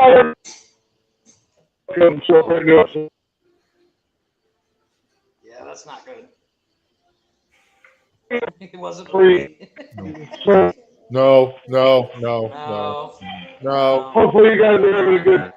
Yeah, that's not good. It wasn't free. No. Hopefully you guys are having a good.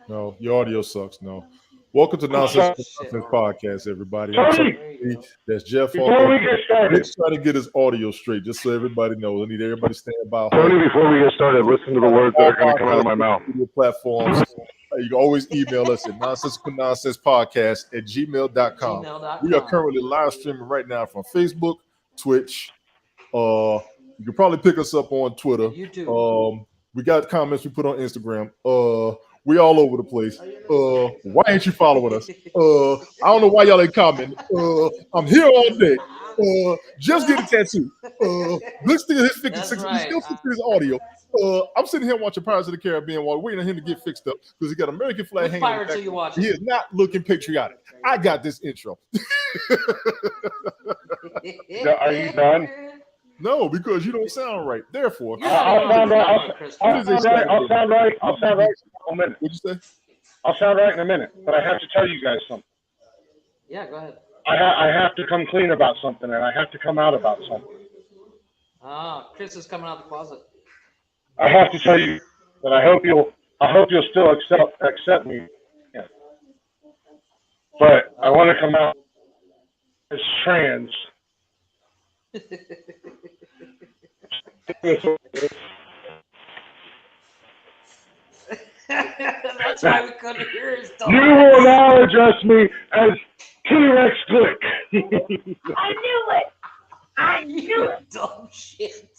No. Your audio sucks. No. Welcome to Nonsensical Nonsense Podcast, everybody. I'm Tony, that's Jeff. before we get started, Let's try to get his audio straight, just so everybody knows. I need everybody to stand by. Tony, before we get started, listen to the words that are going to come out of my mouth. Platforms. You can always email us at nonsensicalnonsenspodcast@gmail.com. We are currently live streaming right now from Facebook, Twitch. You can probably pick us up on Twitter. YouTube. We got comments we put on Instagram. We all over the place. Why ain't you following us? I don't know why y'all ain't commenting. I'm here all day. Just get a tattoo. Let's do his 56. Right. He's still fixing his audio. I'm sitting here watching Pirates of the Caribbean while waiting on him to get fixed up because he got American flag hanging. Pirates you watch. He is not looking patriotic. I got this intro. Are you done? No, because you don't sound right. Therefore, I'll sound right. I'll sound right. I'll sound right in a minute. What'd you say? I'll sound right in a minute, but I have to tell you guys something. Yeah, go ahead. I have to come clean about something, and I have to come out about something. Chris is coming out of the closet. I have to tell you that I hope you'll still accept me. Yeah. But I want to come out as trans. That's why we couldn't hear his dog. You will now address me as T-Rex Glick. I knew it. Dumb shit.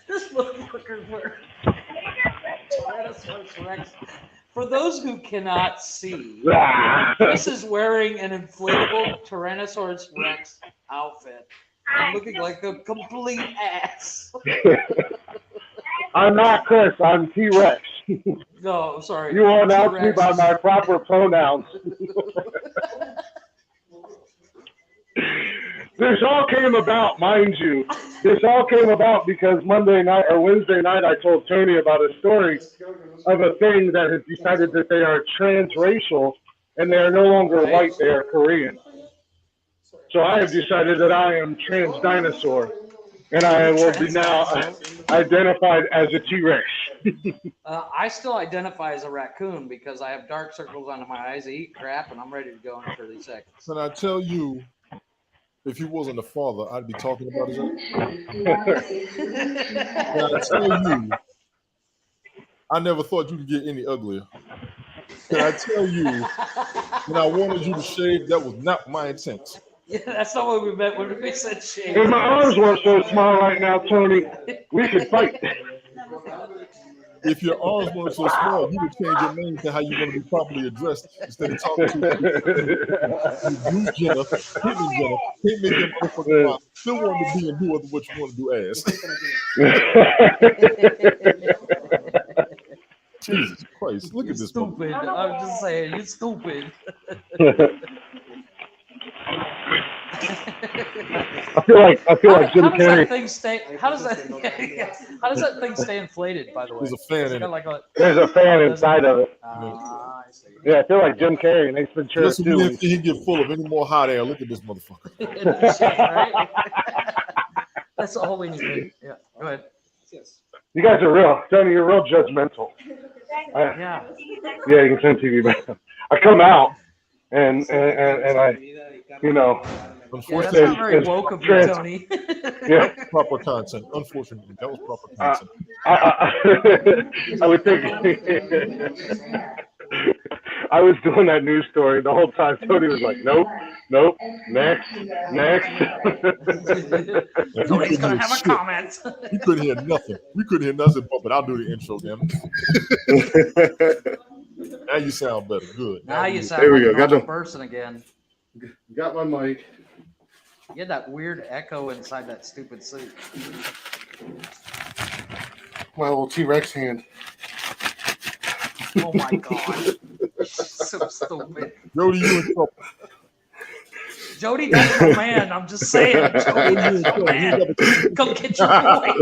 This motherfucker's wearing Tyrannosaurus Rex. For those who cannot see, Chris is wearing an inflatable Tyrannosaurus Rex outfit and looking like a complete ass. I'm not Chris. I'm T-Rex. No, I'm sorry. You will announce me by my proper pronouns. This all came about, mind you. This all came about because Wednesday night I told Tony about a story of a thing that has decided that they are transracial and they are no longer white, they are Korean. So I have decided that I am trans dinosaur and I will be now identified as a T-Rex. I still identify as a raccoon because I have dark circles under my eyes. I eat crap and I'm ready to go in 30 seconds. And I tell you, if he wasn't a father, I'd be talking about his own. And I tell you, I never thought you could get any uglier. Can I tell you, when I wanted you to shave, that was not my intent. Yeah, that's not what we meant when we said shave. If my arms weren't so small right now, Tony, we could fight. If your arms weren't so small, you would change your name to how you want to be properly addressed instead of talking to you. Bruce Jenner, Whitney Jenner, can't make your motherfucking mouth. Still want to be and do what you want to do ass. Jesus Christ, look at this. Stupid. I'm just saying, you're stupid. I feel like Jim Carrey. How does that thing stay inflated? By the way, there's a fan in it. There's a fan inside of it. I see. Yeah, I feel like Jim Carrey and Ace Ventura Listen, too. if he get full of any more hot air, look at this motherfucker. Right? That's all we need. Yeah, go ahead. Yes. You guys are real, Tony. You're real judgmental. Yeah, you can send TV back. I come out and I, you know. Unfortunately, that's not very woke of you, Tony. Yeah, proper content. Unfortunately, that was proper content. I would think I was doing that news story the whole time. Tony was like, "Nope, next." Tony's gonna have a comment. We couldn't hear nothing. But I'll do the intro, damn it. Now you sound better. Good. Now you sound like a normal person again. Got my mic. You had that weird echo inside that stupid suit. My little T-Rex hand. Oh my god. So stupid. Jody, you in trouble. Jody, that's your man. I'm just saying. Jody, that's your man. Come get your boy.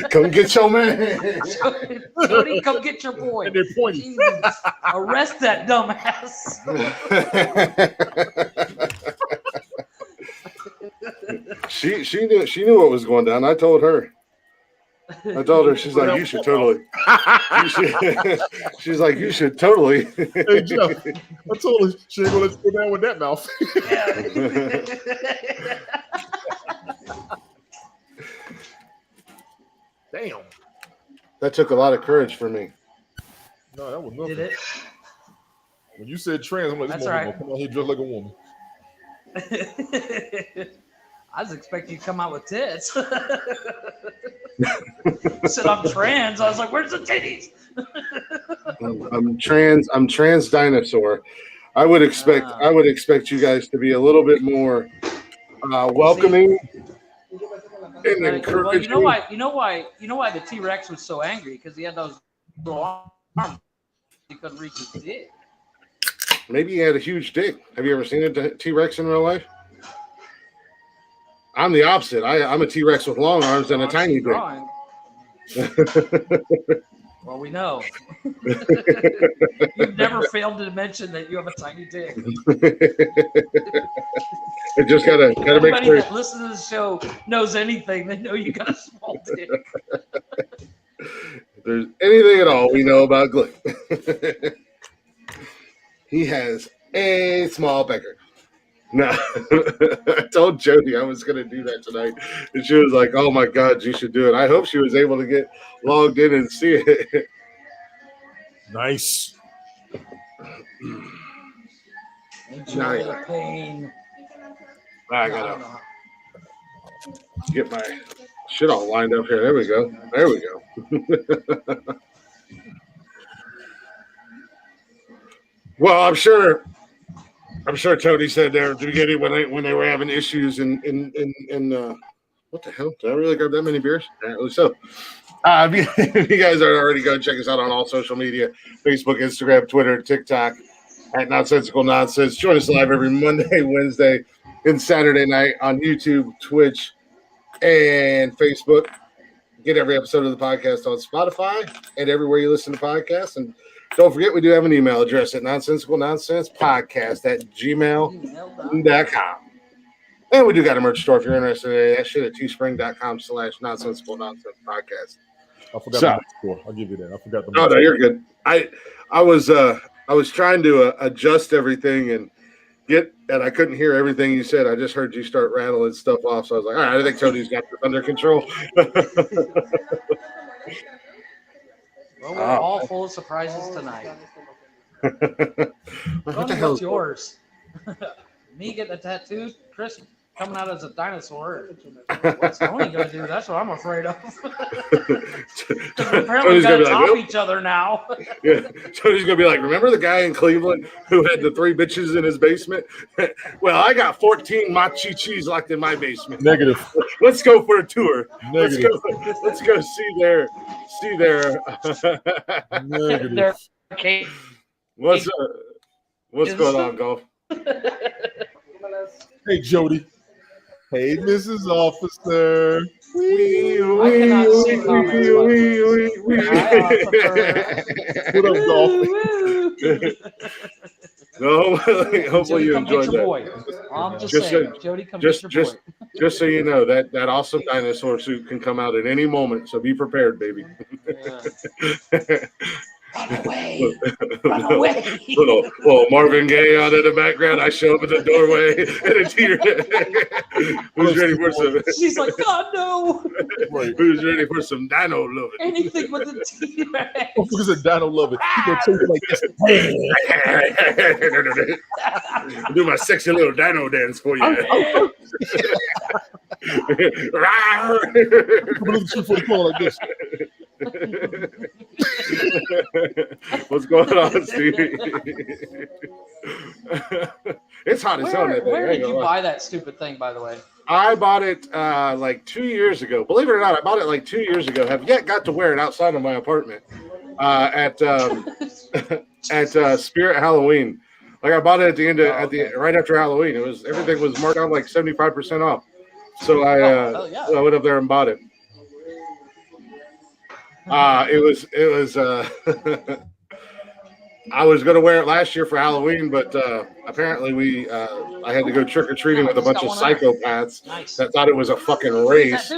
Come get your man. Jody, come get your boy. And they're pointing. Jesus. Arrest that dumbass. She knew what was going down. I told her. She's like, you should totally. She's like, you should totally. Hey Jeff, I told her she ain't gonna let you go down with that mouth. Damn. That took a lot of courage for me. No, that was nothing. Did it? When you said trans, I'm like, this That's woman right. gonna come out here dressed like a woman. I was expecting you to come out with tits. Said I'm trans. I was like, where's the titties? I'm trans dinosaur. I would expect you guys to be a little bit more welcoming and encouraging. Well, you know why the T-Rex was so angry, because he had those little arms. He couldn't reach his dick. Maybe he had a huge dick. Have you ever seen a T-Rex in real life? I'm the opposite. I'm a T-Rex with long arms and a tiny dick. Well, we know. You've never failed to mention that you have a tiny dick. I just gotta make sure. Anybody that listens to the show knows anything, they know you got a small dick. If there's anything at all we know about Glenn, he has a small pecker. No, I told Jody I was going to do that tonight, and she was like, "Oh my God, you should do it." I hope she was able to get logged in and see it. Nice. Enjoy the pain. I gotta get my shit all lined up here. There we go. Well, I'm sure Tony said there at the beginning when they were having issues in what the hell? Did I really grab that many beers? Apparently so. If you guys are already going, check us out on all social media: Facebook, Instagram, Twitter, TikTok at Nonsensical Nonsense. Join us live every Monday, Wednesday, and Saturday night on YouTube, Twitch, and Facebook. Get every episode of the podcast on Spotify and everywhere you listen to podcasts. And don't forget, we do have an email address at nonsensicalnonsense@gmail.com. And we do got a merch store if you're interested in that shit at teespring.com/nonsensicalnonsense-podcast. I forgot the score. I'll give you that. I forgot the No, you're good. I was trying to adjust everything and I couldn't hear everything you said. I just heard you start rattling stuff off. So I was like, all right, I think Tony's got this under control. Well, we're all full of surprises tonight. What's yours? Me getting a tattoo? Chris coming out as a dinosaur? What's Tony going to do? That's what I'm afraid of. Apparently, we got to top each other now. Yeah, Tony's going to be like, remember the guy in Cleveland who had the 3 bitches in his basement? Well, I got 14 machi-chis locked in my basement. Negative. Let's go for a tour. Negative. Let's go see their Negative. What's going on, Golf? Hey, Jody. Hey, Mrs. Officer. I cannot see comments. What up, Golf? No, hopefully you enjoyed that. I'm just saying, Jody, come get your boy. Just so you know, that awesome dinosaur suit can come out at any moment, so be prepared, baby. Yeah. Run away. little Marvin Gaye on in the background. I show up at the doorway and a tear. Who's ready for some? She's like, God, no. Who's ready for some dino loving? Anything but the T-Rex. Who's a dino loving? He gonna take it like this. Do my sexy little dino dance for you. Like this. What's going on, Stevie? It's hot as hell. Where did you buy that stupid thing, by the way? I bought it like 2 years ago. Believe it or not, I bought it like 2 years ago. Have yet got to wear it outside of my apartment at Spirit Halloween. Like I bought it at the end of right after Halloween. Everything was marked down like 75% off. So I went up there and bought it. It was I was gonna wear it last year for Halloween, but apparently I had to go trick or treating with a bunch of psychopaths that thought it was a fucking race.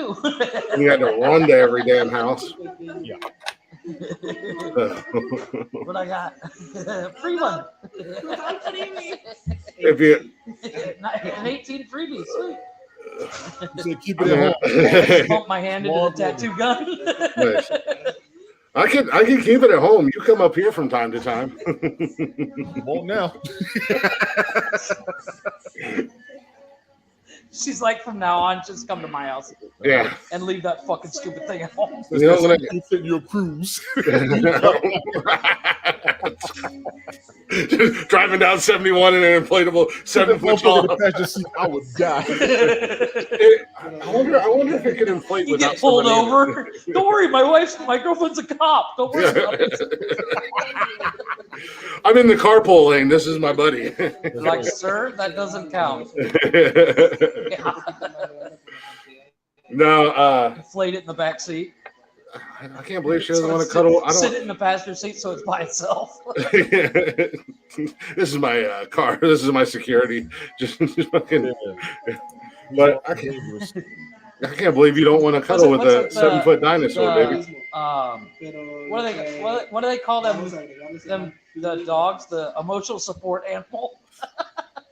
We had to run to every damn house. Yeah. What I got? Free one. If you 18 freebies. Sweet. You said keep it at home. I just bumped my hand into the tattoo gun. Nice. I can keep it at home. You come up here from time to time. Won't now. She's like, from now on, just come to my house. Yeah. And leave that fucking stupid thing at home. You know what you fit in your cruise. Just driving down 71 in an inflatable 7-foot tall. I would die. I wonder if it can inflate You without get pulled somebody over. Don't worry, my girlfriend's a cop. Don't worry about it. I'm in the carpool lane. This is my buddy. You're like, sir, that doesn't count. Yeah. No, Inflate it in the back seat. I can't believe she doesn't want to cuddle. I Sit don't. it in the passenger seat so it's by itself. This is my car. This is my security. Just fucking. But I can't believe you don't want to cuddle with a 7-foot dinosaur, baby. What do they call them? The dogs, the emotional support animal.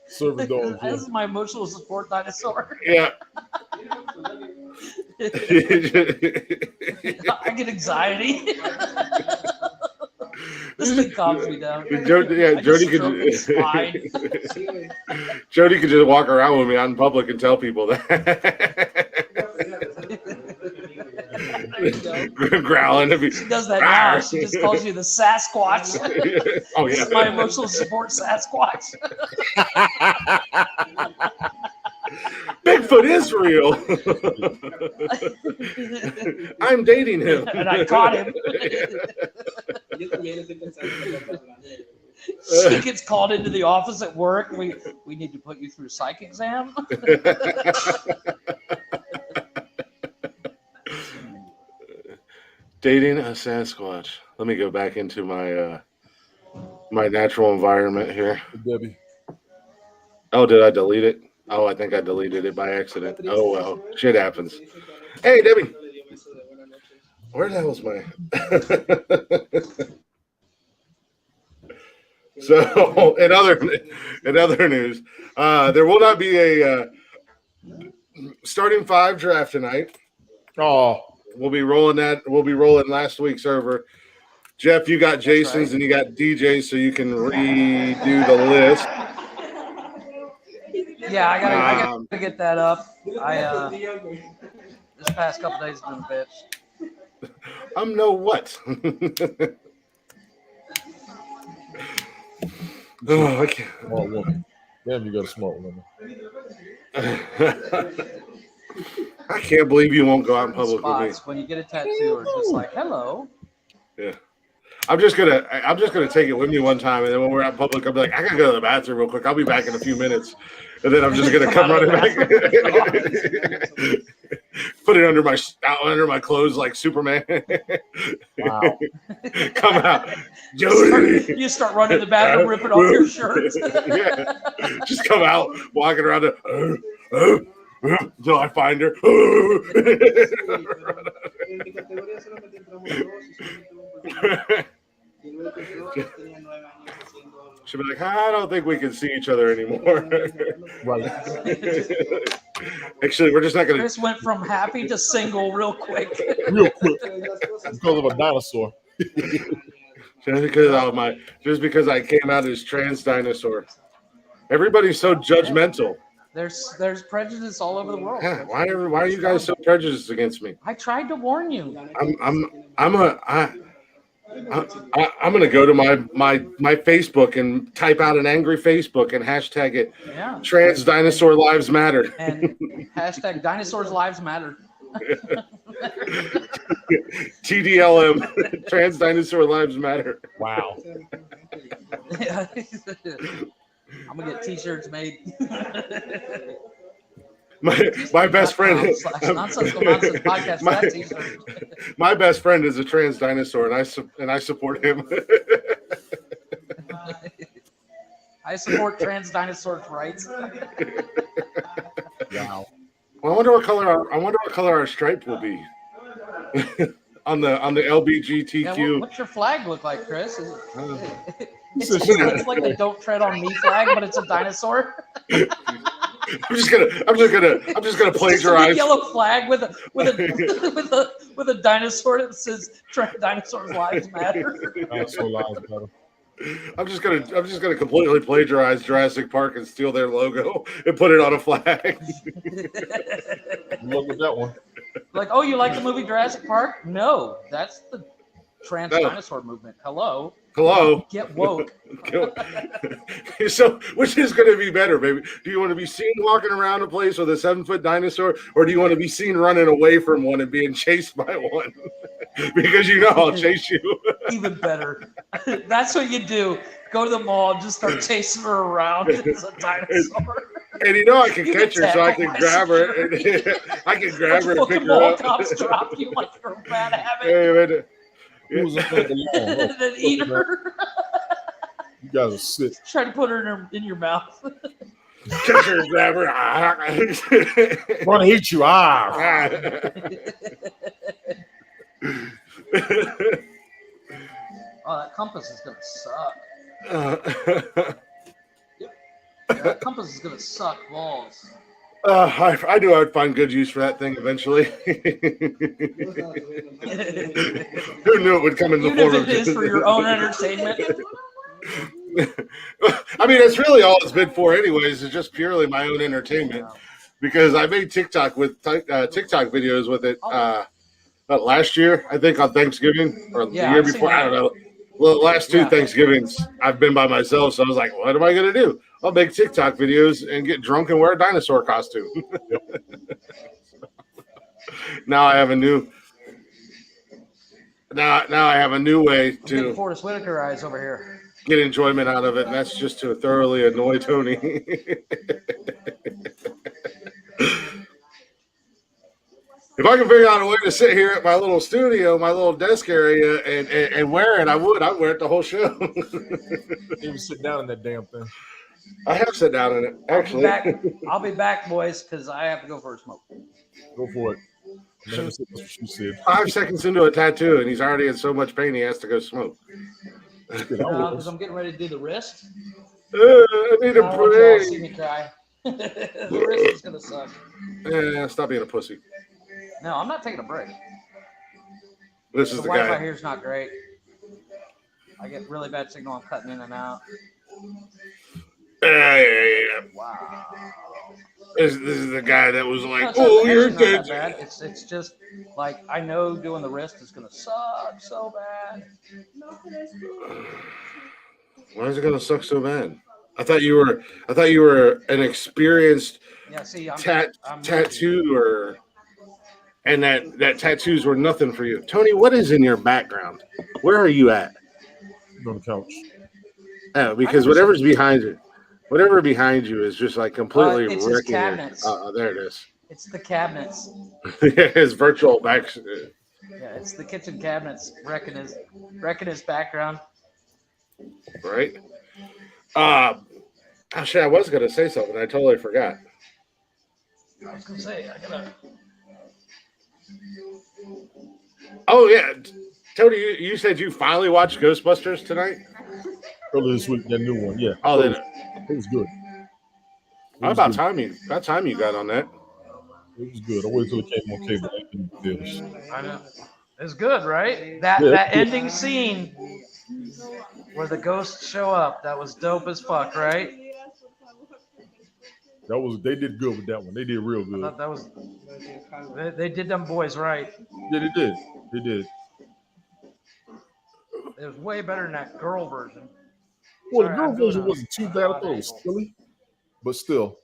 Serving dogs. This is my emotional support dinosaur. Yeah. I get anxiety. This thing calms me down. Jody could just walk around with me out in public and tell people that. Growling. She does that now. She just calls you the Sasquatch. Oh, This yeah. is my emotional support Sasquatch. Bigfoot is real. I'm dating him. And I caught him. She gets called into the office at work. We need to put you through psych exam. Dating a Sasquatch. Let me go back into my my natural environment here. Debbie. Oh, did I delete it? Oh, I think I deleted it by accident. Oh, well. Shit happens. Hey, Debbie. Where the hell is my... So, in other news, there will not be a starting 5 draft tonight. Oh. We'll be rolling last week's over. Jeff, you got Jason's and you got DJ's, so you can redo the list. Yeah, I gotta get that up. This past couple days has been a bitch. I'm no what? Oh, I can't. Smart woman. Damn, you got a smart woman. I can't believe you won't go out in public with me. When you get a tattoo, it's just like, hello. Yeah. I'm just gonna take it with me one time, and then when we're out in public, I'll be like, I gotta go to the bathroom real quick. I'll be back in a few minutes, and then I'm just gonna come running back, put it under my clothes like Superman. Wow. Come out, Jody. You start running to the bathroom, ripping off your shirt. Yeah. Just come out, walking around until I find her. She'll be like, I don't think we can see each other anymore. Right. Actually, we're just not going to. Chris went from happy to single real quick. Real quick. Because of a dinosaur. Just because I came out as trans dinosaur. Everybody's so judgmental. There's prejudice all over the world. Yeah, why are you guys so prejudiced against me? I tried to warn you. I'm gonna go to my Facebook and type out an angry Facebook and hashtag it. Yeah. Trans Dinosaur Lives Matter. And hashtag Dinosaurs Lives Matter. TDLM. Trans Dinosaur Lives Matter. Wow. I'm gonna get T-shirts made. My best friend. Nonsensical Nonsense podcast for that T-shirt. My best friend is a trans dinosaur, and I support him. I support trans dinosaurs' rights. Wow. Well, I wonder what color our stripe will be on the LBGTQ. Yeah, what's your flag look like, Chris? It's said like the "Don't Tread on Me" flag, but it's a dinosaur. I'm just gonna It's just a plagiarize. big yellow flag with a dinosaur that says "Dinosaurs' Lives Matter." Dinosaur lives matter. I'm just gonna completely plagiarize Jurassic Park and steal their logo and put it on a flag. Good luck with that one. Like, oh, you like the movie Jurassic Park? No, that's the trans dinosaur movement. Hello, get woke. So, which is going to be better, baby? Do you want to be seen walking around a place with a 7-foot dinosaur, or do you want to be seen running away from one and being chased by one? Because I'll chase you. Even better. That's what you do. Go to the mall and just start chasing her around as a dinosaur. And I can catch her, so I can grab her. I can grab her and pick her up. Cops drop you like you're a bad habit. Hey, Who was up And then eat her. You guys are sick. Try to put her in your mouth. catch her and grab her. I want to eat you. Oh, that compass is gonna suck. That compass is gonna suck balls. I knew I would find good use for that thing eventually. Who knew it would come in the Even form if of it is for your own entertainment. I mean, that's really all it's been for, anyways. It's just purely my own entertainment. Because I made TikTok videos with it last year, I think, on Thanksgiving, or the year before. I don't know. Well, the last two Thanksgivings, I've been by myself, so I was like, what am I going to do? I'll make TikTok videos and get drunk and wear a dinosaur costume. Now I have a new way to Forrest Whitaker eyes over here. get enjoyment out of it, and that's just to thoroughly annoy Tony. If I can figure out a way to sit here at my little studio, my little desk area, and wear it, I would. I'd wear it the whole show. Even sit down in that damn thing. I have sat down in it, actually. I'll be back, boys, because I have to go for a smoke. Go for it. That's what she said. 5 seconds into a tattoo, and he's already in so much pain he has to go smoke. Because I'm getting ready to do the wrist. I need a I don't want y'all to see break. me cry. The wrist is gonna suck. Stop being a pussy. No, I'm not taking a break. This is The the Wi-Fi guy. here is not great. I get really bad signal. I'm cutting in and out. Yeah. Wow. This is the guy that was like, No, "Oh, you're actually not good." that bad. It's just like I know doing the wrist is gonna suck so bad. Why is it gonna suck so bad? I thought you were an experienced Yeah, see, I'm tattooer, and that tattoos were nothing for you. Tony, what is in your background? Where are you at? On the couch. Oh, because whatever's behind you is just like completely it's his wrecking it. cabinets. There it is. It's the cabinets. His virtual back. Yeah, it's the kitchen cabinets wrecking his background. Right. Oh shit! I was gonna say something. I totally forgot. I was gonna say I gotta. Oh yeah, Tony, you said you finally watched Ghostbusters tonight. Earlier this week, that new one. Yeah. Oh, then It was good. about time you got on that. It was good. I waited till it came on cable. In the theaters. I know. It's good, right? That ending scene where the ghosts show up. That was dope as fuck, right? They did good with that one. They did real I good. thought that was. They did them boys right. Yeah, they did. They did. It was way better than that girl version. Well, Sorry, the girl I'm doing version a wasn't too bad. I thought it was silly, but still.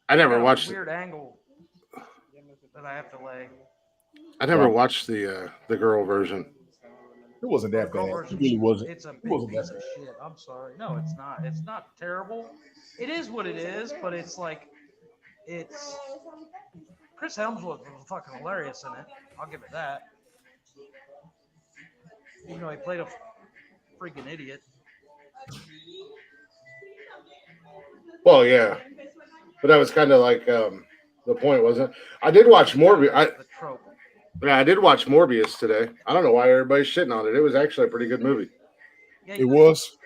I never Got a watched. weird angle that I have to lay. I never watched the girl version. It wasn't that Girl bad. versus It really wasn't. It's a It big wasn't piece that of bad. shit. I'm sorry. No, it's not. It's not terrible. It is what it is, but it's like it's Chris Hemsworth was fucking hilarious in it. I'll give it that. Even though he played a freaking idiot. Well, yeah, but that was kind of like the point, wasn't it? I did watch Morbius. The trope. I did watch Morbius today. I don't know why everybody's shitting on it. It was actually a pretty good movie. Yeah, It was.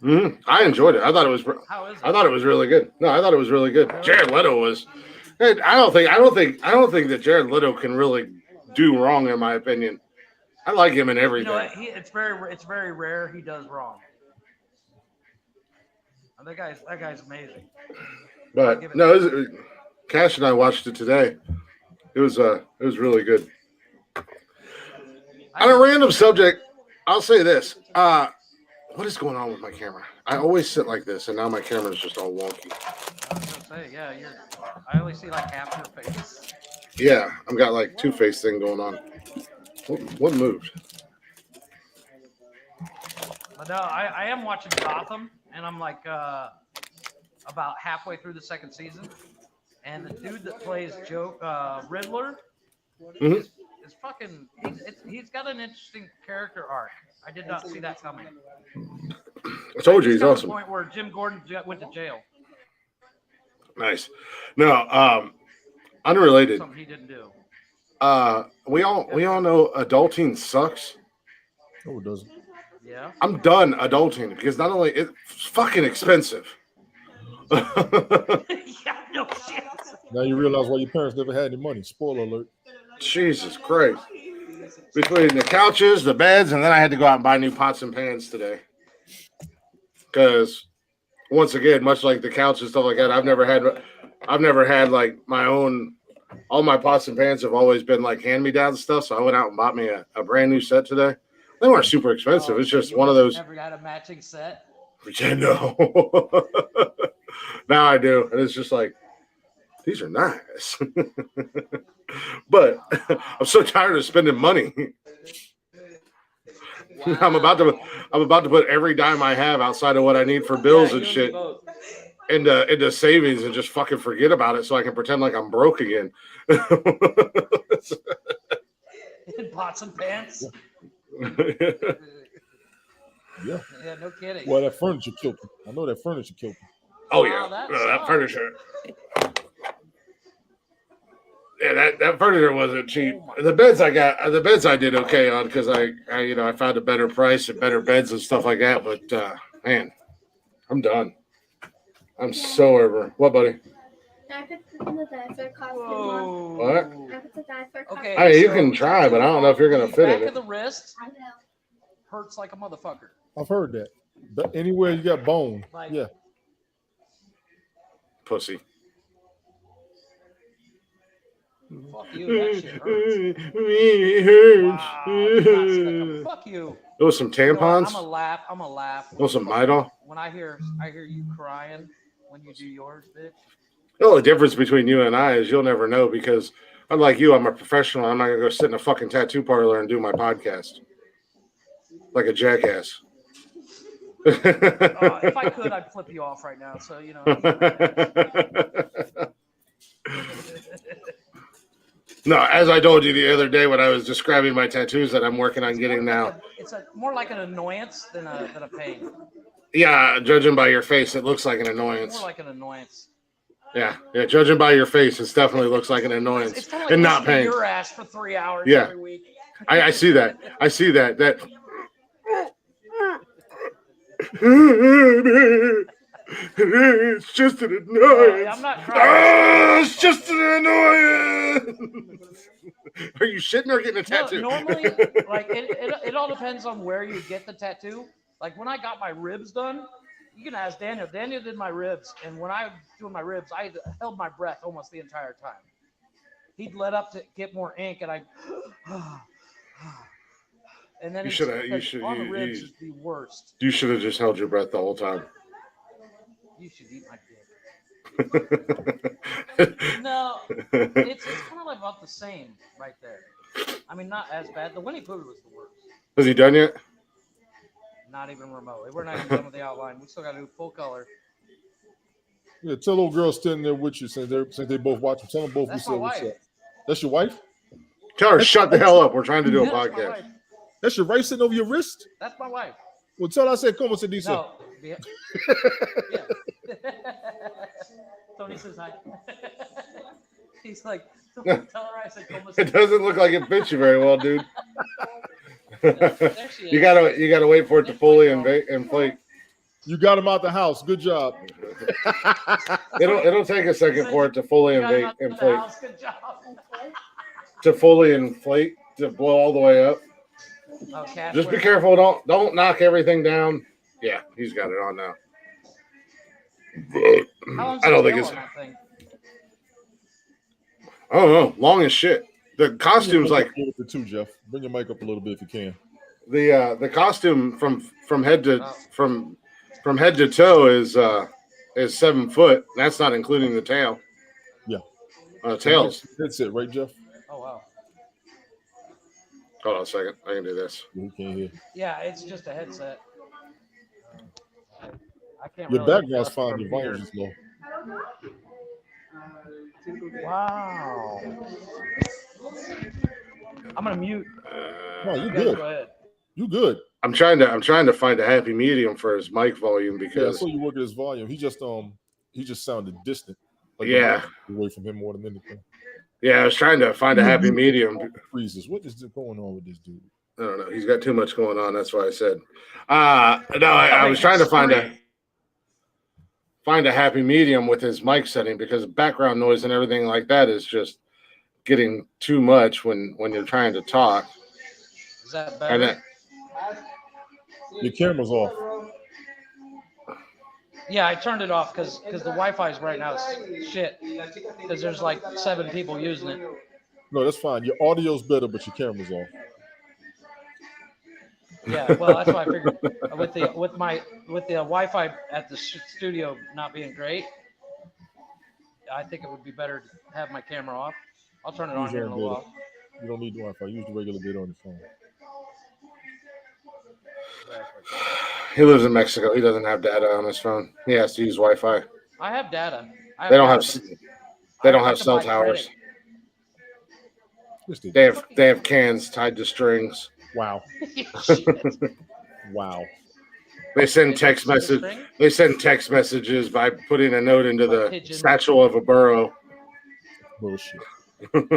I enjoyed it. I thought it was. How is it? I thought it was really good. No, I thought it was really good. Really? Jared Leto was. I don't think that Jared Leto can really do wrong, in my opinion. I like him in You everything. know, it's very rare he does wrong. And that guy's amazing. But no, Cash and I watched it today. It was really good. On a random subject, I'll say this. What is going on with my camera? I always sit like this, and now my camera's just all wonky. I was gonna say, yeah, I only see like half your face. Yeah, I've got like two-face thing going on. What moved? But no, I am watching Gotham, and I'm like about halfway through the second season, and the dude that plays Riddler is fucking. He's got an interesting character arc. I did not see that coming. I told you he's got to awesome. the point where Jim Gordon went to jail. Nice. No, unrelated. Something he didn't do. We all know adulting sucks. No, it doesn't. Yeah. I'm done adulting because not only it's fucking expensive. Yeah, no shit. Now you realize why your parents never had any money. Spoiler alert. Jesus Christ. Between the couches, the beds, and then I had to go out and buy new pots and pans today. Because once again, much like the couch and stuff like that, I've never had like my own. All my pots and pans have always been like hand-me-down stuff. So I went out and bought me a brand new set today. They weren't super expensive. It's just one of those. Never got a matching set. Yeah, no. Now I do, and it's just like these are nice. But I'm so tired of spending money. Wow. I'm about to put every dime I have outside of what I need for bills and shit into savings and just fucking forget about it so I can pretend like I'm broke again. In pots and pans. Yeah. Yeah, no kidding. Well, that furniture killed me. I know that furniture killed me. Oh yeah, Wow, that furniture. Yeah, that furniture wasn't cheap. The beds I did okay on because I found a better price and better beds and stuff like that. But man, I'm done. I'm so over. What, buddy? I put the diaper costume on. What? I put the diaper costume. Okay. Hey, you can try, but I don't know if you're gonna fit Back in of the it. wrist I will. hurts like a motherfucker. I've heard that. But anywhere you got bone, Like- yeah. Pussy. Fuck you. That shit hurts. It hurts. Wow, you're not fuck you. There was some You know what? tampons. I'm a laugh. There was some Midol. When I hear you crying when you do yours, bitch. The only difference between you and I is you'll never know because unlike you, I'm a professional. I'm not gonna go sit in a fucking tattoo parlor and do my podcast like a jackass. If I could, I'd flip you off right now. So you know. No, as I told you the other day when I was describing my tattoos that I'm working on getting now. It's more like an annoyance than a pain. Yeah, judging by your face, it looks like an annoyance. More like an annoyance. Yeah, judging by your face, it definitely looks like an annoyance It's kind of like and not listening to pain. your ass for 3 hours Yeah. every week. I see that. I see that. It's just an annoyance. I'm not trying. It's just an annoyance. Are you shitting or getting a tattoo? No, normally, like it all depends on where you get the tattoo. Like when I got my ribs done, you can ask Daniel. Daniel did my ribs, and when I was doing my ribs, I held my breath almost the entire time. He'd let up to get more ink, and I. And then You should- on the ribs is the worst. You should have just held your breath the whole time. You should eat my dick. No, it's kind of like about the same right there. I mean, not as bad. The Winnie Pooh was the worst. Is he done yet? Not even remotely. We're not even done with the outline. We still got to do full color. Yeah, tell old girl standing there with you since they both watching. Tell them both That's we my said what's wife. up. That's your wife? Tell her shut the hell up. We're trying to do a That's my podcast. wife. That's your right sitting over your wrist? That's my wife. Well, tell her I said, como se dice? No. Yeah. Tony says hi. He's like, tell her I said, como se It doesn't look like it fits you very well, dude. There she is. You gotta wait for it to fully inflate. You got him out the house. Good job. It'll take a second for it to fully You got him out the inflate. house. Good job. To fully inflate, to blow all the way up. Oh, Cash, Just be careful. Don't knock everything down. Yeah, he's got it on now. How long's I don't the think tail it's. on that thing? I don't know. Long as shit. The costume's like the two, Jeff. Bring your mic up a little bit if you can. the costume from head to from head to toe is 7 foot. That's not including the tail. Yeah. Tails. That's it, right, Jeff? Oh, wow. Hold on a second. I can do this. We can't hear. Yeah, it's just a headset. I can't Your really background's adjust fine. from Your volume here. is low. Wow. I'm gonna mute. No, you You guys good. go ahead. You good. I'm trying to find a happy medium for his mic volume Yeah, I because saw you work at his volume. He just sounded distant. Like Yeah. away from him more than anything. I was trying to find a happy medium. Freezes. What is going on with this dude? I don't know. He's got too much going on. That's why I said. No, I was trying to find a happy medium with his mic setting because background noise and everything like that is just getting too much when you're trying to talk. Is that And better? then, Your camera's off. Yeah, I turned it off because the Wi-Fi's right now is shit. Because there's like 7 people using it. No, that's fine. Your audio's better, but your camera's off. Yeah, well, that's why I figured with the Wi-Fi at the studio not being great, I think it would be better to have my camera off. I'll turn it on here in a little while. You don't need the Wi-Fi. Use the regular data on your phone. he lives in Mexico. He doesn't have data on his phone. He has to use Wi-Fi. I have data. They don't have cell towers. Yes, They have cans tied to strings. Wow. Wow. They send text messages by putting a note into the pigeon. satchel of a burrow. Bullshit. You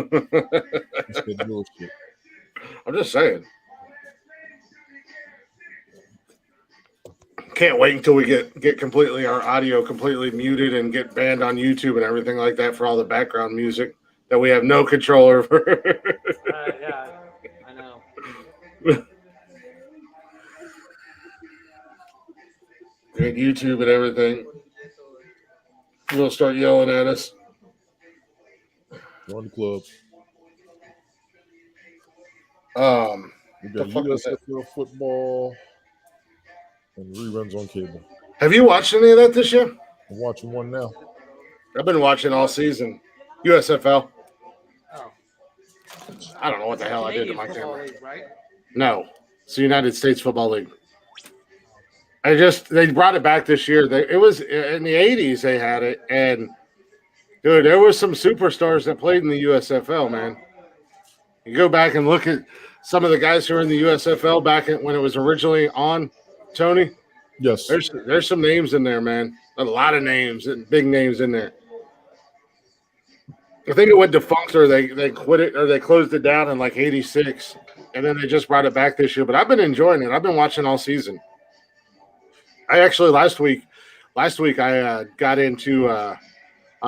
said bullshit. I'm just saying. Can't wait until we get completely our audio completely muted and get banned on YouTube and everything like that for all the background music that we have no control over. Yeah, I know. And YouTube and everything. They'll start yelling at us. Join the club. We The got fuck is that? USFL football and reruns on cable. Have you watched any of that this year? I'm watching one now. I've been watching all season. USFL. Oh. I don't know what the hell I did to my Canadian Football camera. League, right? No, it's the United States Football League. They brought it back this year. It was in the 80s they had it, and dude, there was some superstars that played in the USFL, man. You go back and look at some of the guys who were in the USFL when it was originally on, Tony. Yes. There's some names in there, man. A lot of names and big names in there. I think it went defunct or they quit it or they closed it down in like 86, and then they just brought it back this year. But I've been enjoying it. I've been watching all season. I actually last week I got into on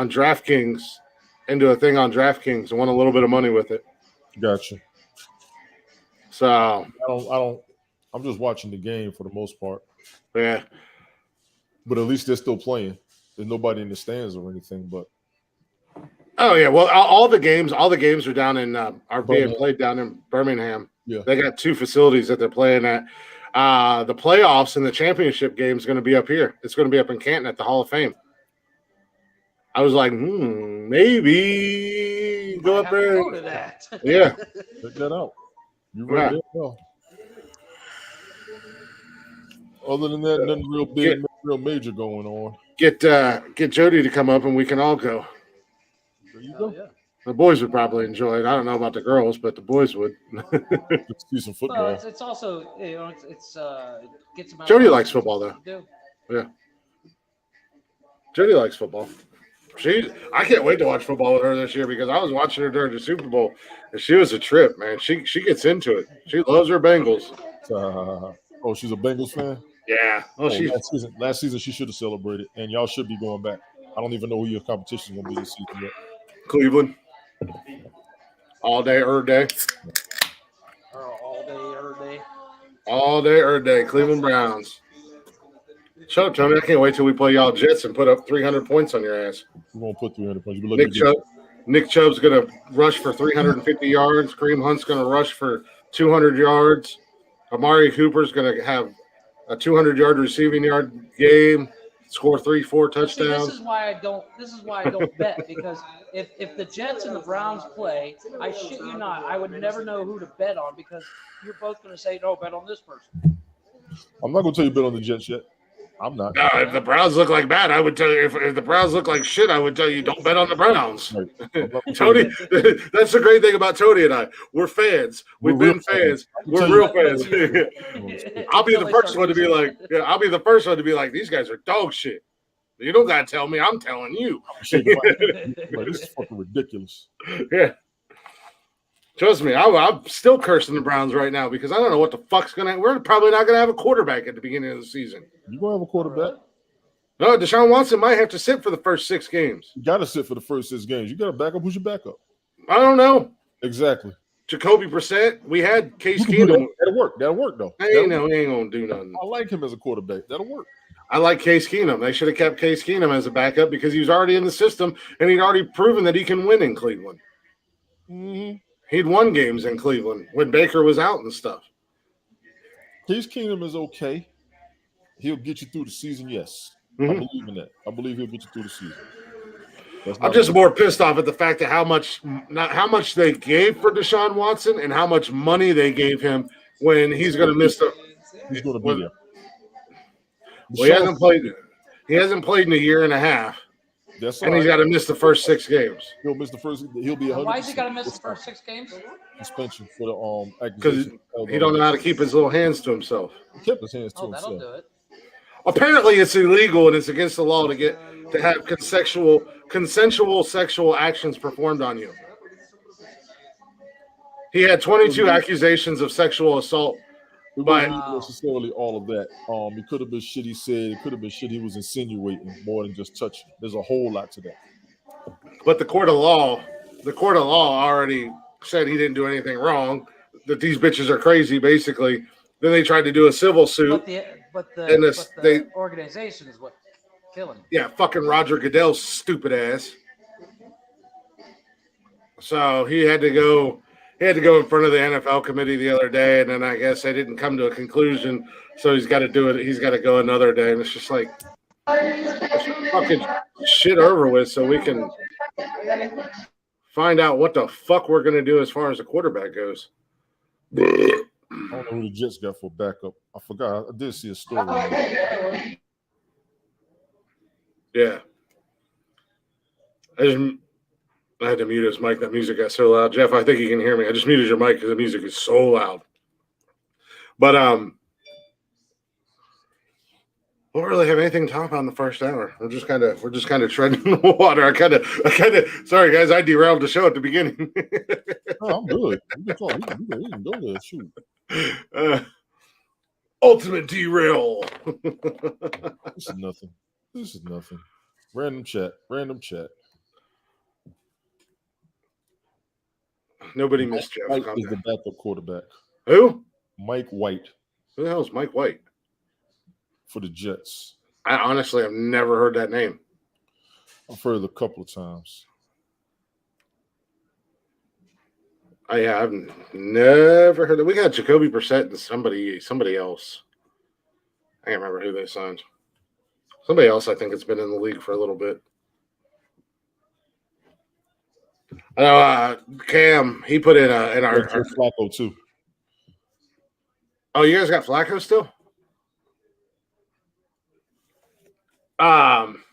DraftKings into a thing on DraftKings and won a little bit of money with it. Gotcha. So I don't. I'm just watching the game for the most part. yeah, But at least they're still playing. There's nobody in the stands or anything. But oh yeah. Well, all the games are down in are being Birmingham. played down in Birmingham. Yeah. They got 2 facilities that they're playing at. The playoffs and the championship game is going to be up here. It's going to be up in Canton at the Hall of Fame. I was like, maybe go up there. Go to that. Yeah. check that out. You right there. No. Other than that, nothing real big, nothing real major going on. Get Jody to come up and we can all go. There you Hell go. yeah. The boys would probably enjoy it. I don't know about the girls, but the boys would. Let's see some Well, football. it's also it gets them out. Jody of likes things football, to do. Jody likes football. I can't wait to watch football with her this year because I was watching her during the Super Bowl and she was a trip, man. She gets into it. She loves her Bengals. Oh, she's a Bengals fan? Yeah. Oh, last season she should have celebrated, and y'all should be going back. I don't even know who your competition is going to be this season yet. Cleveland. All day, every day. All day, every day. All day, every day. Cleveland Browns. Shut up, Tony. I can't wait till we play y'all Jets and put up 300 points on your ass. We're going to put 300 points. You'll be Nick Chubb's going to rush for 350 yards. Kareem Hunt's going to rush for 200 yards. Amari Cooper's going to have a 200-yard receiving yard game. Score 3-4 touchdowns. See, this is why I don't bet, because if the Jets and the Browns play, I shit you not, I would never know who to bet on because you're both going to say, no, bet on this person. I'm not going to tell you bet on the Jets yet. I'm not. No, if the Browns look like bad, I would tell you. If the Browns look like shit, I would tell you don't bet on the Browns. Right. Tony, that's the great thing about Tony and I. We're fans. We've been fans. We're real fans. I'll be the first one to be like, I'll be the first one to be like, these guys are dog shit. You don't gotta tell me. I'm telling you. Like, this is fucking ridiculous. Yeah. Trust me, I'm still cursing the Browns right now because I don't know what the fuck's gonna. We're probably not gonna have a quarterback at the beginning of the season. You gonna have a quarterback? No, Deshaun Watson might have to sit for the first 6 games. You gotta sit for the first 6 games. You gotta back up. Who's your backup? I don't know. Exactly. Jacoby Brissett. We had Case Keenum. That'll work. That'll work though. He ain't gonna do nothing. I like him as a quarterback. That'll work. I like Case Keenum. They should have kept Case Keenum as a backup because he was already in the system and he'd already proven that he can win in Cleveland. Mm-hmm. He'd won games in Cleveland when Baker was out and stuff. Case Keenum is okay. He'll get you through the season, yes. Mm-hmm. I believe in that. I believe he'll get you through the season. I'm just more pissed off at the fact that how much they gave for Deshaun Watson and how much money they gave him when he's going to miss the. He's going to be there. Well, he hasn't played in a year and a half. That's and he's got to miss the first 6 games. He'll miss the first. He'll be 100%. Why is he got to miss the first 6 games? Suspension for the because he don't know how to keep his little hands to himself. He kept his hands to himself. That'll do it. Apparently, it's illegal and it's against the law to have consensual sexual actions performed on you. He had 22 accusations of sexual assault. It wasn't necessarily all of that. It could have been shit he said. It could have been shit he was insinuating more than just touching. There's a whole lot to that. But the court of law already said he didn't do anything wrong. That these bitches are crazy, basically. Then they tried to do a civil suit. But the organization is what killing him. Yeah, fucking Roger Goodell's stupid ass. So he had to go. He had to go in front of the NFL committee the other day, and then I guess they didn't come to a conclusion. So he's got to do it. He's got to go another day, and it's just like fucking shit over with, so we can find out what the fuck we're gonna do as far as the quarterback goes. I don't know who the Jets got for backup. I forgot. I did see a story. Yeah. I had to mute his mic. That music got so loud. Jeff, I think you can hear me. I just muted your mic because the music is so loud. But we don't really have anything to talk about in the first hour. We're just kind of treading the water. I kind of sorry guys, I derailed the show at the beginning. Oh, I'm good. We can go there. Shoot. Ultimate derail. This is nothing. Random chat. Nobody missed Jeff. Mike is the backup quarterback. Who? Mike White. Who the hell is Mike White? For the Jets. I honestly have never heard that name. I've heard it a couple of times. I've never heard that. We got Jacoby Brissett and somebody else. I can't remember who they signed. Somebody else I think has been in the league for a little bit. I know Cam, he put in our Flacco too. Oh, you guys got Flacco still? Cam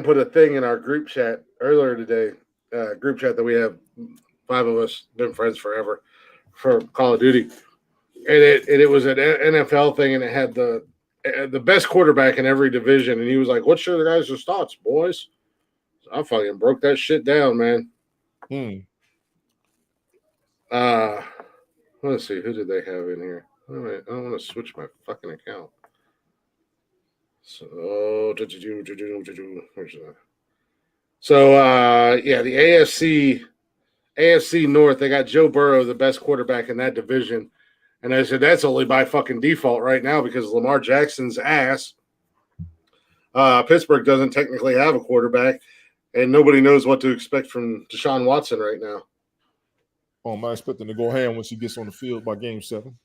put a thing in our group chat earlier today. Group chat that we have 5 of us been friends forever for Call of Duty, and it was an NFL thing, and it had the best quarterback in every division, and he was like, "What's your guys' thoughts, boys?" So I fucking broke that shit down, man. Let's see, who did they have in here? I don't want to switch my fucking account. So, yeah, the AFC North, they got Joe Burrow, the best quarterback in that division. And I said, that's only by fucking default right now because Lamar Jackson's ass. Pittsburgh doesn't technically have a quarterback, and nobody knows what to expect from Deshaun Watson right now. Oh, am I expecting to go ham once he gets on the field by game 7?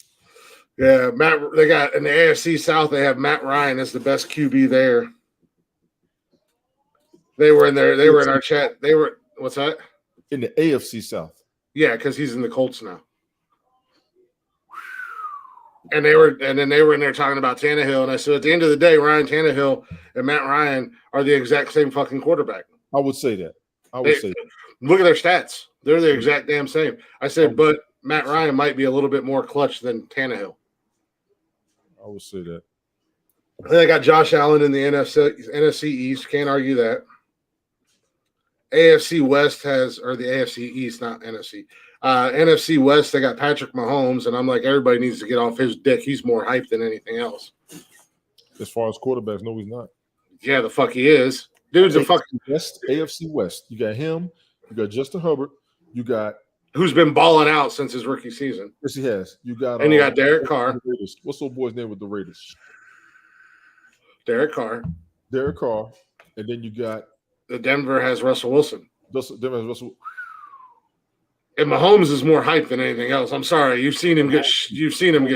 Yeah, they got in the AFC South, they have Matt Ryan as the best QB there. They were in our chat. What's that? In the AFC South. Yeah, because he's in the Colts now. And they were in there talking about Tannehill, and I said, at the end of the day, Ryan Tannehill and Matt Ryan are the exact same fucking quarterback. I would say that. Look at their stats; they're the exact damn same. I said, but Matt Ryan might be a little bit more clutch than Tannehill. I would say that. Then I got Josh Allen in the NFC East. Can't argue that. AFC West or the AFC East, not NFC. NFC West, they got Patrick Mahomes, and I'm like, everybody needs to get off his dick. He's more hype than anything else. As far as quarterbacks, no, he's not. Yeah, the fuck he is. Dude's a fucking AFC West. You got him. You got Justin Herbert. You got who's been balling out since his rookie season. Yes, he has. You got Derek Carr. What's the boy's name with the Raiders? Derek Carr. And then you got the Denver has Russell Wilson. Denver has Russell. And Mahomes is more hype than anything else. I'm sorry, you've seen him get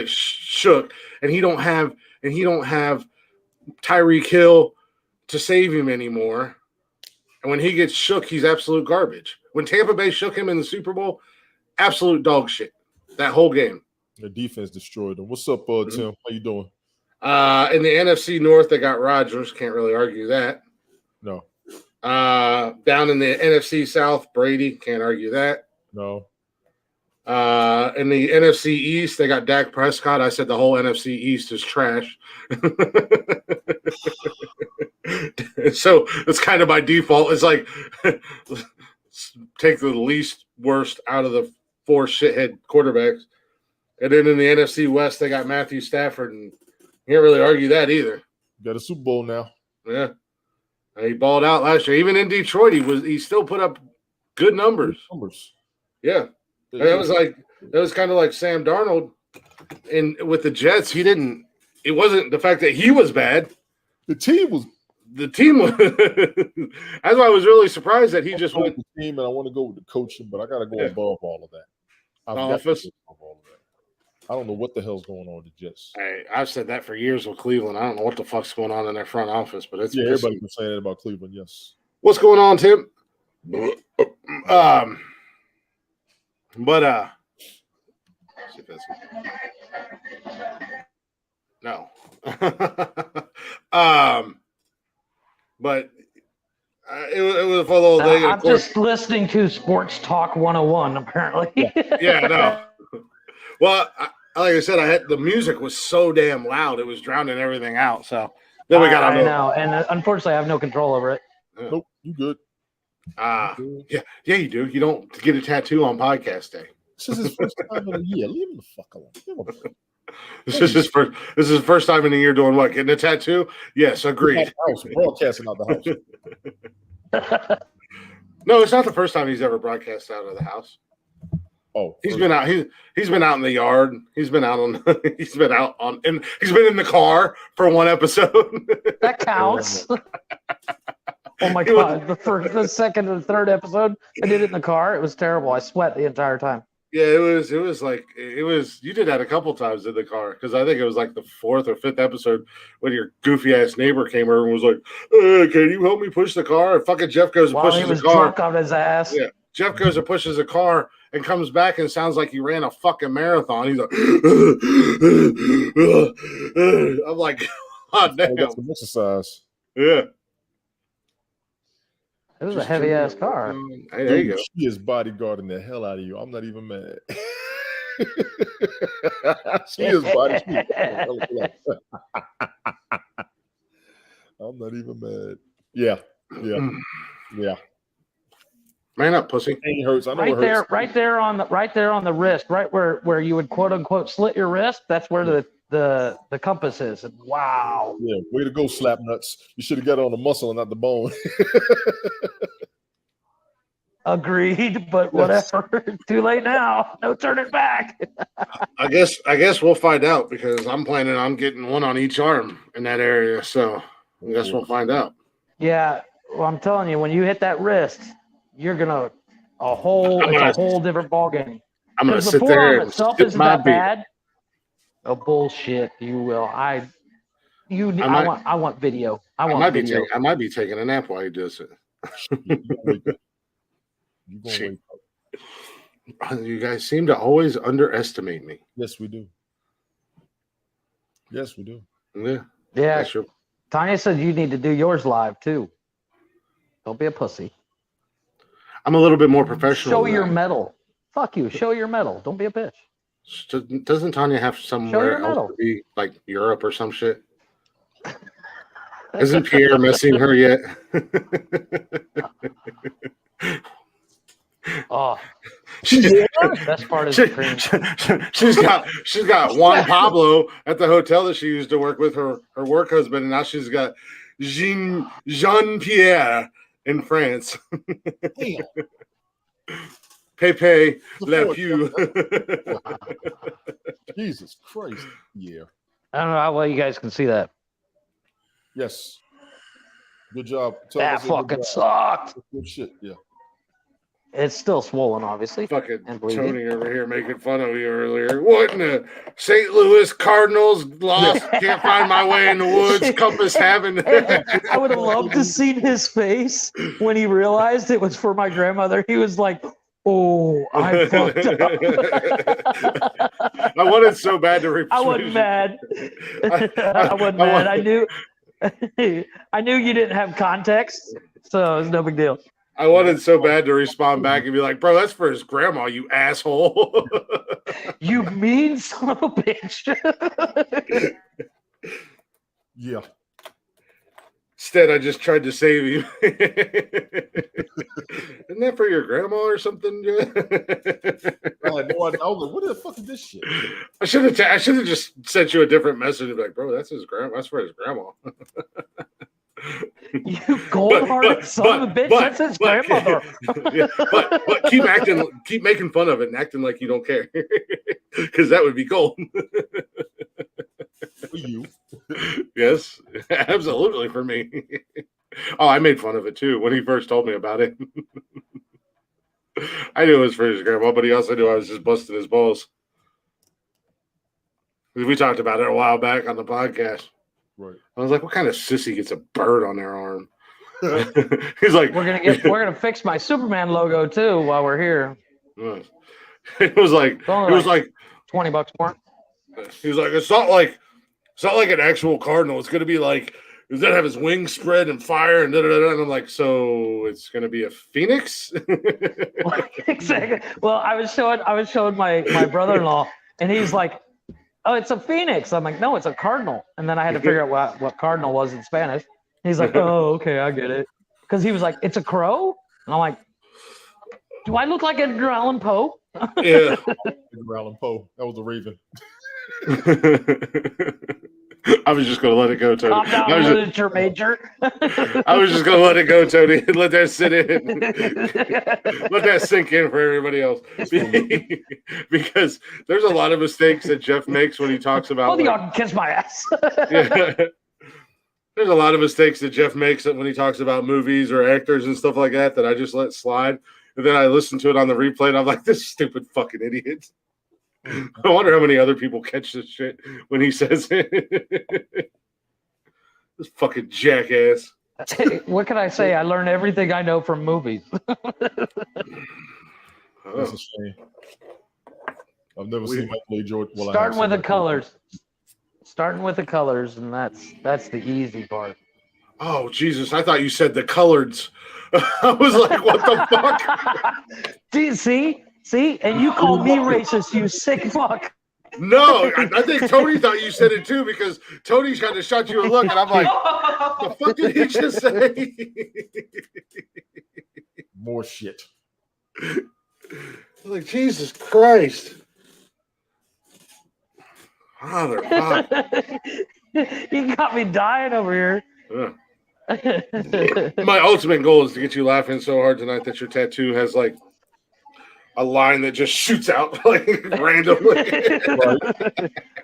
shook, and he don't have Tyreek Hill to save him anymore. And when he gets shook, he's absolute garbage. When Tampa Bay shook him in the Super Bowl, absolute dog shit. That whole game. The defense destroyed them. What's up, Tim? How you doing? In the NFC North, they got Rodgers. Can't really argue that. No. Down in the NFC South, Brady. Can't argue that. No. In the NFC East, they got Dak Prescott. I said the whole NFC East is trash. So it's kind of by default. It's like take the least worst out of the 4 shithead quarterbacks. And then in the NFC West, they got Matthew Stafford, and you can't really argue that either. Got a Super Bowl now. Yeah. He balled out last year. Even in Detroit, he still put up good numbers. Yeah. That was kind of like Sam Darnold with the Jets. It wasn't the fact that he was bad. The team was. That's why I was really surprised that he just went. The team, and I want to go with the coaching, but I got to go above all of that. I don't know what the hell's going on with the Jets. Hey, I've said that for years with Cleveland. I don't know what the fuck's going on in their front office, but it's everybody's been saying that about Cleveland. Yes. What's going on, Tim? No. But it was a fun little thing. I'm just listening to Sports Talk 101, apparently. Yeah, no. Well, like I said, the music was so damn loud; it was drowning everything out. So then we got. I know, and unfortunately, I have no control over it. Nope, you good. Yeah, you do. You don't get a tattoo on podcast day. This is his first time in a year. Leave him the fuck alone. This is his first time in a year doing what? Getting a tattoo? Yes, agreed. Broadcasting out the house. No, it's not the first time he's ever broadcast out of the house. Oh, he's been out. He's been out in the yard. He's been out on. He's been out on. And he's been in the car for one episode. That counts. Oh my god! The second and third episode, I did it in the car. It was terrible. I sweat the entire time. Yeah, it was. You did that a couple times in the car because I think it was like the 4th or 5th episode when your goofy ass neighbor came over and was like, "Can you help me push the car?" And fucking Jeff goes and pushes the car. Drunk on his ass. Yeah, Jeff goes and pushes the car and comes back and sounds like he ran a fucking marathon. He's like, I'm like, God damn. Some exercise. Yeah. It was a heavy ass car. Hey, there you go. She is bodyguarding the hell out of you. I'm not even mad. She is bodyguarding. I'm not even mad. Yeah. Man up, pussy. Pain hurts. I know Right it there, hurts. right there on the wrist, right where you would quote unquote slit your wrist. That's where the compass is. And wow. Yeah, way to go, slap nuts. You should have got it on the muscle and not the bone. Agreed, but whatever. Too late now. No turning back. I guess we'll find out because I'm planning on getting one on each arm in that area. So I guess we'll find out. Yeah, well, I'm telling you, when you hit that wrist, you're gonna a whole different ballgame. I'm gonna Because the sit there forearm and itself sip isn't my that beer. bad. Oh bullshit! You will. I want video. I want video. I might be taking a nap while he does it. You gonna wake up. You guys seem to always underestimate me. Yes, we do. Yes, we do. Yeah. Yeah. Sure. Tanya said you need to do yours live too. Don't be a pussy. I'm a little bit more professional. Show your medal. Fuck you. Show your medal. Don't be a bitch. Doesn't Tanya have somewhere else medal. to be, like Europe or some shit? Isn't Pierre missing her yet? Oh, the best part is the cream. she's got Juan Pablo at the hotel that she used to work with her work husband, and now she's got Jean Pierre in France. Pepe Le Pew. Jesus Christ. Yeah. I don't know how well you guys can see that. Yes. Good job. That fucking sucked. Good shit. Yeah. It's still swollen, obviously. Fucking And bleeding. Tony over here making fun of you earlier. What in the St. Louis Cardinals lost? Can't find my way in the woods. Compass having. I would have loved to see his face when he realized it was for my grandmother. He was like, "Oh, I fucked up." I wanted so bad to. I wasn't mad. I wasn't mad. I knew you didn't have context, so it's no big deal. I wanted so bad to respond back and be like, "Bro, that's for his grandma, you asshole." You mean son of a bitch. Yeah. Instead, I just tried to save you. Isn't that for your grandma or something? I had no idea. I was like, what the fuck is this shit? I should have just sent you a different message. Like, bro, that's his grandma. That's for his grandma. You cold-hearted son of a bitch. That's his grandmother. Yeah, but keep making fun of it and acting like you don't care, because that would be cold. For you. Yes, absolutely for me. Oh, I made fun of it too when he first told me about it. I knew it was for his grandma, but he also knew I was just busting his balls. We talked about it a while back on the podcast. Right. I was like, "What kind of sissy gets a bird on their arm?" He's like, we're gonna fix my Superman logo too while we're here. It was like $20 more. He was like, it's not like an actual cardinal. It's gonna be like, does that have his wings spread and fire and da da da? And I'm like, so it's gonna be a phoenix? Exactly. Well, I was showing my brother-in-law, and he's like, "Oh, it's a phoenix." I'm like, "No, it's a cardinal." And then I had to figure out what cardinal was in Spanish. He's like, "Oh, okay, I get it." Because he was like, "It's a crow," and I'm like, "Do I look like Edgar Allan Poe?" Yeah. Edgar Allan Poe. That was the Raven. I was just gonna let it go, Tony. Calm down, literature major. I was just gonna let it go, Tony, and let that sit in. Let that sink in for everybody else. Because there's a lot of mistakes that Jeff makes when he talks about. Both of y'all can kiss my ass. Yeah. There's a lot of mistakes that Jeff makes when he talks about movies or actors and stuff like that I just let slide. And then I listen to it on the replay, and I'm like, this stupid fucking idiot. I wonder how many other people catch this shit when he says it. This fucking jackass. What can I say? I learned everything I know from movies. That's a shame. I've never seen Michael A. Jordan. Well, Starting with the colors, and that's the easy part. Oh, Jesus. I thought you said the coloreds. I was like, what the fuck? Do you see? See? And you call me racist, you sick fuck. No, I think Tony thought you said it too because Tony's kind of shot you a look, and I'm like, the fuck did he just say? More shit. I was like, Jesus Christ. Father, fuck. You got me dying over here. My ultimate goal is to get you laughing so hard tonight that your tattoo has like a line that just shoots out like randomly.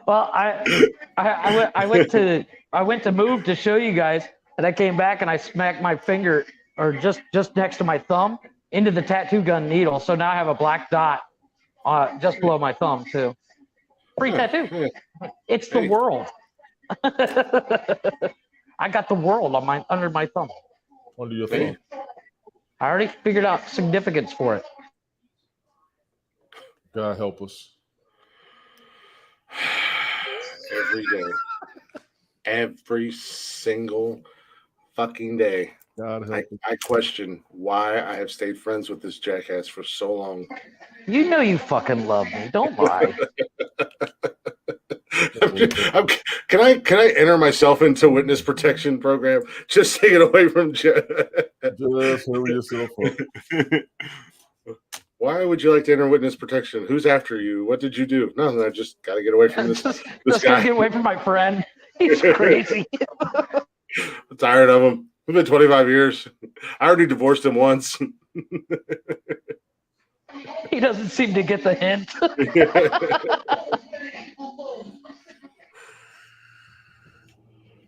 Well, I went to move to show you guys, and I came back and I smacked my finger, or just next to my thumb, into the tattoo gun needle. So now I have a black dot just below my thumb too. Free tattoo. It's the world. I got the world on under my thumb. Under your thumb. I already figured out significance for it. God help us. Every day. Every single fucking day. God help us. I question why I have stayed friends with this jackass for so long. You know you fucking love me. Don't lie. Can I enter myself into witness protection program? Just take it away from Jeff. Just hurry yourself up. Why would you like to enter witness protection? Who's after you? What did you do? No, I just got to get away from this just guy. gotta get away from my friend. He's crazy. I'm tired of him. We've been 25 years. I already divorced him once. He doesn't seem to get the hint.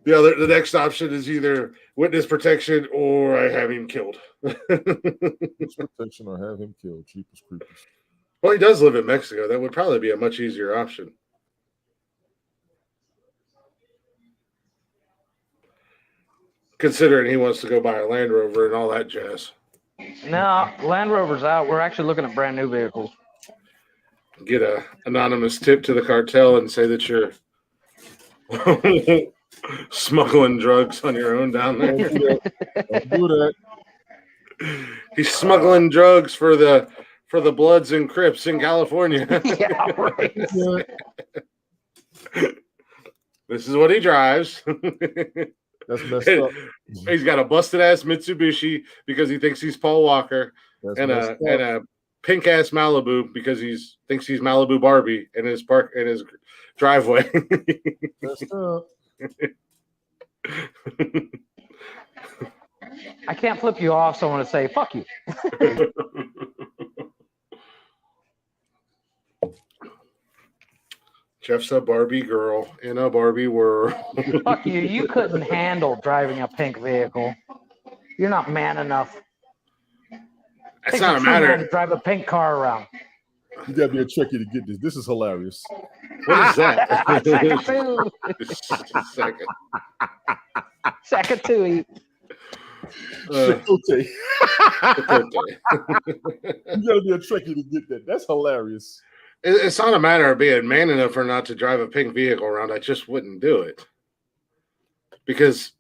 The next option is either witness protection or I have him killed. Witness protection or have him killed. Cheapest creepers. Well, he does live in Mexico. That would probably be a much easier option. Considering he wants to go buy a Land Rover and all that jazz. No, Land Rover's out. We're actually looking at brand new vehicles. Get a anonymous tip to the cartel and say that you're smuggling drugs on your own down there. Don't do that. He's smuggling drugs for the Bloods and Crips in California. Yeah, right. This is what he drives. That's messed up. He's got a busted ass Mitsubishi because he thinks he's Paul Walker, That's and messed up. a pink ass Malibu because he thinks he's Malibu Barbie in his driveway. Messed up. I can't flip you off, so I'm going to say, fuck you. Jeff's a Barbie girl in a Barbie world. Fuck you. You couldn't handle driving a pink vehicle. You're not man enough. It's Takes not a true man to matter. drive a pink car around. You gotta be a Trekkie to get this. This is hilarious. What is that? Second Just a second. Second. Okay. Okay. You gotta be a Trekkie to get that. That's hilarious. It's not a matter of being man enough or not to drive a pink vehicle around. I just wouldn't do it. Because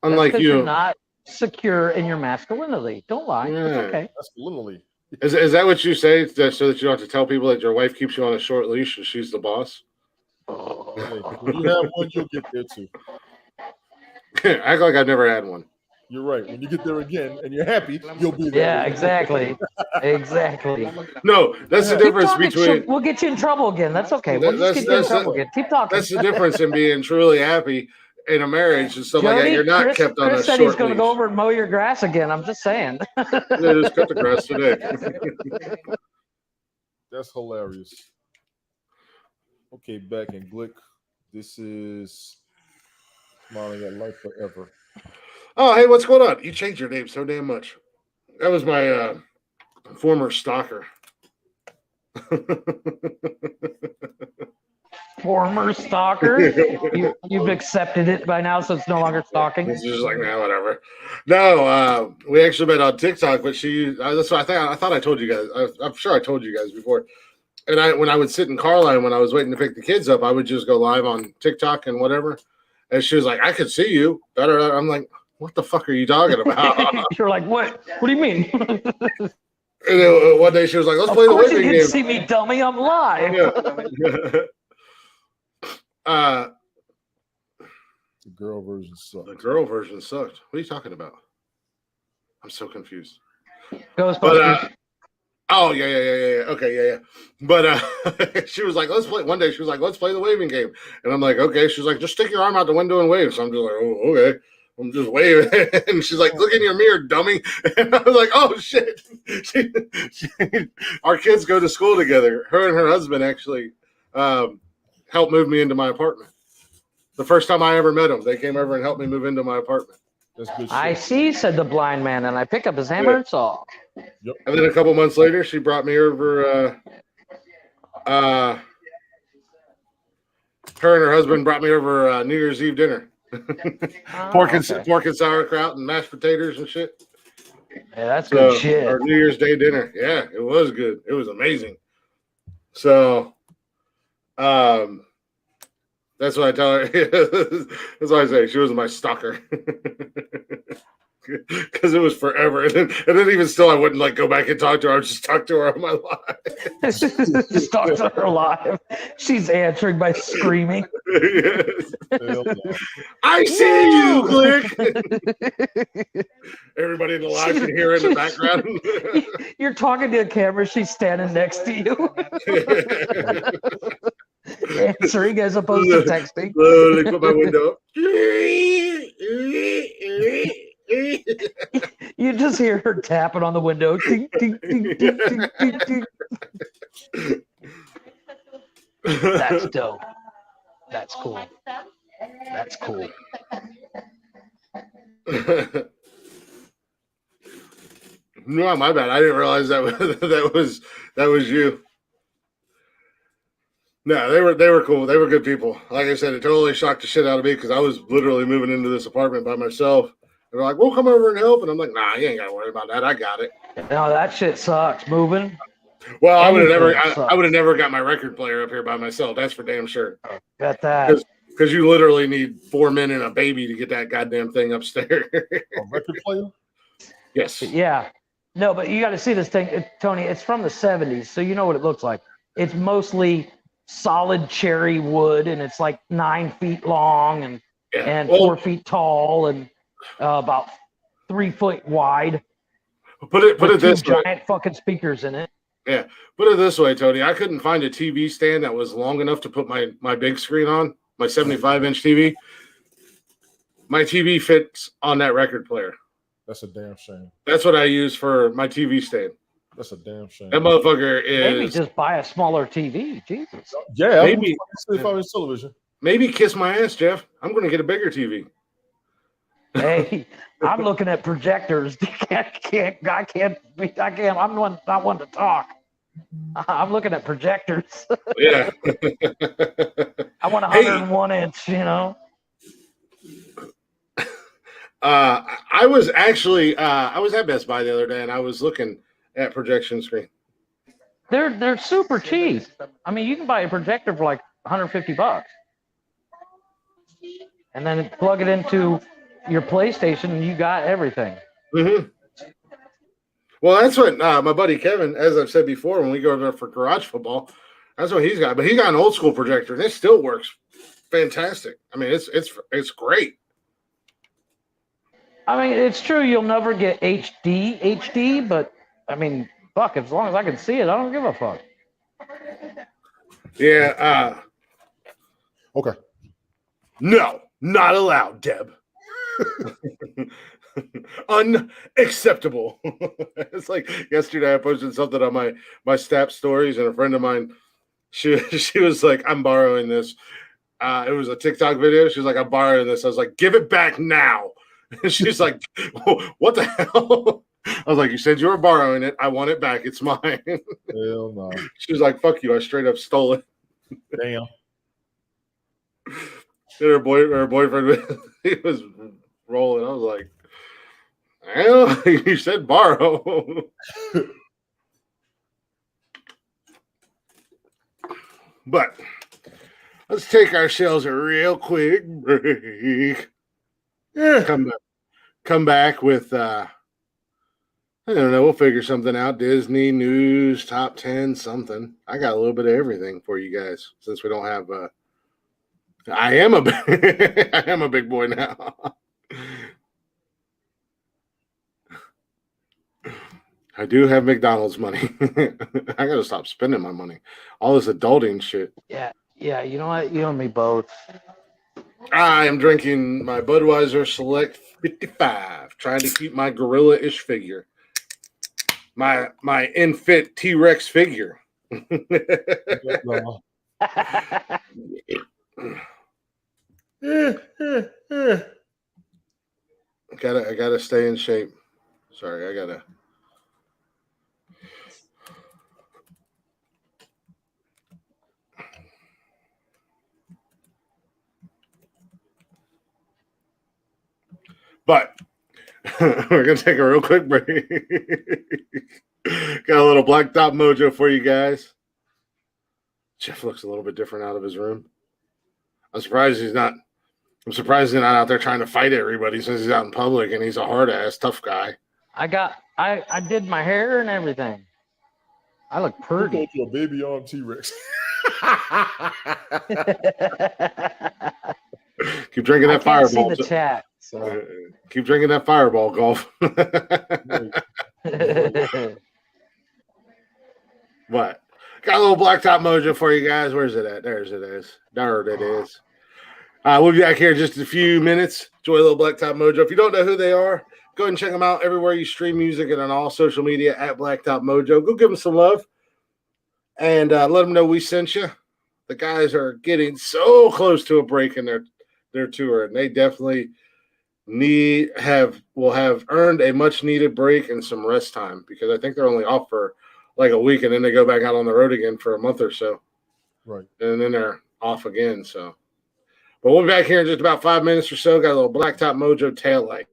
unlike you, you're not secure in your masculinity. Don't lie. Yeah. It's okay. Masculinity. is that what you say so that you don't have to tell people that your wife keeps you on a short leash and she's the boss? Hey, when you have one, you'll get there too. Act like I've never had one. You're right. When you get there again and you're happy, you'll be there. Yeah, exactly. Exactly. No, that's the Keep difference talking, between. we'll get you in trouble again. That's okay. We'll just get you in trouble again. Keep talking. That's the difference in being truly happy in a marriage and stuff like that. Jody, You're not Chris, kept on Chris a said short he's going to leash. go over and mow your grass again. I'm just saying. Yeah, just cut the grass today. That's hilarious. Okay, back in Glick. This is Smiling at Life Forever. Oh, hey, what's going on? You changed your name so damn much. That was my former stalker. Former stalker. You've accepted it by now, so it's no longer stalking. It's just like, nah, whatever. No, we actually met on TikTok, but that's what I thought I told you guys. I'm sure I told you guys before. And when I would sit in car line when I was waiting to pick the kids up, I would just go live on TikTok and whatever. And she was like, I could see you. I'm like, what the fuck are you talking about? You're like, what? What do you mean? And then one day she was like, let's play the Of course you waving can game. see me, dummy. I'm live. Yeah. The girl version sucked. The girl version sucked. What are you talking about? I'm so confused. Ghostbusters. Oh yeah. Okay, yeah. But she was like, let's play. One day she was like, let's play the waving game, and I'm like, okay. She's like, just stick your arm out the window and wave. So I'm just like, oh, okay. I'm just waving, and she's like, look in your mirror, dummy. And I was like, oh shit. Our kids go to school together. Her and her husband actually helped move me into my apartment. The first time I ever met them, they came over and helped me move into my apartment. That's good shit. I see, said the blind man, and I pick up his hammer and saw. Yep. And then a couple months later, she brought me over. Her and her husband brought me over New Year's Eve dinner. Pork and sauerkraut and mashed potatoes and shit. Yeah, that's good shit. Our New Year's Day dinner. Yeah, it was good. It was amazing. So, that's what I tell her. That's what I say. She was my stalker. Because it was forever. And then even still, I wouldn't like go back and talk to her. I would just talk to her on my live. Just talk to her live. She's answering by screaming. I see you, click. Everybody in the live can hear in the background. You're talking to a camera. She's standing next to you. Answering as opposed to texting. Slowly put my window up. You just hear her tapping on the window. Ding, ding, ding, ding, ding, ding, ding. That's dope. That's cool. That's cool. No, my bad. I didn't realize that was you. No, they were cool. They were good people. Like I said, it totally shocked the shit out of me because I was literally moving into this apartment by myself. They're like, we'll come over and help. And I'm like, nah, you ain't got to worry about that. I got it. No, that shit sucks. Moving. Well, I would have never got my record player up here by myself. That's for damn sure. Got that. Because you literally need 4 men and a baby to get that goddamn thing upstairs. A record player? Yes. Yeah. No, but you got to see this thing, Tony. It's from the 70s, so you know what it looks like. It's mostly solid cherry wood, and it's like 9 feet long and 4 feet tall and about 3 foot wide. Put it this way. Giant fucking speakers in it. Yeah. Put it this way, Tony. I couldn't find a TV stand that was long enough to put my big screen on, my 75-inch TV. My TV fits on that record player. That's a damn shame. That's what I use for my TV stand. That's a damn shame. That motherfucker is. Maybe just buy a smaller TV. Jesus. Yeah, maybe. 75-inch television. Maybe kiss my ass, Jeff. I'm going to get a bigger TV. Hey, I'm looking at projectors. I can't. I'm not one to talk. I'm looking at projectors. Yeah. I want a 101 inch. You know. I was actually I was at Best Buy the other day and I was looking at projection screen. They're super cheap. I mean, you can buy a projector for like $150, and then plug it into your PlayStation, and you got everything. Mm-hmm. Well, that's what my buddy Kevin, as I've said before, when we go over there for garage football, that's what he's got. But he got an old school projector, and it still works fantastic. I mean, it's great. I mean, it's true you'll never get HD, but I mean, fuck, as long as I can see it, I don't give a fuck. Yeah. Okay. No, not allowed, Deb. Unacceptable. It's like yesterday I posted something on my Snap stories, and a friend of mine, she was like, I'm borrowing this. It was a TikTok video. She was like, I'm borrowing this. I was like, give it back now. And she's like, what the hell? I was like, you said you were borrowing it. I want it back. It's mine. Hell no. She was like, fuck you. I straight up stole it. Damn. And her boyfriend, he was rolling. I was like, well, you said borrow. But let's take ourselves a real quick break. Yeah. Come back with I don't know, we'll figure something out. Disney news, top 10, something. I got a little bit of everything for you guys since we don't have I am a big boy now. I do have McDonald's money. I gotta stop spending my money. All this adulting shit. Yeah, you know what? You and me both. I am drinking my Budweiser Select 55, trying to keep my gorilla-ish figure. My infit T-Rex figure. No. I gotta stay in shape. Sorry, I gotta. But we're gonna take a real quick break. Got a little blacktop mojo for you guys. Jeff looks a little bit different out of his room. I'm surprised he's not out there trying to fight everybody since he's out in public and he's a hard ass tough guy. I did my hair and everything. I look You pretty. thought you a baby on T-Rex. Keep drinking I that can't see fireball. the chat. So. Keep drinking that fireball, golf. What? Got a little blacktop mojo for you guys. Where's it at? There's it is. There it is. We'll be back here in just a few minutes. Enjoy a little blacktop mojo. If you don't know who they are, go ahead and check them out everywhere you stream music and on all social media at blacktop mojo. Go give them some love and let them know we sent you. The guys are getting so close to a break in their tour, and they definitely will have earned a much needed break and some rest time because I think they're only off for like a week and then they go back out on the road again for a month or so. Right. And then they're off again. So, but we'll be back here in just about 5 minutes or so. Got a little blacktop mojo tail light.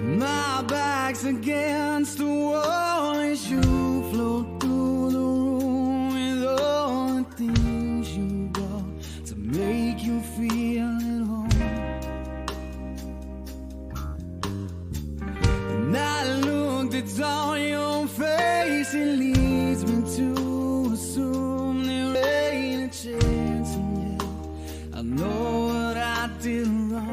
My back's against the wall as you float through the room with all the things you got to make you feel at home. And I looked at all your face, it leads me to assume there ain't a chance in hell. I know what I did wrong.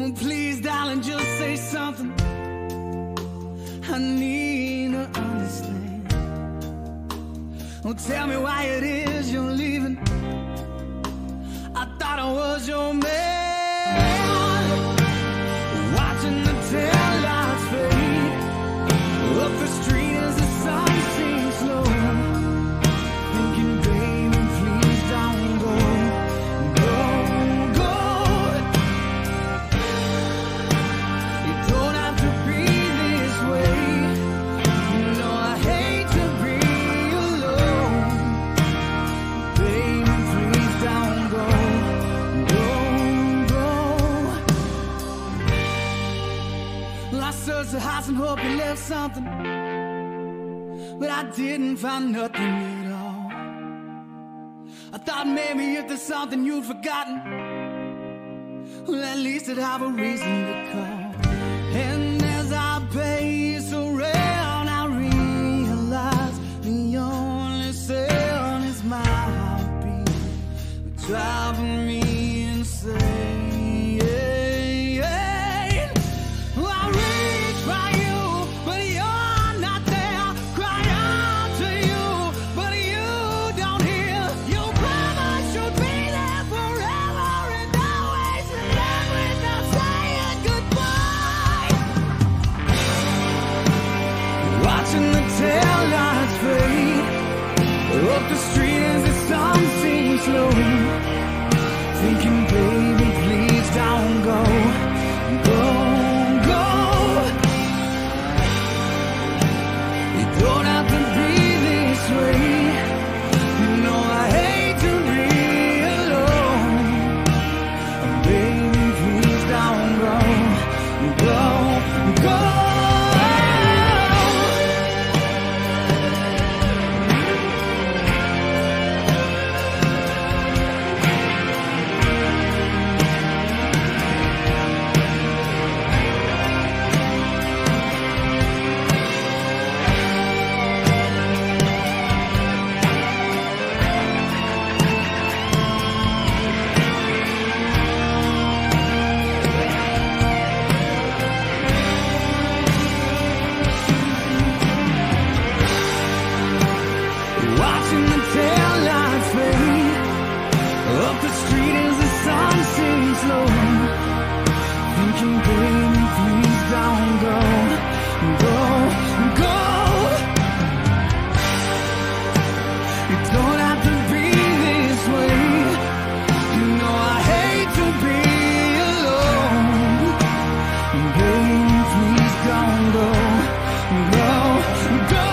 Oh, please, darling, just say something. I need to understand. Oh, tell me why it is you're leaving. I thought I was your man. Watching the taillights fade up the street as the sun sinks slow. Thinking, baby, please don't go. Don't go. You don't have to be this way. You know I hate to be alone. Baby, please don't go. Don't go. Well, I searched the house and hope you left something, but I didn't find nothing at all. I thought maybe if there's something you've forgotten, well, at least I'd have a reason to call. And as I pace around, I realize the only sound is my heartbeat driving me insane. I reach for you, but you're not there. Cry out to you, but you don't hear. Your promise should be there forever and always, and then without saying goodbye. the street as the sun sinks low, thinking, baby, please don't go, go, go. You don't have to be this way. You know I hate to be alone. Baby, please don't go, go, go. Watching the taillights fade up the street as the sun sinks low, thinking, baby, please don't go, go, go. You don't have to be this way. You know I hate to be alone. Baby, please don't go, go, go.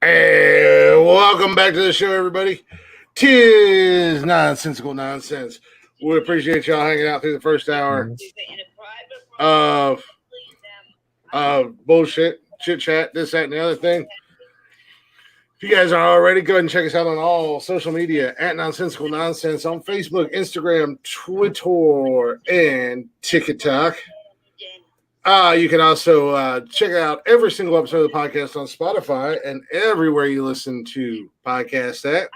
And welcome back to the show, everybody. Tis Nonsensical Nonsense. We appreciate y'all hanging out through the first hour of bullshit, chit chat, this, that, and the other thing. If you guys are already, go ahead and check us out on all social media at Nonsensical Nonsense on Facebook, Instagram, Twitter, and TikTok. You can also check out every single episode of the podcast on Spotify and everywhere you listen to podcasts at.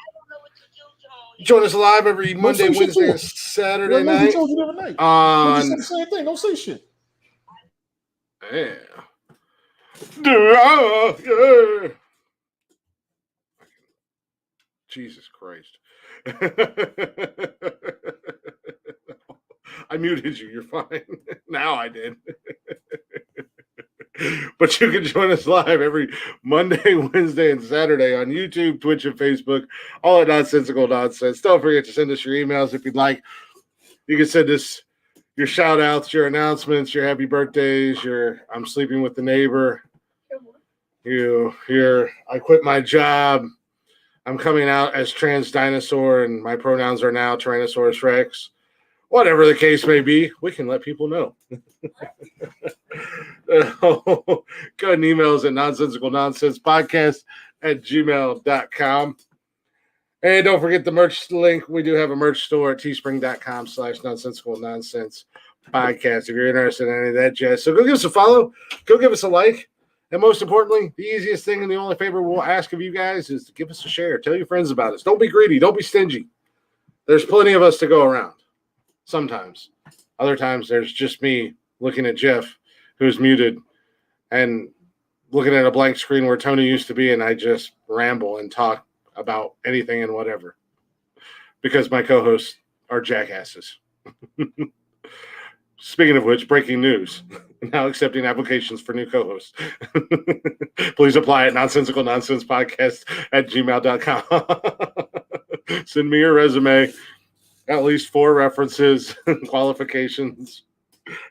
Join us live every Monday, Wednesday, and Saturday night. Told you the other night. On... You said the same thing. Don't say shit. Yeah. Yeah. Jesus Christ. I muted you. You're fine. Now I did. But you can join us live every Monday, Wednesday, and Saturday on YouTube, Twitch, and Facebook, all at Nonsensical Nonsense. Don't forget to send us your emails if you'd like. You can send us your shout-outs, your announcements, your happy birthdays, your I'm sleeping with the neighbor, your I quit my job, I'm coming out as trans dinosaur, and my pronouns are now Tyrannosaurus Rex. Whatever the case may be, we can let people know. Go ahead and email us at nonsensicalnonsensepodcast@gmail.com. And don't forget the merch link. We do have a merch store at teespring.com/nonsensicalnonsense podcast if you're interested in any of that jazz. So go give us a follow. Go give us a like. And most importantly, the easiest thing and the only favor we'll ask of you guys is to give us a share. Tell your friends about us. Don't be greedy. Don't be stingy. There's plenty of us to go around. Sometimes. Other times there's just me looking at Jeff, who's muted, and looking at a blank screen where Tony used to be, and I just ramble and talk about anything and whatever. Because my co-hosts are jackasses. Speaking of which, breaking news. Now accepting applications for new co-hosts. Please apply at nonsensicalnonsensepodcast@gmail.com. Send me your resume. At least 4 references, qualifications.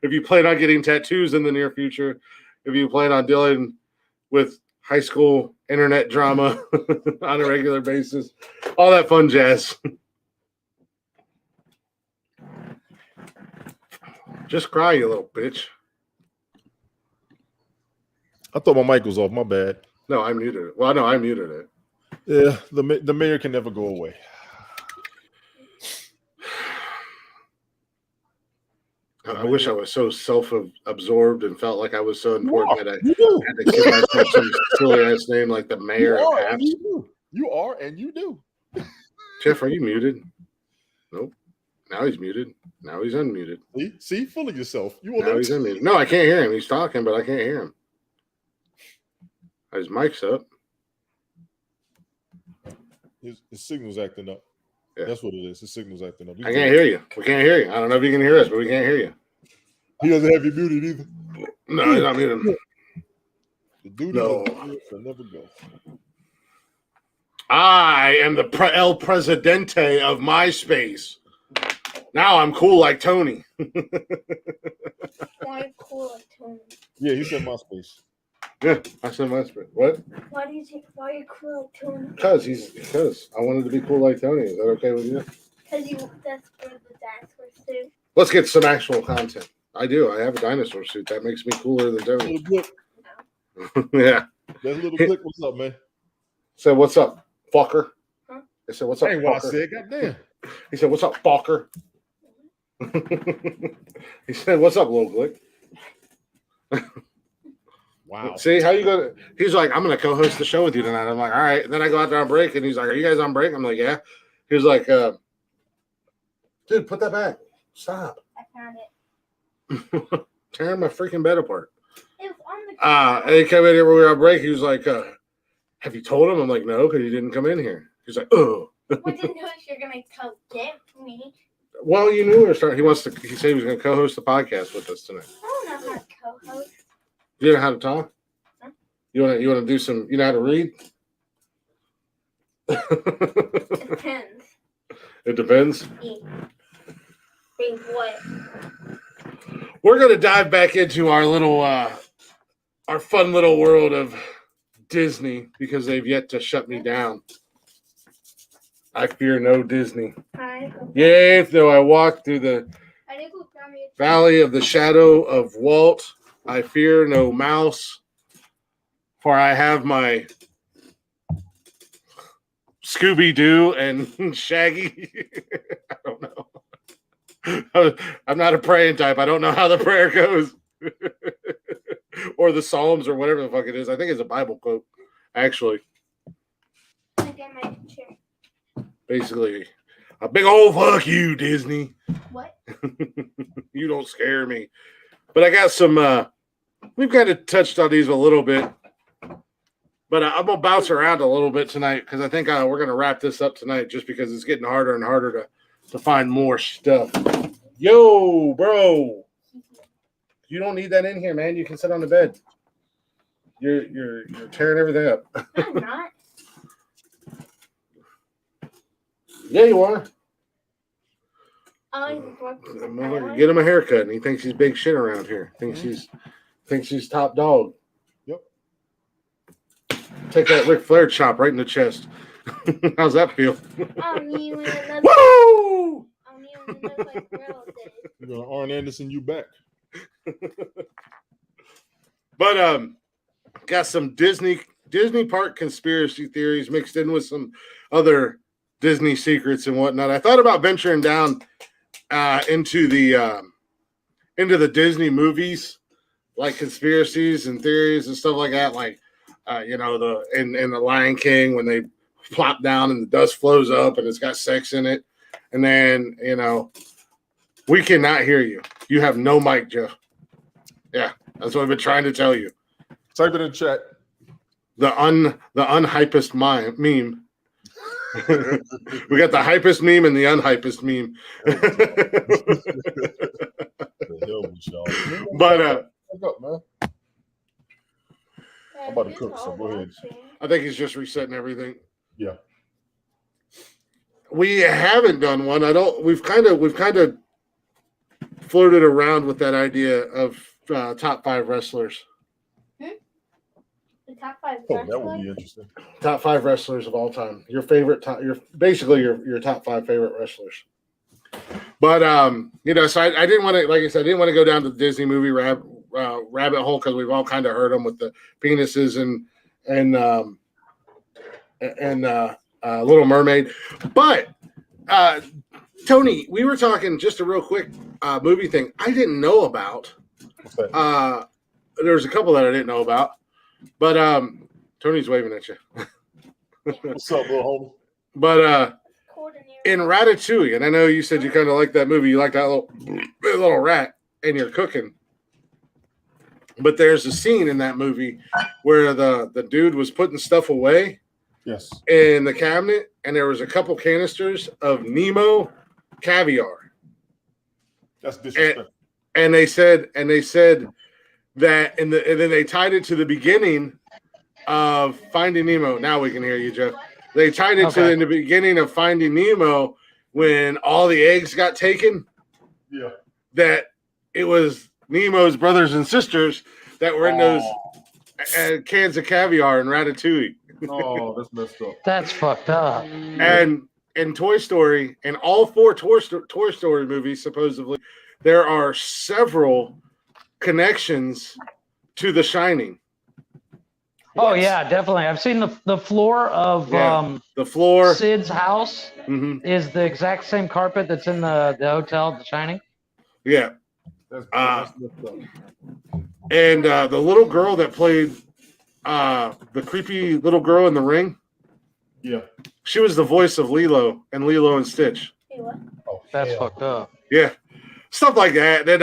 If you plan on getting tattoos in the near future, if you plan on dealing with high school internet drama on a regular basis, all that fun jazz. Just cry, you little bitch. I thought my mic was off. My bad. No, I muted it. Well, no, I muted it. Yeah, the mayor can never go away. I wish I was so self-absorbed and felt like I was so important that I You do. had to give myself some silly ass name like the mayor of Paps. You do. You are, and you do. Jeff, are you muted? Nope. Now he's muted. Now he's unmuted. See, full of yourself. You Now he's unmuted. No, I can't hear him. He's talking, but I can't hear him. His mic's up. His signal's acting up. Yeah. That's what it is. His signal's acting up. I can't hear you. We can't hear you. I don't know if you can hear us, but we can't hear you. He doesn't have you muted either. No, he's not muted. The dude No. will never go. I am the El Presidente of MySpace. Now I'm cool like Tony. Why are you cool like Tony? Yeah, he said MySpace. Yeah, I said MySpace. What? Why are you cool like Tony? Because I wanted to be cool like Tony. Is that okay with you? Because that's where the dinosaurs do. Let's get some actual content. I do. I have a dinosaur suit. That makes me cooler than Tony. Little Glick. Yeah. That little Glick, what's up, man? So what's up, fucker? Huh? I said, what's up, That ain't what I fucker? said. Goddamn. He said, what's up, fucker? He said, what's up, little Glick? Wow. See how you go? He's like, I'm gonna co-host the show with you tonight. I'm like, all right. And then I go out there on break, and he's like, are you guys on break? I'm like, yeah. He was like, dude, put that back. Stop. I found it. Tearing my freaking bed apart. It was on the And he came in here when we were on break. He was like, have you told him? I'm like, no, because he didn't come in here. He's like, oh. What didn't know if you're gonna co-gift me? Well, you knew we were starting. He said he was gonna co-host the podcast with us tonight. I don't know how to co-host. You know how to talk? Huh? You wanna do some, you know how to read? Depends. It depends. Read what? We're gonna dive back into our little our fun little world of Disney because they've yet to shut me down. I fear no Disney. Yea, though I walk through the valley of the shadow of Walt, I fear no mouse, for I have my Scooby-Doo and Shaggy. I don't know. I'm not a praying type. I don't know how the prayer goes. Or the Psalms or whatever the fuck it is. I think it's a Bible quote, actually. Basically, a big old fuck you, Disney. What? You don't scare me. But I got some, we've kind of touched on these a little bit. But I'm going to bounce around a little bit tonight because I think we're going to wrap this up tonight just because it's getting harder and harder to find more stuff. Yo, bro. You don't need that in here, man. You can sit on the bed. You're tearing everything up. I'm not. Yeah, you are. Get Get him a haircut, and he thinks he's big shit around here. Thinks he's top dog. Yep. Take that Ric Flair chop right in the chest. How's that feel? Woo! You're gonna Arn Anderson you back. But got some Disney park conspiracy theories mixed in with some other Disney secrets and whatnot. I thought about venturing down into the Disney movies, like conspiracies and theories and stuff like that. Like in the Lion King when they plop down and the dust flows up and it's got sex in it, and then we cannot hear you. You have no mic, Jeff. Yeah, that's what I've been trying to tell you. Type it in chat. The unhypest meme. We got the hypest meme and the unhypest meme. But wake up, man. I'm about to cook, so go ahead. I think he's just resetting everything. Yeah. We haven't done one. We've kind of floated around with that idea of top 5 wrestlers. The top 5 Oh, that would be interesting. Top 5 wrestlers of all time. Your favorite your top 5 favorite wrestlers. But so I didn't want to, like I said, I didn't want to go down to the Disney movie rabbit hole because we've all kind of heard them with the penises and and Little Mermaid. But Tony, we were talking just a real quick movie thing I didn't know about. What's that? There's a couple that I didn't know about, but Tony's waving at you. What's up, little homie? But in Ratatouille, and I know you said you kind of like that movie. You like that little rat, and you're cooking. But there's a scene in that movie where the dude was putting stuff away. Yes. In the cabinet, and there was a couple canisters of Nemo caviar. That's disrespectful. And they said that, and then they tied it to the beginning of Finding Nemo. Now we can hear you, Jeff. They tied it to the beginning of Finding Nemo when all the eggs got taken. Yeah. That it was Nemo's brothers and sisters that were in those cans of caviar in Ratatouille. Oh, that's messed up. That's fucked up. And in Toy Story, and all 4 Toy Story movies, supposedly, there are several connections to The Shining. Oh yeah, definitely. I've seen the floor of the floor. Sid's house is the exact same carpet that's in the hotel, The Shining. Yeah. That's messed up. And the little girl that played the creepy little girl in The Ring. Yeah. She was the voice of Lilo and Lilo and Stitch. Oh, That's fucked up. Yeah. Stuff like that. Then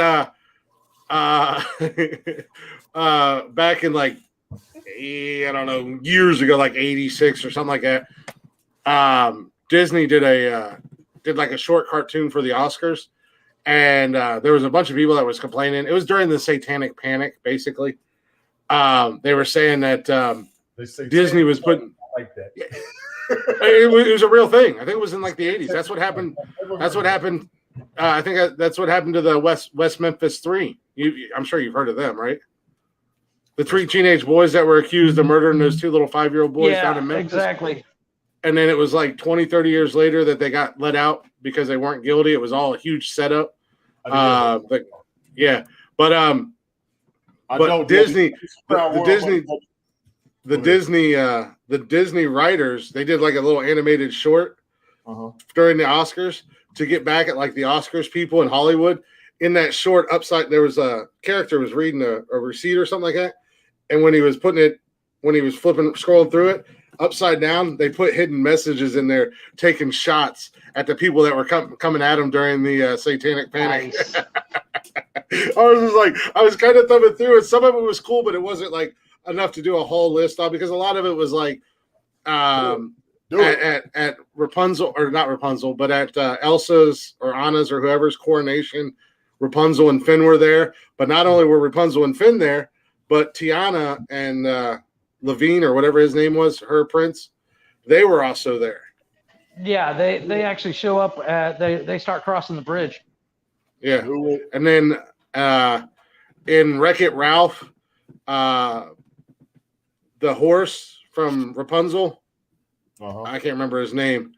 back in like I don't know, years ago, like 86 or something like that. Disney did like a short cartoon for the Oscars, and there was a bunch of people that was complaining. It was during the Satanic Panic, basically. They were saying that Disney was putting like that. it was a real thing. I think it was in like the 80s. That's what happened. That's what happened. I think that's what happened to the West Memphis 3. I'm sure you've heard of them, right? The 3 teenage boys that were accused of murdering those 2 little 5-year-old boys down in Memphis. Exactly. And then it was like 20, 30 years later that they got let out because they weren't guilty. It was all a huge setup. But Disney, the Disney writers, they did like a little animated short during the Oscars to get back at like the Oscars people in Hollywood. In that short upside, there was a character was reading a receipt or something like that. And when he was scrolling through it upside down, they put hidden messages in there, taking shots at the people that were coming at him during the Satanic Panic. Nice. I was kind of thumbing through it. Some of it was cool, but it wasn't like enough to do a whole list on, because a lot of it was like at Rapunzel, or not Rapunzel, but at Elsa's or Anna's or whoever's coronation, Rapunzel and Finn were there. But not only were Rapunzel and Finn there, but Tiana and Levine, or whatever his name was, her prince, they were also there. Yeah, they actually show up. They start crossing the bridge. Yeah, and then in Wreck-It Ralph, the horse from Rapunzel, I can't remember his name,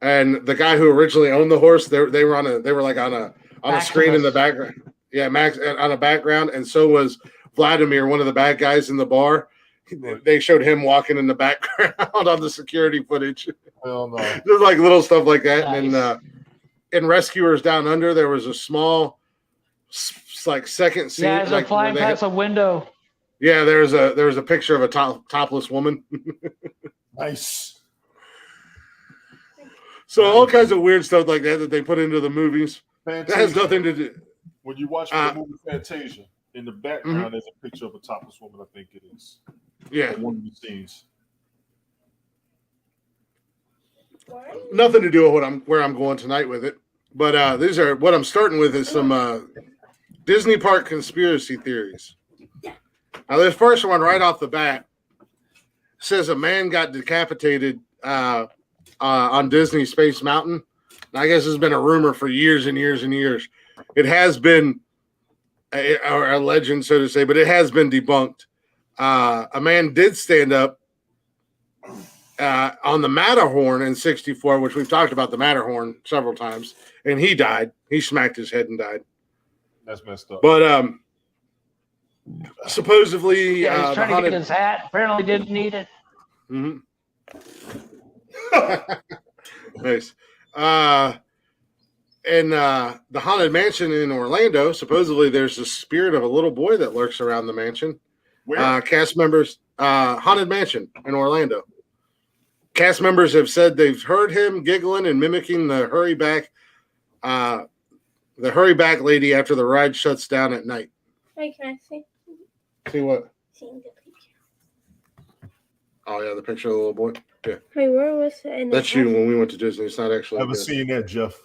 and the guy who originally owned the horse, they were on a screen in the background. Yeah, Max on a background, and so was Vladimir, one of the bad guys in the bar. They showed him walking in the background on the security footage. Hell no. There's like little stuff like that. Nice. And then in Rescuers Down Under, there was a small, like second scene. Yeah, as like, they're flying past a window. Yeah, there was a picture of a topless woman. Nice. So all kinds of weird stuff like that they put into the movies. Fantasia. That has nothing to do. When you watch the movie Fantasia, in the background there's a picture of a topless woman. I think it is. Yeah, one of the scenes. Nothing to do with where I'm going tonight with it, but these are what I'm starting with is some Disney park conspiracy theories. Now, this first one right off the bat says a man got decapitated on Disney Space Mountain. And I guess it's been a rumor for years and years and years. It has been a legend, so to say, but it has been debunked. A man did stand up on the Matterhorn in '64, which we've talked about the Matterhorn several times, and he died. He smacked his head and died. That's messed up. But supposedly, he's trying to get his hat. Apparently, didn't need it. Mm-hmm. Nice. In the Haunted Mansion in Orlando, supposedly there's a spirit of a little boy that lurks around the mansion. Where? Cast members, Haunted Mansion in Orlando. Cast members have said they've heard him giggling and mimicking the hurry back lady after the ride shuts down at night. Wait, can I see? See what? Seeing the picture. Oh yeah, the picture of the little boy. Yeah, Wait, where was it? In that's the you when we went to Disney. It's not actually. I haven't seen that, Jeff.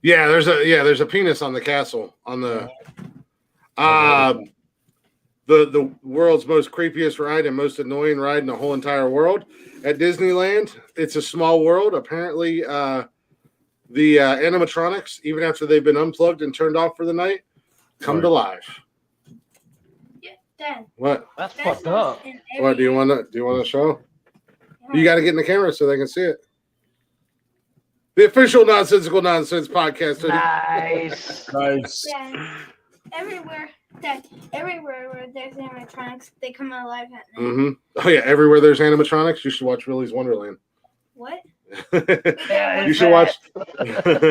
Yeah, there's a penis on the castle on the the world's most creepiest ride and most annoying ride in the whole entire world at Disneyland. It's a small world. Apparently, the animatronics, even after they've been unplugged and turned off for the night, come to life. Yeah, Dad. What? That's fucked up. What do you want to show? You got to get in the camera so they can see it. The official Nonsensical Nonsense podcast. Nice. Nice. Yeah. Everywhere where there's animatronics, they come alive at night. Mm-hmm. Oh yeah, everywhere there's animatronics, you should watch Willy's Wonderland. What? You should watch. What's it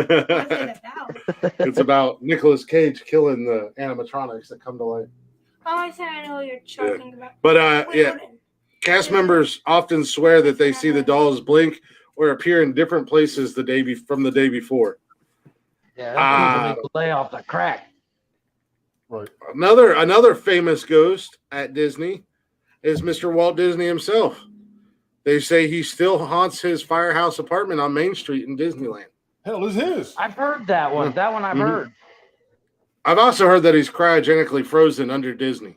about? It's about Nicolas Cage killing the animatronics that come to life. Oh, I said I know what you're talking about. But Wait, yeah, hold on. cast members often swear that they see the dolls blink or appear in different places from the day before. Yeah, people lay off the crack. Right. Another famous ghost at Disney is Mr. Walt Disney himself. They say he still haunts his firehouse apartment on Main Street in Disneyland. Hell, is his. I've heard that one. That one I've heard. I've also heard that he's cryogenically frozen under Disney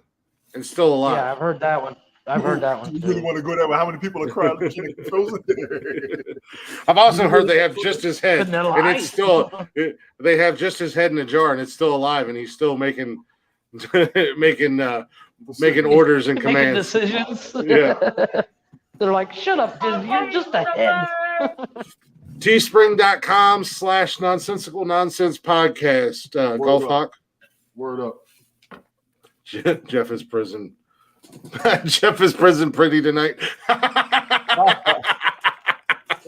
and still alive. Yeah, I've heard that one. I've heard that one. You really want to go there? How many people are cryogenically frozen? I've also heard they have just his head, Vanilla and it's Ice. still they have just his head in a jar, and it's still alive, and he's still making making orders and Making commands. decisions. Yeah. They're like, shut up, Disney. You're just a head. Teespring.com/nonsensical nonsense podcast. Golf up. Hawk. Word up. Jeff is prison. Jeff is prison pretty tonight.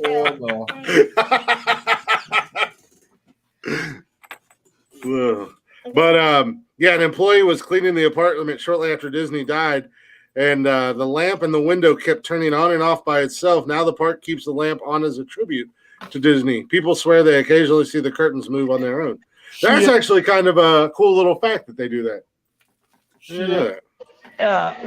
Oh, no. But yeah, an employee was cleaning the apartment shortly after Disney died, and the lamp in the window kept turning on and off by itself. Now the park keeps the lamp on as a tribute to Disney. People swear they occasionally see the curtains move on their own. That's actually kind of a cool little fact that they do that. Yeah.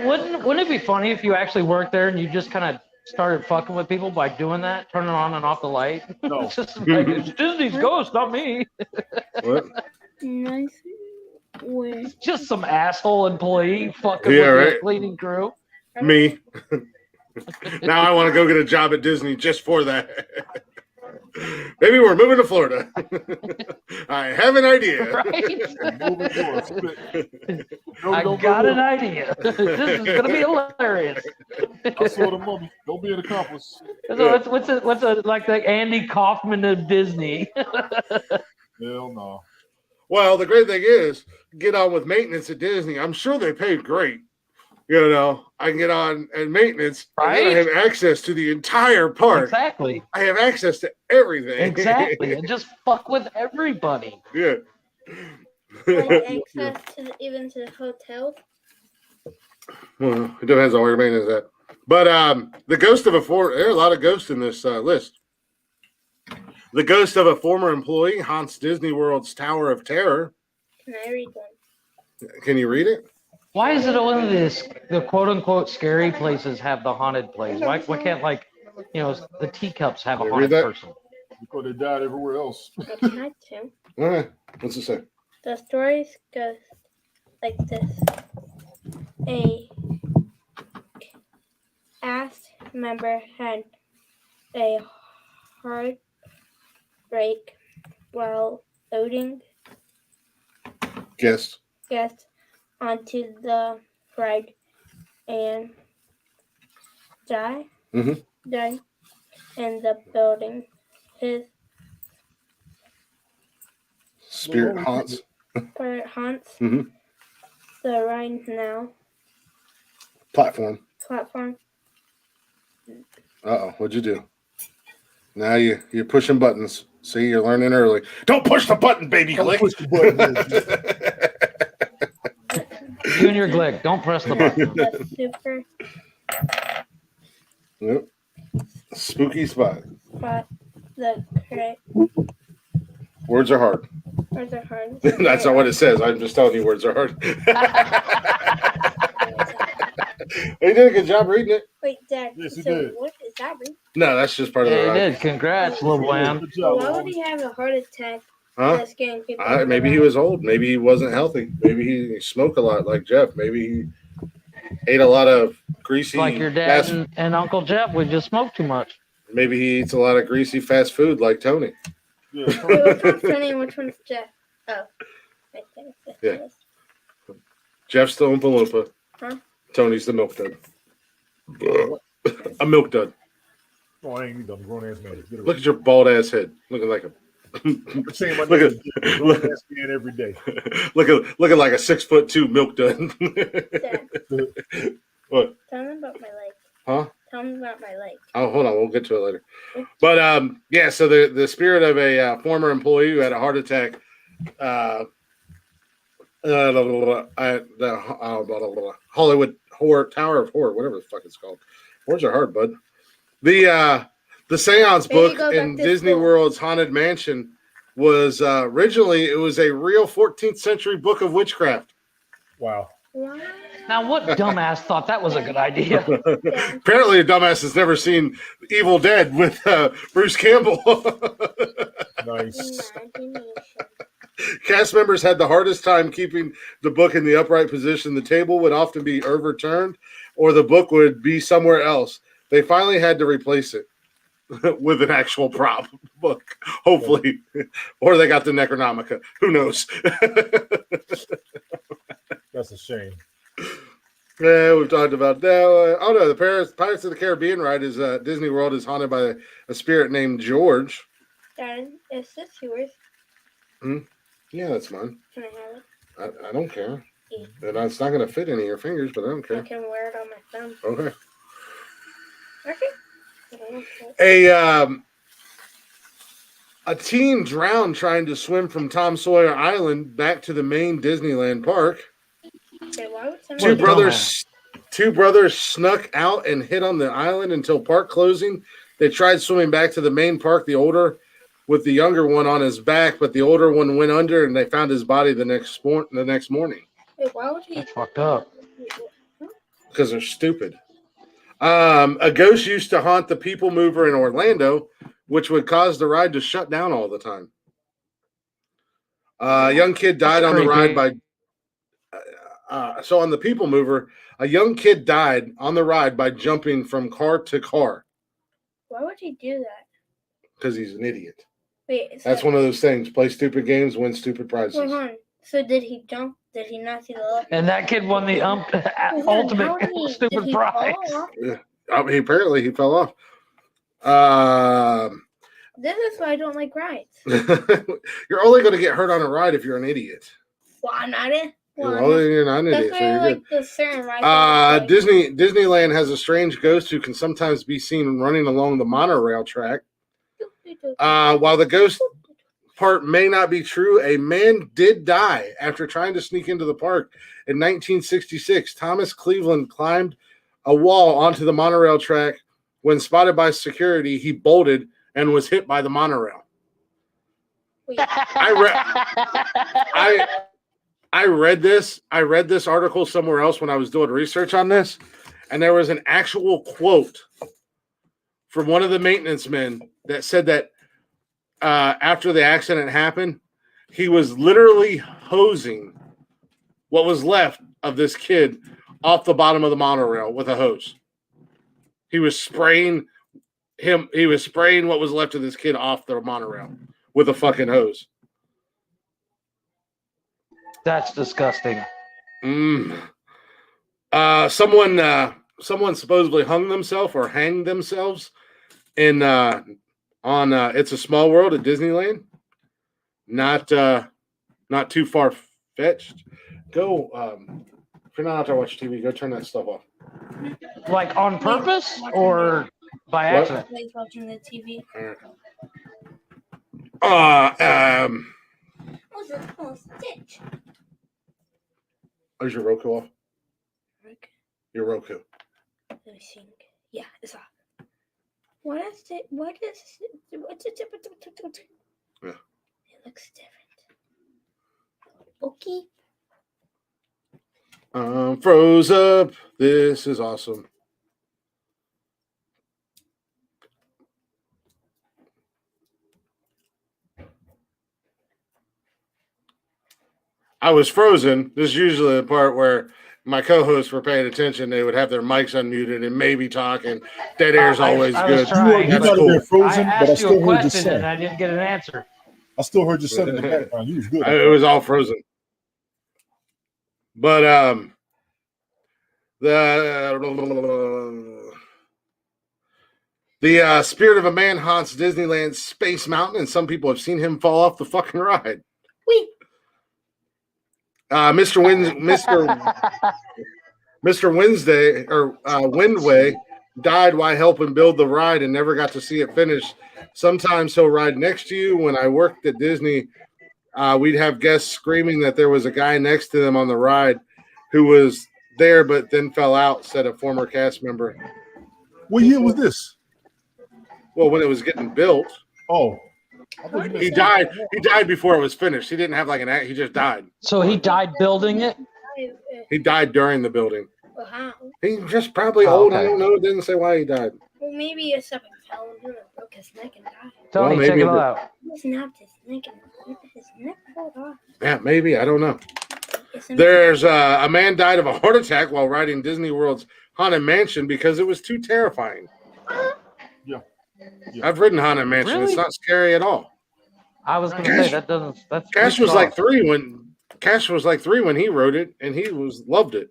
Wouldn't it be funny if you actually worked there and you just kind of started fucking with people by doing that, turning on and off the light? No. It's just like, it's Disney's ghost, not me. What? Nice. Where? Just some asshole employee fucking Yeah, with right. the cleaning crew. Me. Now I want to go get a job at Disney just for that. Maybe we're moving to Florida. I have an idea. Right? Moving forward. I got an idea. This is gonna be hilarious. I saw the mummy. Don't be an accomplice. So what's like the Andy Kaufman of Disney? Hell no. Well, the great thing is, get on with maintenance at Disney. I'm sure they paid great. You know, I can get on and maintenance. Right? And I have access to the entire park. Exactly. I have access to everything. Exactly. And just fuck with everybody. Yeah. Like access to even to the hotel. Well, it depends on where your maintenance is at. But the ghost of there are a lot of ghosts in this list. The ghost of a former employee haunts Disney World's Tower of Terror. Can I read one? Can you read it? Why is it only the quote unquote scary places have the haunted place? Why can't the teacups have a Can you haunted read that? person? Because they died everywhere else. I tried to. All right. What's it say? The stories go like this. A cast member had a heartbreak while loading Guess. guests onto the ride and died in the building. His Spirit haunts. spirit haunts Mhm. the ride now Platform. Uh-oh, what'd you do? Now you're pushing buttons. See, you're learning early. Don't push the button, baby Don't Glick. push the button. Junior Glick, don't press the button. The super Yep. Spooky spot. spot. The correct Words are hard. words are hard. That's not what it says. I'm just telling you words are hard. You did a good job reading it. Wait, Dad. Yes, he so did. what is that? Read? No, that's just part of Yeah, the he did. Congrats, little man. Good So job, why would Lord. he have a heart attack? Huh? That's scaring people. Maybe he was old. Maybe he wasn't healthy. Maybe he smoked a lot like Jeff. Maybe he ate a lot of greasy Like your dad fast. and Uncle Jeff, we just smoked too much. Maybe he eats a lot of greasy fast food like Tony. Yeah, Wait, which one's Tony and which one's Jeff? Oh. Right there. Yeah. Jeff's the Oompa Loompa. Huh? Tony's the milk dud. A milk dud. oh, I ain't done grown ass man. Get Look at your bald ass head. Looking like a I'm saying my look name at- is grown ass man every day. looking like a 6'2" milk dud. Dad, What? tell me about my leg. Huh? Tell me about my leg. Oh, hold on. We'll get to it later. But yeah. So the spirit of a former employee who had a heart attack. The Hollywood Tower of Horror, whatever the fuck it's called. Words are hard, bud. The seance Maybe book go back in to Disney school. World's Haunted Mansion was originally it was a real 14th century book of witchcraft. Wow. Wow. Now, what dumbass thought that was a good idea? Apparently, a dumbass has never seen Evil Dead with Bruce Campbell. Nice. Imagination. Cast members had the hardest time keeping the book in the upright position. The table would often be overturned, or the book would be somewhere else. They finally had to replace it with an actual prop book, hopefully, or they got the Necronomicon. Who knows? That's a shame. Yeah, we've talked about that. Oh no, the Pirates of the Caribbean ride is Disney World is haunted by a spirit named George. Dad, is this yours? Yeah, that's mine. Can I have it? I don't care. Yeah. And it's not going to fit any of your fingers, but I don't I care. can wear it on my thumb. Okay. Okay. A teen drowned trying to swim from Tom Sawyer Island back to the main Disneyland park. Okay, why would Two somebody brothers snuck out and hid on the island until park closing. They tried swimming back to the main park, the older with the younger one on his back, but the older one went under and they found his body the next morning Wait, why would he? That's fucked up. because they're stupid. A ghost used to haunt the People Mover in Orlando, which would cause the ride to shut down all the time. A young kid died on the ride by so on the People Mover, a young kid died on the ride by jumping from car to car Why would he do that? because he's an idiot. Wait, so, That's one of those things. Play stupid games, win stupid prizes. hold on. So did he jump? Did he not see the level? And that kid won the How ultimate did he- stupid did he prize. fall off? Apparently he fell off. This is why I don't like rides. You're only going to get hurt on a ride if you're an idiot. Well, I'm not it. Well, Well, you're not an that's idiot, why so I you're like good. the certain rides. Disneyland has a strange ghost who can sometimes be seen running along the monorail track. While the ghost part may not be true, a man did die after trying to sneak into the park. In 1966, Thomas Cleveland climbed a wall onto the monorail track. When spotted by security, he bolted and was hit by the monorail. Wait, I read this article somewhere else when I was doing research on this, and there was an actual quote from one of the maintenance men that said that after the accident happened, he was literally hosing what was left of this kid off the bottom of the monorail with a hose. He was spraying what was left of this kid off the monorail with a fucking hose. That's disgusting. Someone supposedly hung themselves or hanged themselves in on It's a Small World at Disneyland. Not too far fetched. Go if you're not out there watching TV, go turn that stuff off. Like on purpose or by accident. Like watching the TV. What's it called? Stitch. Is your Roku off? Okay. Your Roku. Let me think. Yeah, it's off. What is it? What's it? Yeah. It looks different. Okay. Froze up. This is awesome. I was frozen. This is usually the part where my co-hosts were paying attention. They would have their mics unmuted and maybe talking. Dead air is always I was good. trying, You That's might have cool. been frozen, I but I asked you still a heard your question and son. I didn't get an answer. I still heard your son in the background. You was good. It was all frozen. But the spirit of a man haunts Disneyland's Space Mountain, and some people have seen him fall off the fucking ride. Wait. Mr. Wednesday or Windway died while helping build the ride and never got to see it finish. Sometimes he'll ride next to you. When I worked at Disney, we'd have guests screaming that there was a guy next to them on the ride who was there but then fell out, said a former cast member. What year was this? Well, when it was getting built. Oh. He died. He died before it was finished. He didn't have like an act. He just died. So he died building it? He died during the building. Well, how? He's just probably old. I don't know. It didn't say why he died. Well, maybe it's something fell and broke his neck and died. Tony, Well, check maybe it out. He snapped his neck and his neck pulled off. Yeah, maybe. I don't know. There's a man died of a heart attack while riding Disney World's Haunted Mansion because it was too terrifying. Yeah. I've ridden Haunted Mansion. Really? It's not scary at all. I was going to say that doesn't. That's Cash too was like soft. 3 when he wrote it, and he loved it.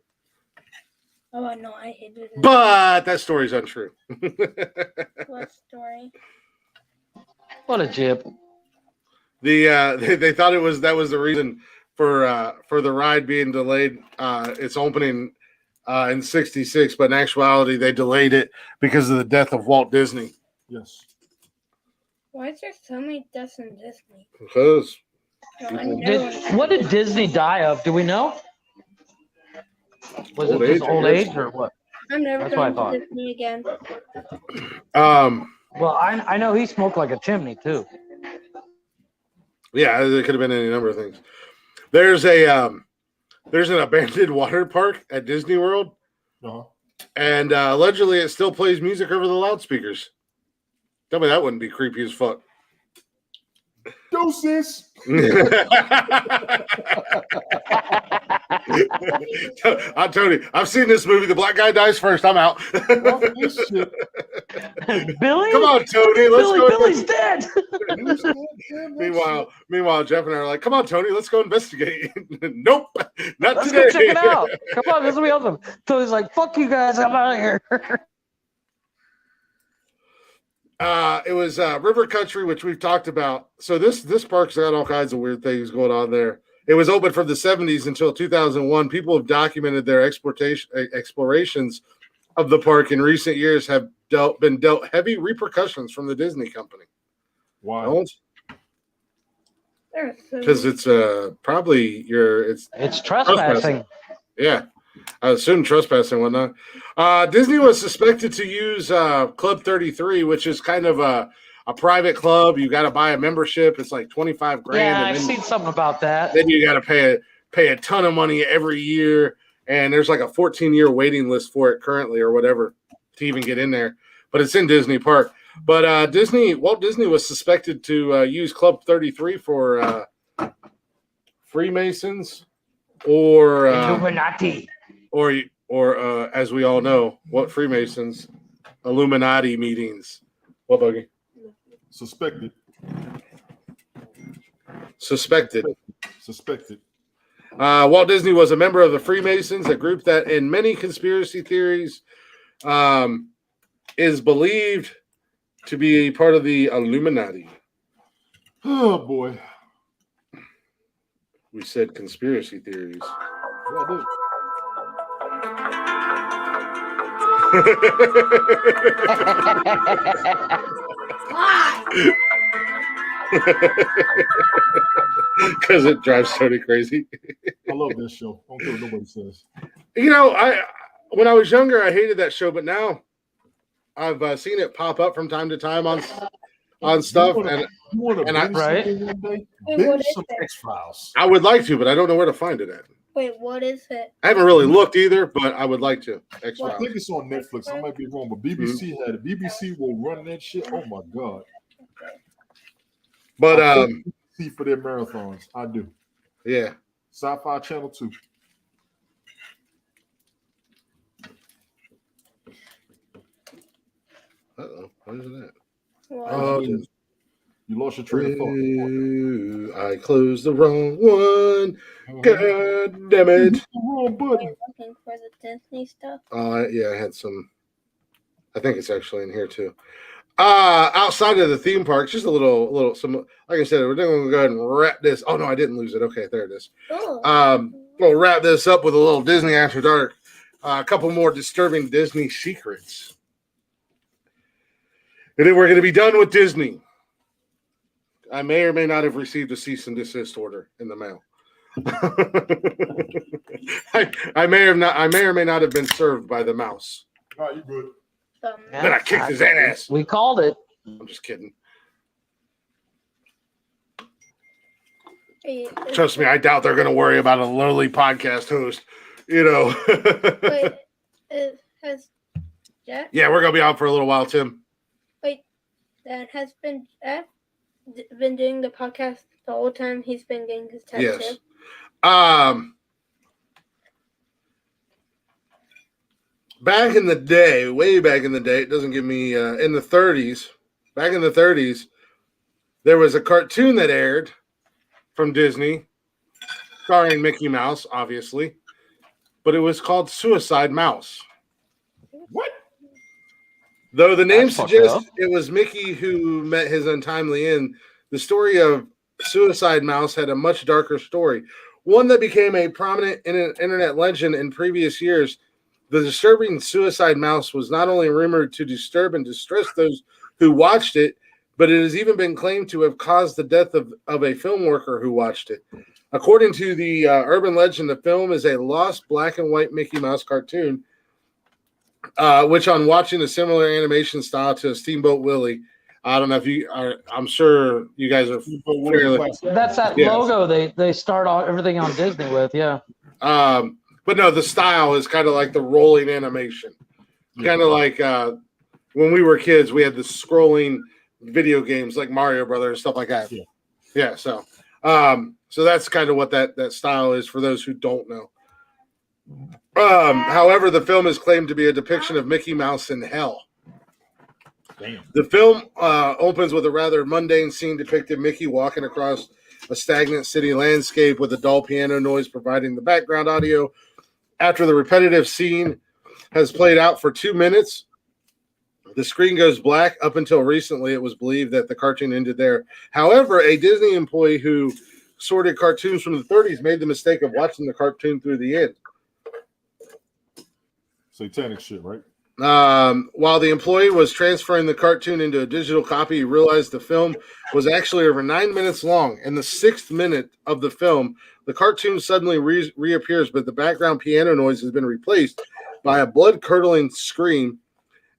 Oh no, I hated it. But that story's untrue. What story? What a jib. They thought that was the reason for the ride being delayed. Its opening in '66, but in actuality, they delayed it because of the death of Walt Disney. Yes. Why is there so many deaths in Disney? Because What did Disney die of? Do we know? Was Old it just age, I old guess. age or what? I'm never That's what I going thought. to Disney again. Well, I know he smoked like a chimney too. Yeah, it could have been any number of things. There's an abandoned water park at Disney World, and allegedly it still plays music over the loudspeakers. Tell me that wouldn't be creepy as fuck. Deuces. Tony, I've seen this movie. The black guy dies first. I'm out. Billy? Come on, Tony. Let's go. Billy's dead. Meanwhile, Jeff and I are like, come on, Tony, let's go investigate. Nope, not Let's today. go check it out. Come on, this will be awesome. Tony's like, fuck you guys, I'm out of here. It was River Country, which we've talked about. So this park's got all kinds of weird things going on there. It was open from the 70s until 2001. People have documented their explorations of the park in recent years have been dealt heavy repercussions from the Disney company. Why? Because it's probably it's trespassing. Yeah. I assume trespassing and whatnot. Disney was suspected to use Club 33, which is kind of a private club. You got to buy a membership. It's like $25,000. Yeah, I've seen something about that. Then you got to pay a ton of money every year, and there's like a 14-year waiting list for it currently, or whatever, to even get in there. But it's in Disney Park. But Walt Disney was suspected to use Club 33 for Freemasons or Illuminati. Or as we all know, what Freemasons? Illuminati meetings. What, Buggy? Suspected. Walt Disney was a member of the Freemasons, a group that in many conspiracy theories is believed to be a part of the Illuminati. Oh, boy. We said conspiracy theories. Yeah, I did. Why? Because it drives Tony crazy. I love this show. I don't care what nobody says. You know, when I was younger, I hated that show, but now I've seen it pop up from time to time on stuff, and You want to and I- binge Right. something one day? Wait, Binge what is some it? X-Files. I would like to, but I don't know where to find it at. Wait, what is it? I haven't really looked either, but I would like to. I X-Files. think it's on Netflix. I might be wrong, but BBC had it. BBC will run that shit. Oh my god! But I thank BBC for their marathons. I do. yeah. Sci-Fi Channel 2. Uh-oh. What is that? Why? Oh, You lost your train of thought. Ooh, I closed the wrong one. Mhm. God damn it. The wrong button. Looking for the Disney stuff. Yeah, I had some. I think it's actually in here too. Outside of the theme parks, just a little. Some, like I said, we're going to go ahead and wrap this. Oh no, I didn't lose it. Okay, there it is. Oh. We'll wrap this up with a little Disney After Dark. A couple more disturbing Disney secrets, and then we're going to be done with Disney. I may or may not have received a cease and desist order in the mail. I may or may not have been served by the mouse. All right, you good. Then I kicked his ass. We called it. I'm just kidding. Wait, Trust me, I doubt they're going to worry about a lowly podcast host. You know. Wait, has Jeff? Yeah, we're going to be out for a little while, Tim. That has been Jeff been doing the podcast the whole time he's been getting his tattoo. Yes. Back in the day, way back in the day, it doesn't give me in the 30s. Back in the 30s, there was a cartoon that aired from Disney, starring Mickey Mouse, obviously, but it was called Suicide Mouse. What? Though the name That's fucked suggests up. it was Mickey who met his untimely end, the story of Suicide Mouse had a much darker story, one that became a prominent internet legend in previous years. The disturbing Suicide Mouse was not only rumored to disturb and distress those who watched it, but it has even been claimed to have caused the death of a film worker who watched it. According to the urban legend, the film is a lost black and white Mickey Mouse cartoon, which on watching a similar animation style to Steamboat Willie, I don't know if you are, I'm sure you guys are fairly, That's that Yes. logo they start everything on Disney with. Yeah. but no, the style is kind of like the rolling animation. Kind of like when we were kids, we had the scrolling video games like Mario Brothers and stuff like that. Yeah. So that's kind of what that style is for those who don't know. However, the film is claimed to be a depiction of Mickey Mouse in hell. Damn. The film opens with a rather mundane scene depicting Mickey walking across a stagnant city landscape with a dull piano noise providing the background audio. After the repetitive scene has played out for 2 minutes, the screen goes black. Up until recently, it was believed that the cartoon ended there. However, a Disney employee who sorted cartoons from the 30s made the mistake of watching the cartoon through the end. Satanic shit, right? While the employee was transferring the cartoon into a digital copy, he realized the film was actually over 9 minutes long. In the 6th minute of the film, the cartoon suddenly reappears, but the background piano noise has been replaced by a blood-curdling scream.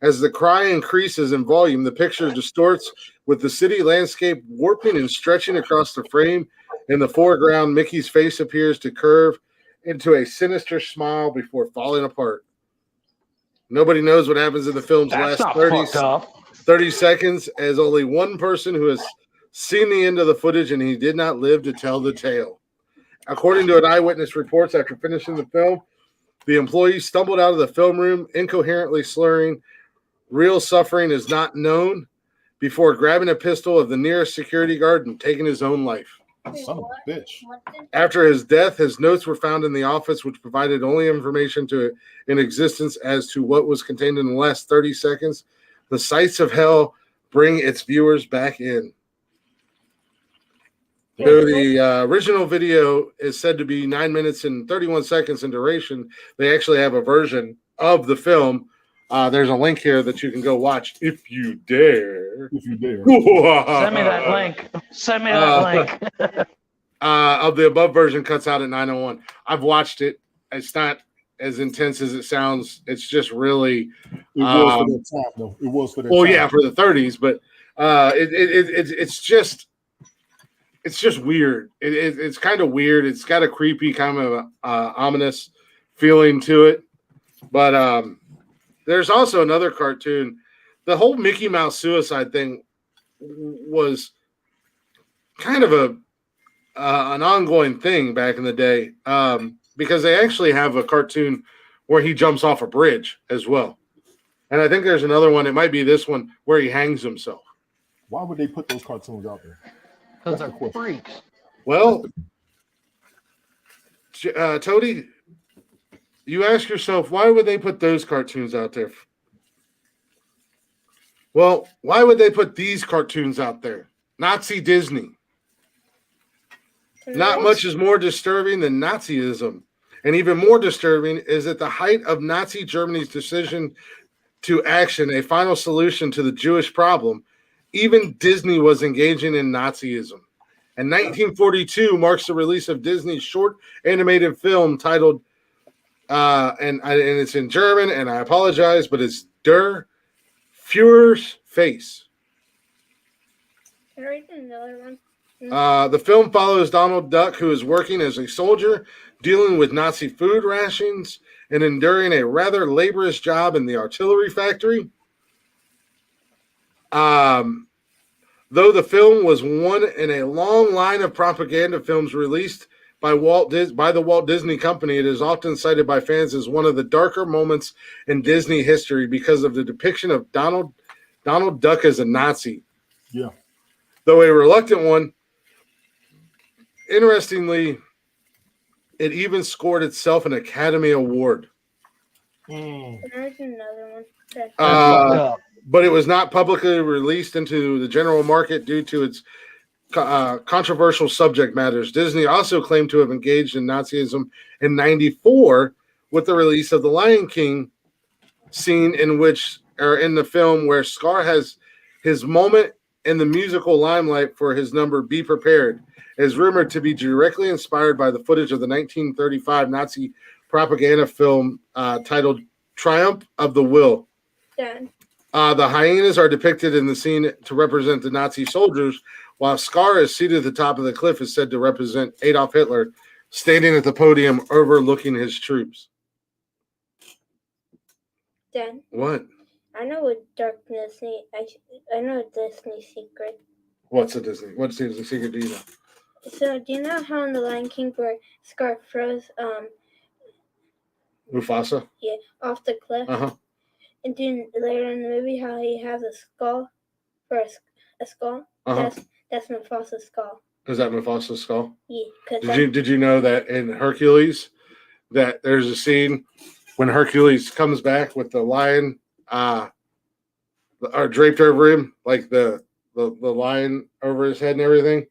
As the cry increases in volume, the picture distorts with the city landscape warping and stretching across the frame. In the foreground, Mickey's face appears to curve into a sinister smile before falling apart. Nobody knows what happens in the film's That's last not fucked up. 30 seconds, as only one person who has seen the end of the footage, and he did not live to tell the tale. According to an eyewitness reports, after finishing the film, the employee stumbled out of the film room, incoherently slurring, "Real suffering is not known," before grabbing a pistol of the nearest security guard and taking his own life. Son of a bitch. After his death, his notes were found in the office, which provided only information in existence as to what was contained in the last 30 seconds. The sights of hell bring its viewers back in. Though the original video is said to be 9 minutes and 31 seconds in duration, they actually have a version of the film There's a link here that you can go watch if you dare. If you dare. Send me that link. Send me that link. Of the above version cuts out at 9:01. I've watched it. It's not as intense as it sounds. It's just really. It was for that time, though. It was for that Well, time. yeah, for the 30s, but it's just weird. It's kind of weird. It's got a creepy kind of ominous feeling to it. But there's also another cartoon. The whole Mickey Mouse suicide thing was kind of an ongoing thing back in the day, because they actually have a cartoon where he jumps off a bridge as well. And I think there's another one. It might be this one where he hangs himself. Why would they put those cartoons out there? Because they're freaks. Well, Toady, you ask yourself, why would they put those cartoons out there? Well, why would they put these cartoons out there? Nazi Disney. Not much is more disturbing than Nazism. And even more disturbing is at the height of Nazi Germany's decision to action, a final solution to the Jewish problem, even Disney was engaging in Nazism. And 1942 marks the release of Disney's short animated film titled, and it's in German, and I apologize, but it's Der Führer's Face. Can I read another one? The film follows Donald Duck, who is working as a soldier, dealing with Nazi food rations, and enduring a rather laborious job in the artillery factory. Though the film was one in a long line of propaganda films released by the Walt Disney Company, it is often cited by fans as one of the darker moments in Disney history because of the depiction of Donald Duck as a Nazi. Yeah. Though a reluctant one, interestingly, it even scored itself an Academy Award. Can I read another one? Okay. But it was not publicly released into the general market due to its controversial subject matters. Disney also claimed to have engaged in Nazism in '94 with the release of The Lion King scene in the film where Scar has his moment in the musical limelight for his number Be Prepared. It is rumored to be directly inspired by the footage of the 1935 Nazi propaganda film titled Triumph of the Will. Done. The hyenas are depicted in the scene to represent the Nazi soldiers, while Scar is seated at the top of the cliff is said to represent Adolf Hitler, standing at the podium overlooking his troops. Done. What? I know a dark Disney. I know a Disney secret. What's a Disney? What Disney secret do you know? So, do you know how in The Lion King where Scar throws Mufasa? Yeah, off the cliff? Uh-huh. And then later in the movie how he has a skull for a skull? Uh-huh. That's Mufasa's skull. Is that Mufasa's skull? Yeah. Did you know that in Hercules that there's a scene when Hercules comes back with the lion draped over him, like the lion over his head and everything,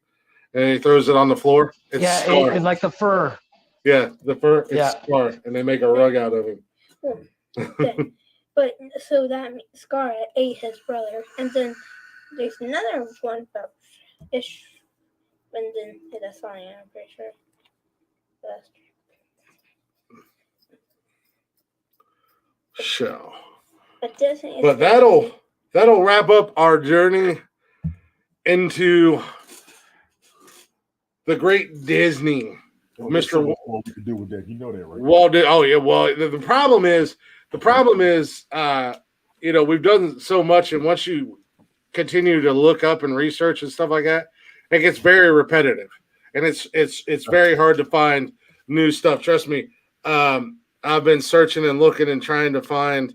and he throws it on the floor? It's Scar. It's like the fur. Yeah, the fur. It's Yeah. Scar, and they make a rug out of him. But so that means Scar ate his brother, and then there's another one about Ish, and then that's funny. I'm pretty sure. That's So, but that'll wrap up our journey into the great Disney. Mr. What we could do with that? You know that, right? Walt did. Oh yeah. Well, the problem is, we've done so much, and once you continue to look up and research and stuff like that, it gets very repetitive, and it's very hard to find new stuff. Trust me. I've been searching and looking and trying to find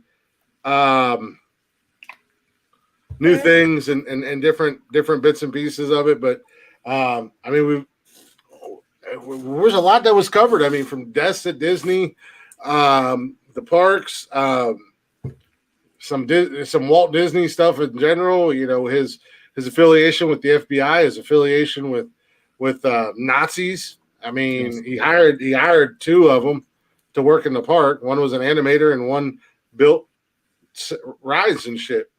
new things and different bits and pieces of it, but I mean there's a lot that was covered. I mean, from deaths at Disney, the parks, some Walt Disney stuff in general. His affiliation with the FBI, his affiliation with Nazis. I mean, he hired two of them to work in the park. One was an animator, and one built rides and shit.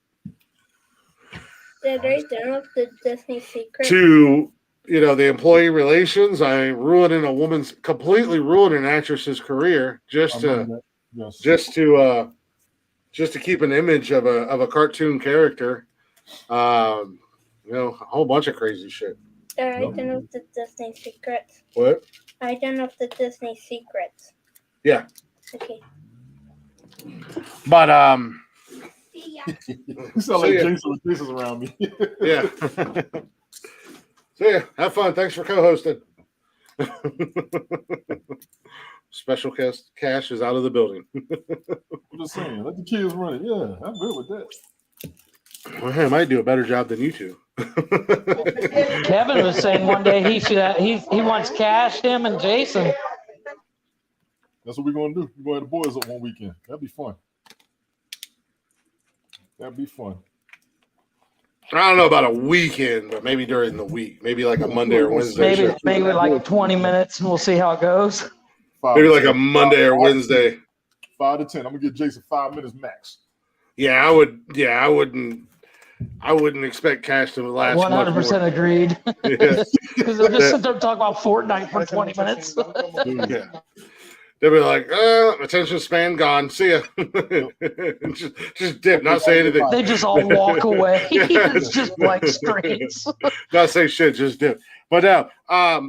Did they download the Disney secret? To the employee relations, completely ruining an actress's career just to keep an image of a cartoon character. A whole bunch of crazy shit. I download the Disney secrets. What? I download the Disney secrets. Yeah. Okay. But You sound like Jason with pieces around me. yeah. So yeah, have fun. Thanks for co-hosting. Special cash is out of the building. I'm just saying, let the kids run it. Yeah, I'm good with that. Well, I might do a better job than you two. Kevin was saying one day he wants Cash, him, and Jason. That's what we're gonna do. We're going to the boys up one weekend. That'd be fun. That'd be fun. I don't know about a weekend, but maybe during the week, maybe like a Monday or Wednesday. Maybe like 20 minutes, and we'll see how it goes. Maybe like a Monday or Wednesday. 5 to 10. I'm gonna give Jason 5 minutes max. Yeah, I would. Yeah, I wouldn't expect Cash to last. 100% agreed. Because they'll just sit there and talk about Fortnite for 20 minutes. Yeah. They'll be like, attention span gone. See ya. just dip, not say anything. They just all walk away. It's just blank screens. Not say shit, just dip. But now, I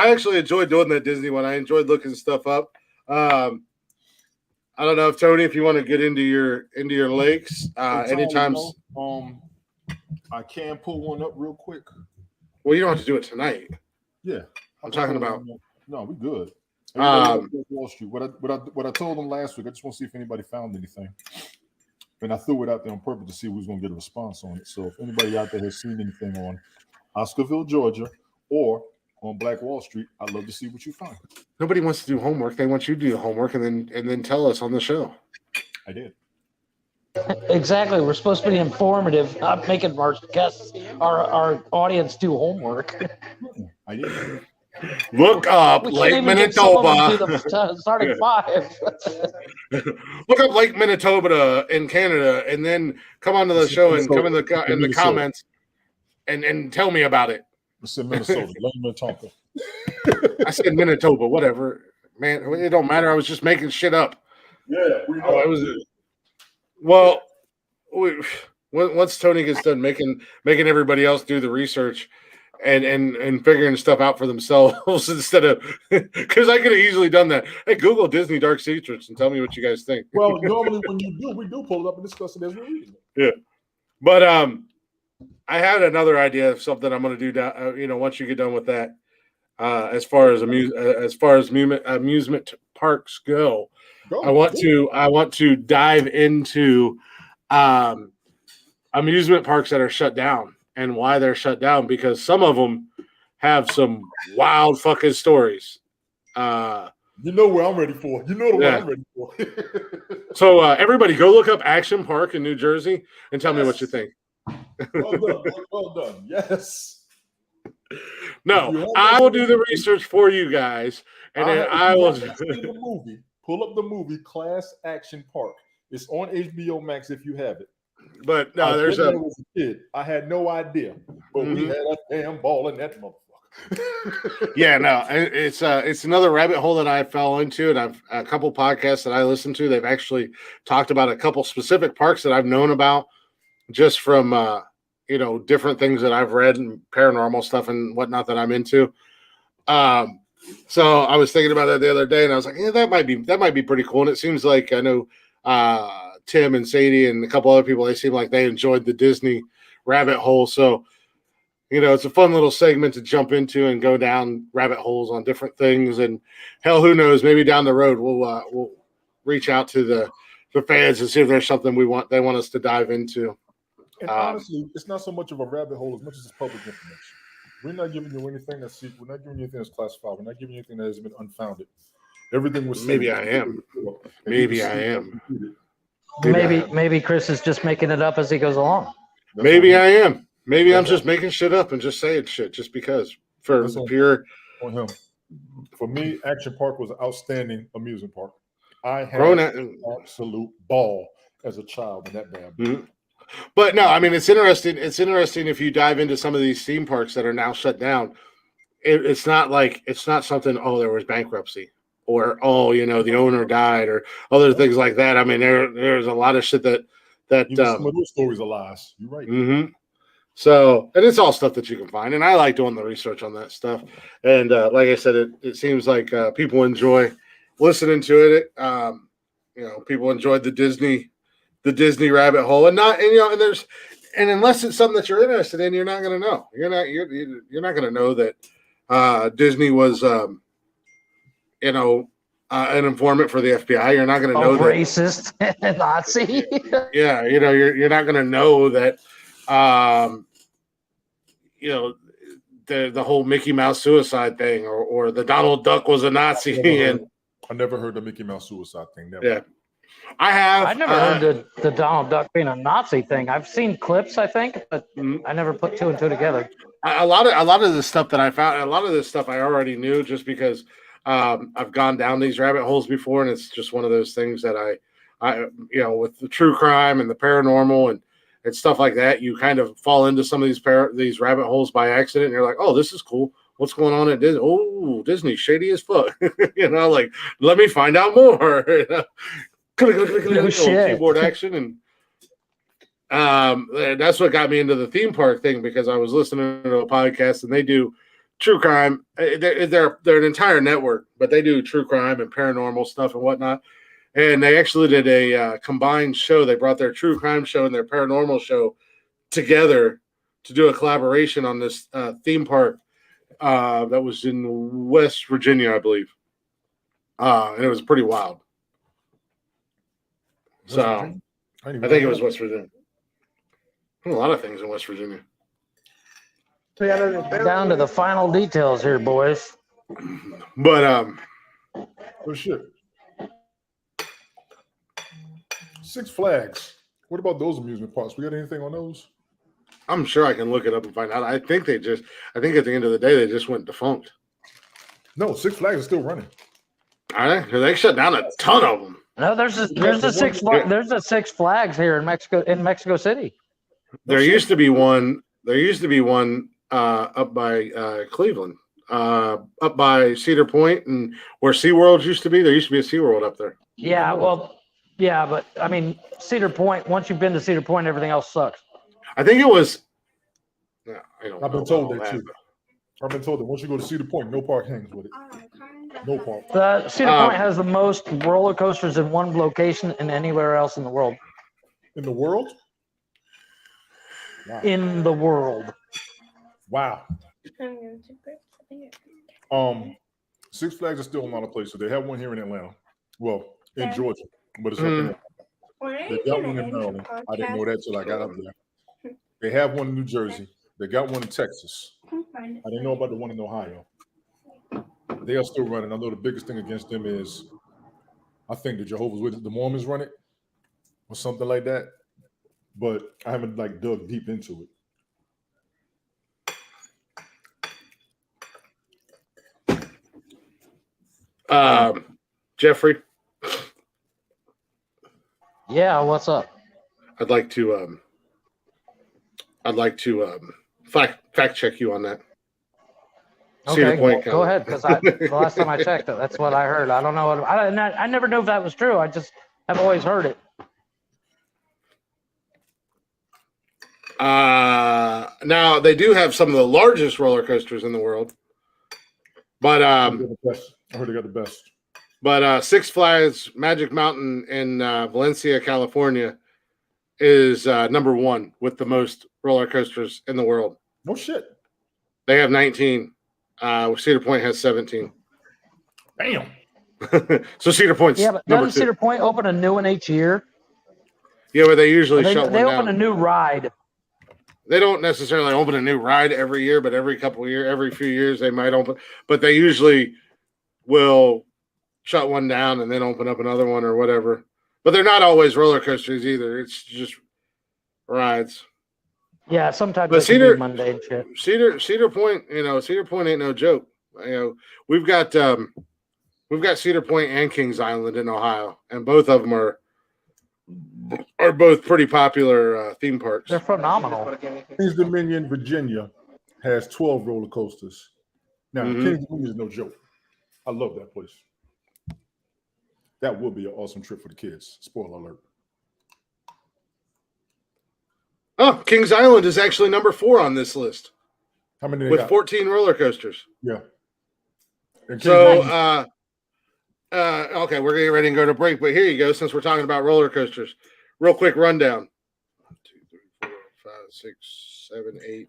actually enjoyed doing that Disney one. I enjoyed looking stuff up. I don't know if Tony, if you want to get into your lakes, anytime. I can pull one up real quick. Well, you don't have to do it tonight. Yeah, I'm talking about. No, we good. Wall Street. What I told them last week, I just want to see if anybody found anything, and I threw it out there on purpose to see who's going to get a response on it. So if anybody out there has seen anything on Oscarville, Georgia, or on Black Wall Street, I'd love to see what you find. Nobody wants to do homework. They want you to do homework and then tell us on the show. I did. Exactly. We're supposed to be informative, not making our guests, our audience do homework. I did. Look up Lake Manitoba. Starting 5. Look up Lake Manitoba in Canada, and then come onto the show and come in the comments and tell me about it. It's in Minnesota, Lake Manitoba. I said Manitoba, whatever, man. It don't matter. I was just making shit up. Yeah, we know. It was. Well, once Tony gets done making everybody else do the research and figuring stuff out for themselves instead of because I could have easily done that. Hey, Google Disney Dark Secrets and tell me what you guys think. Well, normally when you do, we do pull it up and discuss it as we're reading it. Yeah, but I had another idea of something I'm going to do. Once you get done with that, as far as amusement parks go. I want to dive into amusement parks that are shut down and why they're shut down, because some of them have some wild fucking stories. You know what I'm ready for. You know what I'm ready for. So everybody go look up Action Park in New Jersey and tell me what you think. Well done. Yes. No, I will do the research for you guys, and then I will. Pull up the movie Class Action Park. It's on HBO Max if you have it. But no, As a kid, I had no idea, but we had a damn ball in that motherfucker. Yeah, no, it's another rabbit hole that I fell into, and I've a couple podcasts that I listen to. They've actually talked about a couple specific parks that I've known about just from different things that I've read and paranormal stuff and whatnot that I'm into. So I was thinking about that the other day, and I was like, yeah, that might be pretty cool. And it seems like I know Tim and Sadie and a couple other people, they seem like they enjoyed the Disney rabbit hole. So, it's a fun little segment to jump into and go down rabbit holes on different things. And hell, who knows? Maybe down the road we'll reach out to the fans and see if there's something they want us to dive into. And honestly, it's not so much of a rabbit hole as much as it's public information. We're not giving you anything that's secret. We're not giving you anything that's classified. We're not giving you anything that has been unfounded. Everything was maybe I am. Maybe I am. Maybe Chris is just making it up as he goes along. Maybe I am. Maybe I'm just making shit up and just saying shit just because for pure. On him. For me, Action Park was an outstanding amusement park. I had an absolute ball. as a child in that bad. Mhm. But no, I mean, it's interesting. It's interesting if you dive into some of these theme parks that are now shut down. It's not something. Oh, there was bankruptcy, or the owner died, or other things like that. I mean, there's a lot of shit that Some of those stories are lies. You're right. Mm-hmm. So, and it's all stuff that you can find, and I like doing the research on that stuff. And like I said, it seems like people enjoy listening to it. People enjoyed the Disney rabbit hole, and unless it's something that you're interested in, you're not going to know. You're not going to know that Disney was an informant for the FBI. You're not going to know that racist Nazi. Yeah, you're not going to know that. The whole Mickey Mouse suicide thing, or the Donald Duck was a Nazi. I never heard the Mickey Mouse suicide thing. Never. Yeah, I have. I never heard the Donald Duck being a Nazi thing. I've seen clips, I think, but I never put two and two together. A lot of the stuff that I found, a lot of this stuff I already knew, just because I've gone down these rabbit holes before, and it's just one of those things that I with the true crime and the paranormal and stuff like that, you kind of fall into some of these rabbit holes by accident, and you're like, oh, this is cool. What's going on at Disney? Oh, Disney, shady as fuck. Like, let me find out more. Keyboard action, and that's what got me into the theme park thing, because I was listening to a podcast, and they do true crime. They're an entire network, but they do true crime and paranormal stuff and whatnot. And they actually did a combined show. They brought their true crime show and their paranormal show together to do a collaboration on this theme park that was in West Virginia, I believe. And it was pretty wild. So I think it was West Virginia. A lot of things in West Virginia. Down to the final details here, boys. But oh shit. Six Flags. What about those amusement parks? We got anything on those? I'm sure I can look it up and find out. I think at the end of the day, they just went defunct. No, Six Flags is still running. All right, they shut down a ton of them. No, there's a Six Flags here in Mexico City. There used to be one. Up by Cleveland, up by Cedar Point, and where SeaWorld used to be. There used to be a SeaWorld up there. Yeah, well, yeah, but I mean, Cedar Point. Once you've been to Cedar Point, everything else sucks. I think it was. No, I've been told that too. I've been told that once you go to Cedar Point, no park hangs with it. No park. The Cedar Point has the most roller coasters in one location than anywhere else in the world. In the world? Wow. In the world. Wow. Six Flags is still in a lot of places. They have one here in Atlanta. Well, in Georgia, but it's up in They got one in Maryland. I didn't know that till I got up there. They have one in New Jersey. They got one in Texas. I didn't know about the one in Ohio. They are still running. I know the biggest thing against them is, I think the Jehovah's Witnesses, the Mormons run it, or something like that. But I haven't dug deep into it. Jeffrey. Yeah, what's up? I'd like to fact check you on that. Okay, go ahead, because the last time I checked it, that's what I heard. I don't know. I never knew if that was true. I just have always heard it. Now they do have some of the largest roller coasters in the world, but I heard they got the best. But Six Flags Magic Mountain in Valencia, California, is number one with the most roller coasters in the world. No shit. They have 19. Cedar Point has 17. Damn. So Cedar Point's but doesn't Cedar Point open a new one each year? Yeah, but they usually shut one down. They open a new ride. They don't necessarily open a new ride every year, but every few years they might open. But they usually will shut one down and then open up another one or whatever. But they're not always roller coasters either. It's just rides. Yeah, sometimes but Cedar Monday and shit. Cedar Point, Cedar Point ain't no joke. We've got Cedar Point and Kings Island in Ohio, and both of them are are both pretty popular theme parks. They're phenomenal. Kings Dominion, Virginia, has 12 roller coasters. Now, Kings Dominion is no joke. I love that place. That would be an awesome trip for the kids. Spoiler alert. Oh, Kings Island is actually number 4 on this list. How many they with got? 14 roller coasters. Yeah. So, okay, we're getting ready to go to break, but here you go. Since we're talking about roller coasters, real quick rundown: 1, 2, 3, 4, 5, 6, 7, 8.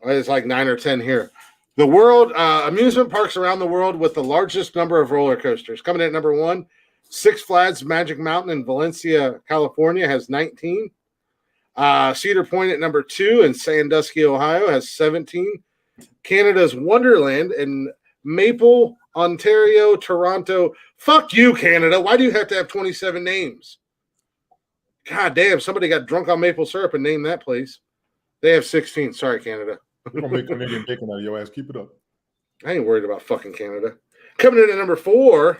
It's like 9 or 10 here. The world amusement parks around the world with the largest number of roller coasters. Coming in at number 1, Six Flags Magic Mountain in Valencia, California, has 19. Cedar Point at number 2 in Sandusky, Ohio, has 17. Canada's Wonderland in Maple, Ontario, Toronto. Fuck you, Canada. Why do you have to have 27 names? God damn, somebody got drunk on maple syrup and named that place. They have 16. Sorry, Canada. We're going to make Canadian bacon out of your ass. Keep it up. I ain't worried about fucking Canada. Coming in at number 4.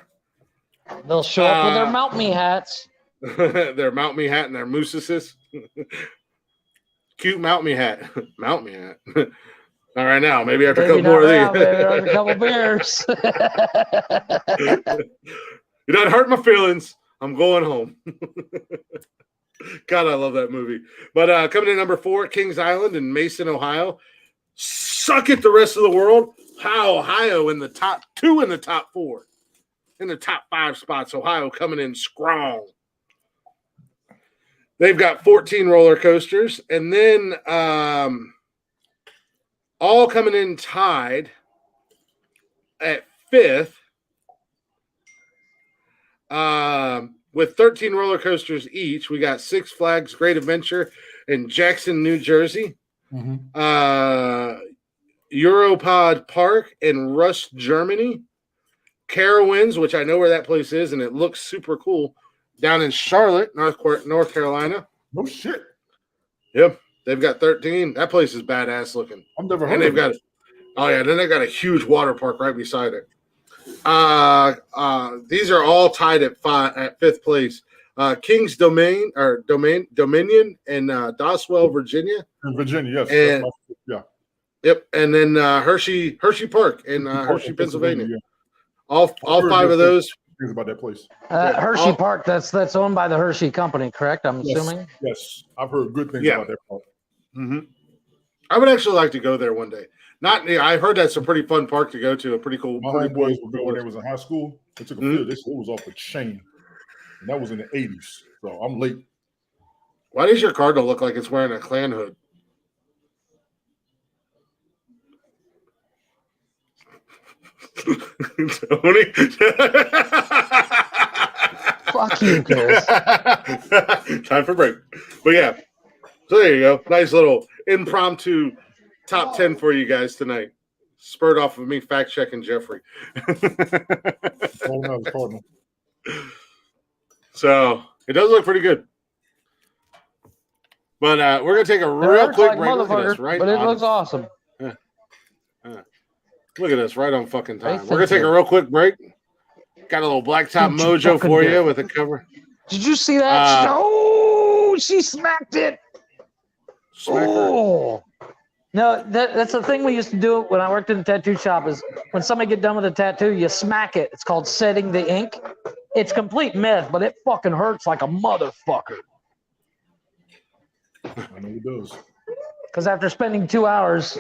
They'll show up with their Mount Me hats. Their Mount Me hat and their mooses. Cute Mount Me hat. Mount Me hat. All right, now maybe after a couple more of these. Maybe a couple beers. You're not hurting my feelings. I'm going home. God, I love that movie. But coming in number 4, Kings Island in Mason, Ohio. Suck it, the rest of the world. Ohio in the top 2 in the top 4. In the top 5 spots. Ohio coming in strong. They've got 14 roller coasters. And then all coming in tied at 5th with 13 roller coasters each. We got Six Flags Great Adventure in Jackson, New Jersey. Europod Park in Rust, Germany. Carowinds, which I know where that place is, and it looks super cool, down in Charlotte, North Carolina. No shit. Yep, they've got 13. That place is badass looking. I've never heard and they've of it. then they got a huge water park right beside it. These are all tied at 5th place. King's Dominion in Doswell, Virginia. In Virginia, yes. And, yeah. Yep, and then Hershey Park in Hershey, Pennsylvania. Yeah. All 5 of those. Things about that place. Hershey Park, that's owned by the Hershey Company, correct? I'm assuming. Yes, I've heard good things about that park. I would actually like to go there one day. I heard that's a pretty fun park to go to. A pretty cool. My homeboys were going when they was in high school. They took a field. It was off the chain, and that was in the 80s. So I'm late. Why does your cardinal look like it's wearing a Klan hood? Tony. Fuck you, Chris. Time for break. But yeah, so there you go. Nice little impromptu top 10 for you guys tonight. Spurred off of me fact checking Jeffrey. So it does look pretty good. But we're gonna take a real quick break. Look at us, right? But it looks awesome. Look at us, right on fucking time. We're gonna take a real quick break. Got a little blacktop mojo for you with a cover. Did you see that? Oh, she smacked it. Oh. No, that's the thing we used to do when I worked in the tattoo shop is when somebody get done with a tattoo, you smack it. It's called setting the ink. It's complete myth, but it fucking hurts like a motherfucker. I know it does. Because after spending 2 hours,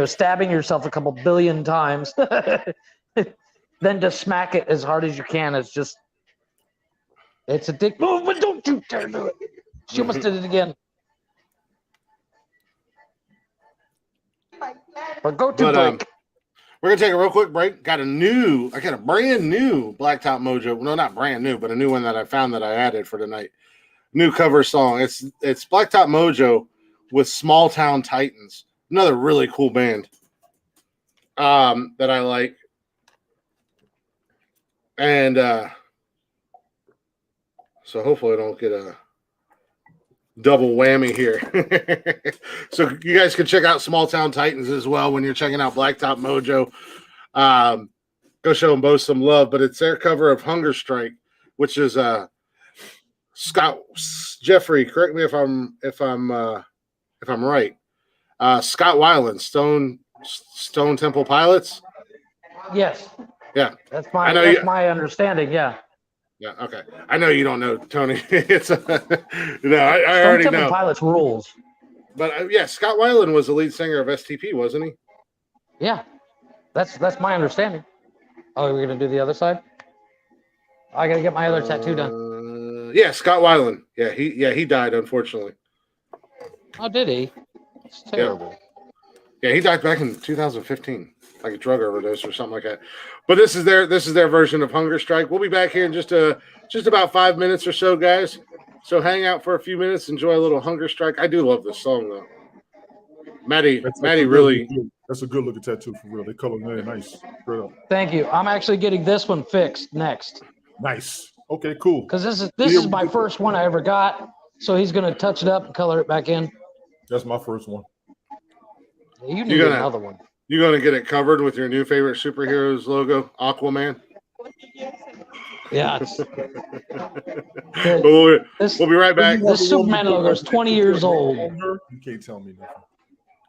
stabbing yourself a couple billion times, then to smack it as hard as you can, it's a dick move, but don't you dare do it. She almost did it again. But go to break. We're gonna take a real quick break. I got a brand new Blacktop Mojo. No, not brand new, but a new one that I found that I added for tonight. New cover song. It's Blacktop Mojo with Small Town Titans. Another really cool band that I like. And so hopefully I don't get a double whammy here. So you guys can check out Small Town Titans as well when you're checking out Blacktop Mojo. Go show them both some love. But it's their cover of Hunger Strike, which is Scott Jeffrey, correct me if I'm right. Scott Weiland, Stone Temple Pilots. Yes. Yeah, That's my understanding. Yeah. Yeah. Okay. I know you don't know, Tony. It's I already Stone Temple know. Pilots rules. But yeah, Scott Weiland was the lead singer of STP, wasn't he? Yeah. That's my understanding. Oh, we're gonna do the other side. I gotta get my other tattoo done. Yeah, Scott Weiland. Yeah, he died unfortunately. Oh, did he? It's terrible. Yeah, he died back in 2015, like a drug overdose or something like that. But this is their version of Hunger Strike. We'll be back here in just about 5 minutes or so, guys. So hang out for a few minutes, enjoy a little Hunger Strike. I do love this song though. Maddie really. That's a good looking tattoo for real. They color very nice. Straight up. Thank you. I'm actually getting this one fixed next. Nice. Okay, cool. Because this is my first one I ever got. So he's gonna touch it up and color it back in. That's my first one. You need another one. You gonna get it covered with your new favorite superheroes logo, Aquaman? Yeah. We'll be right back. This Superman logo is 20 years old. You can't tell me nothing.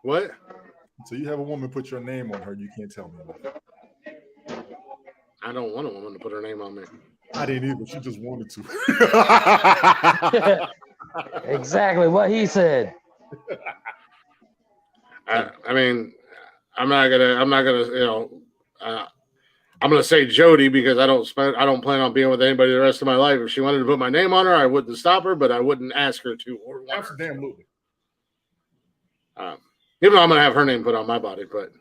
What? So you have a woman put your name on her, you can't tell me nothing. I don't want a woman to put her name on me. I didn't either. She just wanted to. Exactly what he said. I mean, I'm not gonna, I'm gonna say Jody because I don't plan on being with anybody the rest of my life. If she wanted to put my name on her, I wouldn't stop her, but I wouldn't ask her to or want her. Absolutely. Even though I'm gonna have her name put on my body, but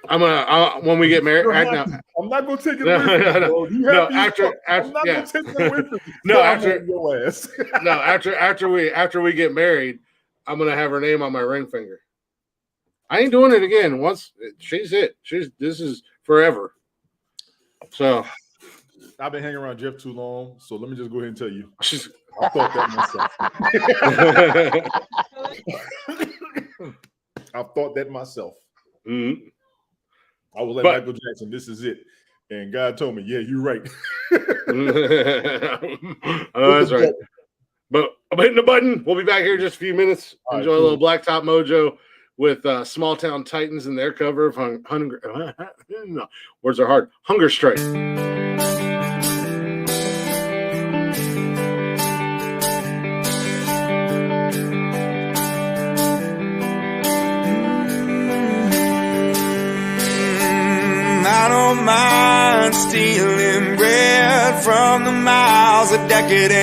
when we get married. I'm not gonna take it away from you. No, after I'm not gonna take it away from you. No, after your ass. No, after we get married, I'm gonna have her name on my ring finger. I ain't doing it again. Once she's it. This is forever. So I've been hanging around Jeff too long, so let me just go ahead and tell you. I thought that myself. I thought that myself. Mm-hmm. I was like Michael Jackson, this is it. And God told me, yeah, you're right. Oh, that's right. But I'm hitting the button. We'll be back here in just a few minutes. All Enjoy right, a little Blacktop Mojo with Small Town Titans and their cover of Hunger. No, words are hard. Hunger Strike. I don't mind stealing bread from the mouths of decadence,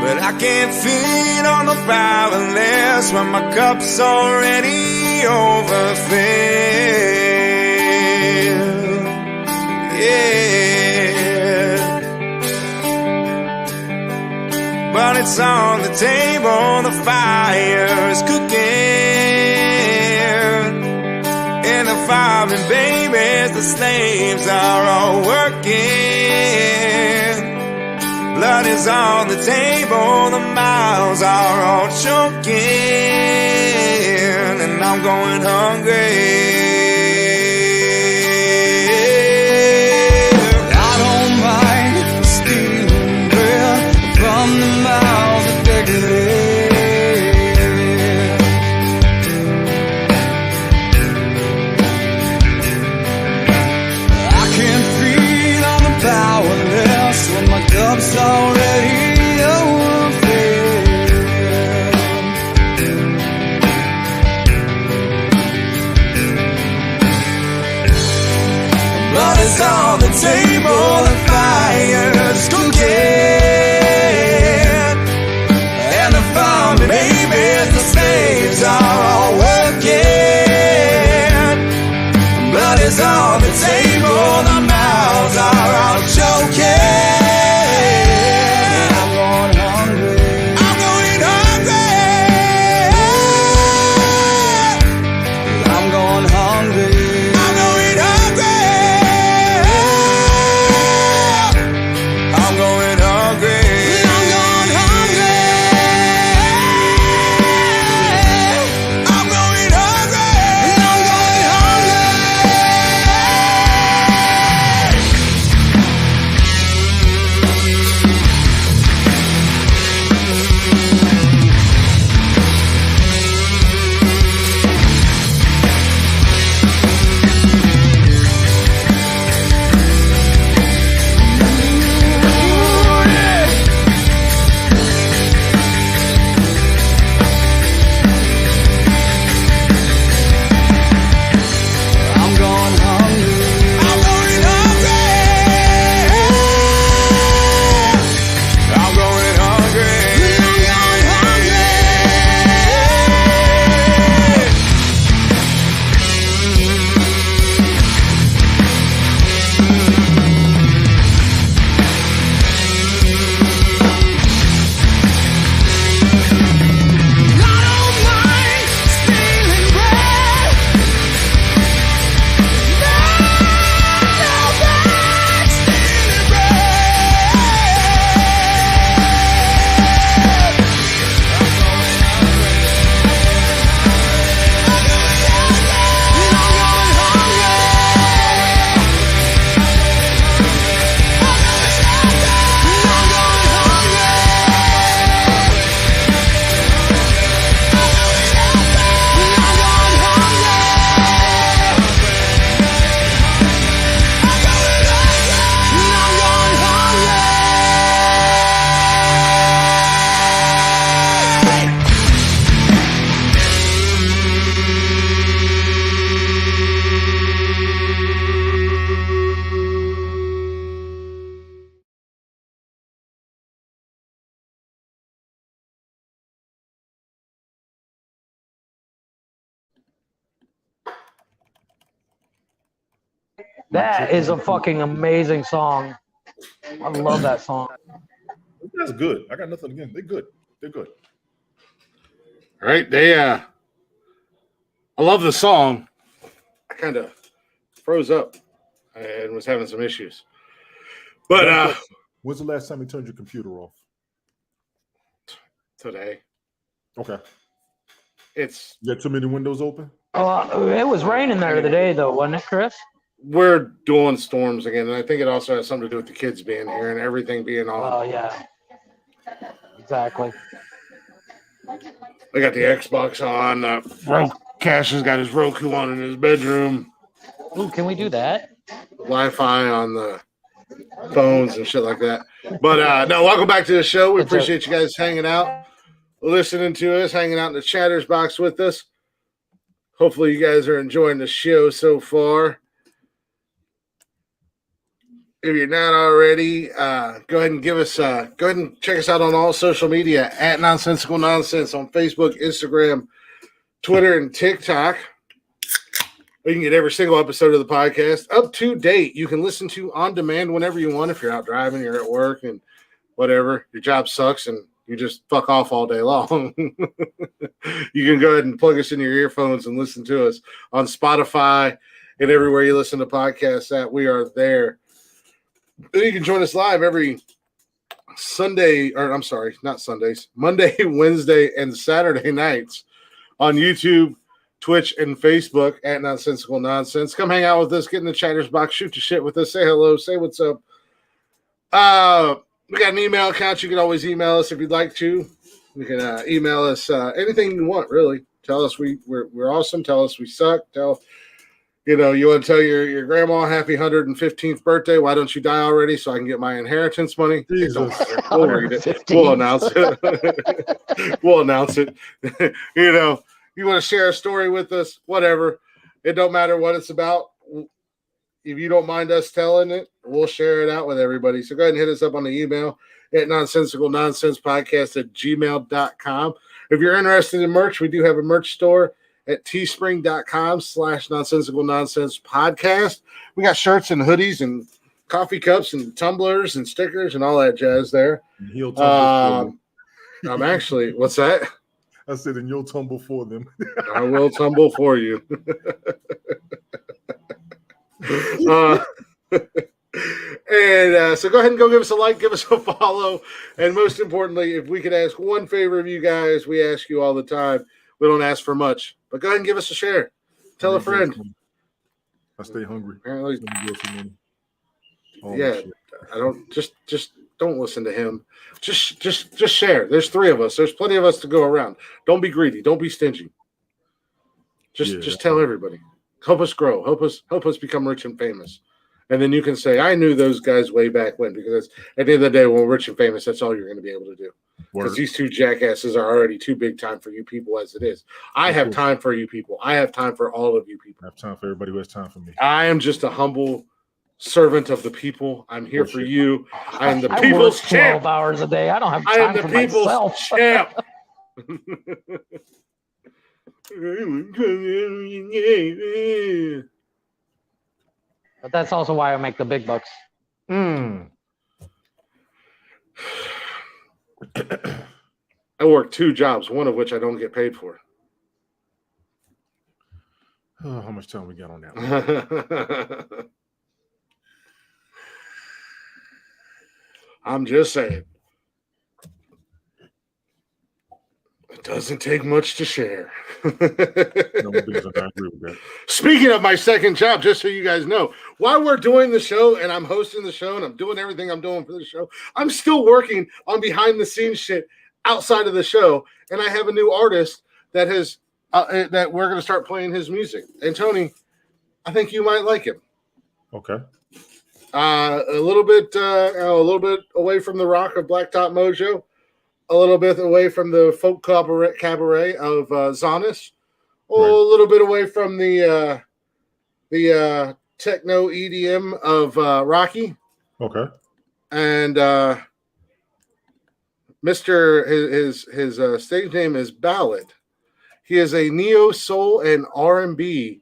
but I can't feed on the powerless when my cup's already overfilled. Yeah, but it's on the table, the fire is cooking, and the farming babies, the slaves are all working. Blood is on the table, the mouths are all choking, and I'm going hungry. I don't mind stealing bread from the mouths of decadence. I can't feed on the powerless when my cup's already overfilled. Blood is on the table, the fire's cooking, and the farming babies, the slaves are all working. Blood is on the table, the mouths are all choking. I'm going hungry. I'm going hungry. I'm going hungry. I'm going hungry. I'm going hungry. I'm going hungry. I'm going hungry. I'm going hungry. That is a fucking amazing song. I love that song. That's good. I got nothing against. They're good. They're good. All right, I love the song. I kind of froze up and was having some issues. But when's the last time you turned your computer off? Today. Okay. It's you got too many windows open? It was raining there today, though, wasn't it, Chris? We're doing storms again, and I think it also has something to do with the kids being here and everything being on. Oh, yeah. Exactly. I got the Xbox on. Cash has got his Roku on in his bedroom. Ooh, can we do that? Wi-Fi on the phones and shit like that. But no, welcome back to the show. We appreciate you guys hanging out, listening to us, hanging out in the chatters box with us. Hopefully you guys are enjoying the show so far. If you're not already, go ahead and go ahead and check us out on all social media at Nonsensical Nonsense on Facebook, Instagram, Twitter, and TikTok. You can get every single episode of the podcast up to date. You can listen to on demand whenever you want. If you're out driving, you're at work, and whatever, your job sucks, and you just fuck off all day long. You can go ahead and plug us in your earphones and listen to us on Spotify and everywhere you listen to podcasts at. We are there. You can join us live every Sunday, or I'm sorry, not Sundays, Monday, Wednesday, and Saturday nights on YouTube, Twitch, and Facebook at Nonsensical Nonsense. Come hang out with us, get in the chatters box, shoot your shit with us, say hello, say what's up. We got an email account. You can always email us if you'd like to. You can email us anything you want, really. Tell us we're awesome. Tell us we suck. You want to tell your grandma happy 115th birthday. Why don't you die already so I can get my inheritance money? Jesus. We'll read it. We'll announce it. We'll announce it. You want to share a story with us, whatever. It don't matter what it's about. If you don't mind us telling it, we'll share it out with everybody. So go ahead and hit us up on the email at nonsensicalnonsensepodcast@gmail.com. If you're interested in merch, we do have a merch store at teespring.com/nonsensical nonsense podcast. We got shirts and hoodies and coffee cups and tumblers and stickers and all that jazz there. He'll tumble I'm actually, what's that? I said, and you'll tumble for them. I will tumble for you. So go ahead and go give us a like, give us a follow, and most importantly, if we could ask one favor of you guys, we ask you all the time. We don't ask for much, but go ahead and give us a share. Tell a friend. I stay hungry. Apparently, yeah, I don't just don't listen to him. Just share. There's 3 of us. There's plenty of us to go around. Don't be greedy. Don't be stingy. Just tell everybody. Help us grow. Help us become rich and famous. And then you can say, I knew those guys way back when, because at the end of the day, when we're rich and famous, that's all you're going to be able to do. Because these 2 jackasses are already too big time for you people as it is. I have time for you people. I have time for all of you people. I have time for everybody who has time for me. I am just a humble servant of the people. I'm here for you. I am the people's champ. 12 hours a day. I don't have time for myself. Champ. But that's also why I make the big bucks. I work 2 jobs, one of which I don't get paid for. Oh, how much time we got on that? I'm just saying. It doesn't take much to share. Speaking of my second job, just so you guys know, while we're doing the show and I'm hosting the show and I'm doing everything I'm doing for the show, I'm still working on behind the scenes shit outside of the show. And I have a new artist that has that we're going to start playing his music. And Tony, I think you might like him. Okay. A little bit away from the rock of Blacktop Mojo, a little bit away from the folk cabaret of Zonis, a little bit away from the techno EDM of Rocky. Okay. And his stage name is Ballad. He is a neo soul and R&B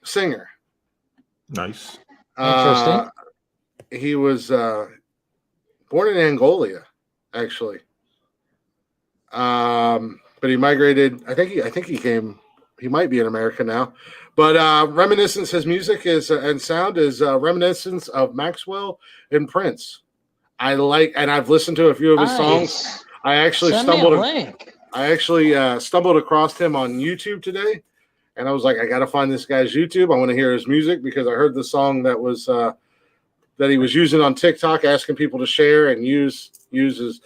singer. Nice. Interesting. He was born in Angola, actually. But he migrated. I think he came. He might be in America now. But reminiscence, his music is and sound is reminiscence of Maxwell and Prince. I like, and I've listened to a few of his songs. I actually Send me a link. stumbled across him on YouTube today, and I was like, I got to find this guy's YouTube. I want to hear his music because I heard the song that was that he was using on TikTok, asking people to share and use his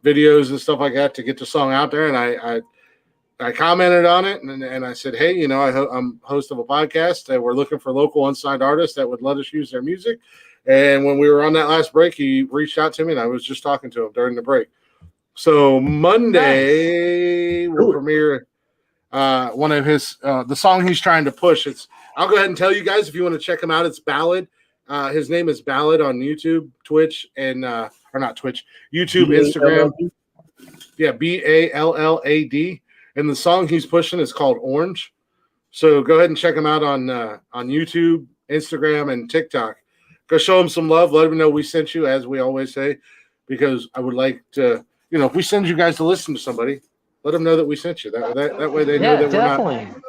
videos and stuff like that to get the song out there. And I commented on it and I said, hey, I'm host of a podcast and we're looking for local unsigned artists that would let us use their music. And when we were on that last break, he reached out to me and I was just talking to him during the break. So Monday we'll premiere one of his the song he's trying to push. I'll go ahead and tell you guys if you want to check him out. It's Ballad. His name is Ballad on YouTube, Twitch, and or not Twitch, YouTube, Instagram. Yeah, Ballad. And the song he's pushing is called Orange. So go ahead and check him out on YouTube, Instagram, and TikTok. Go show him some love. Let him know we sent you, as we always say, because I would like to, if we send you guys to listen to somebody, let them know that we sent you. That way they know that definitely. we're not.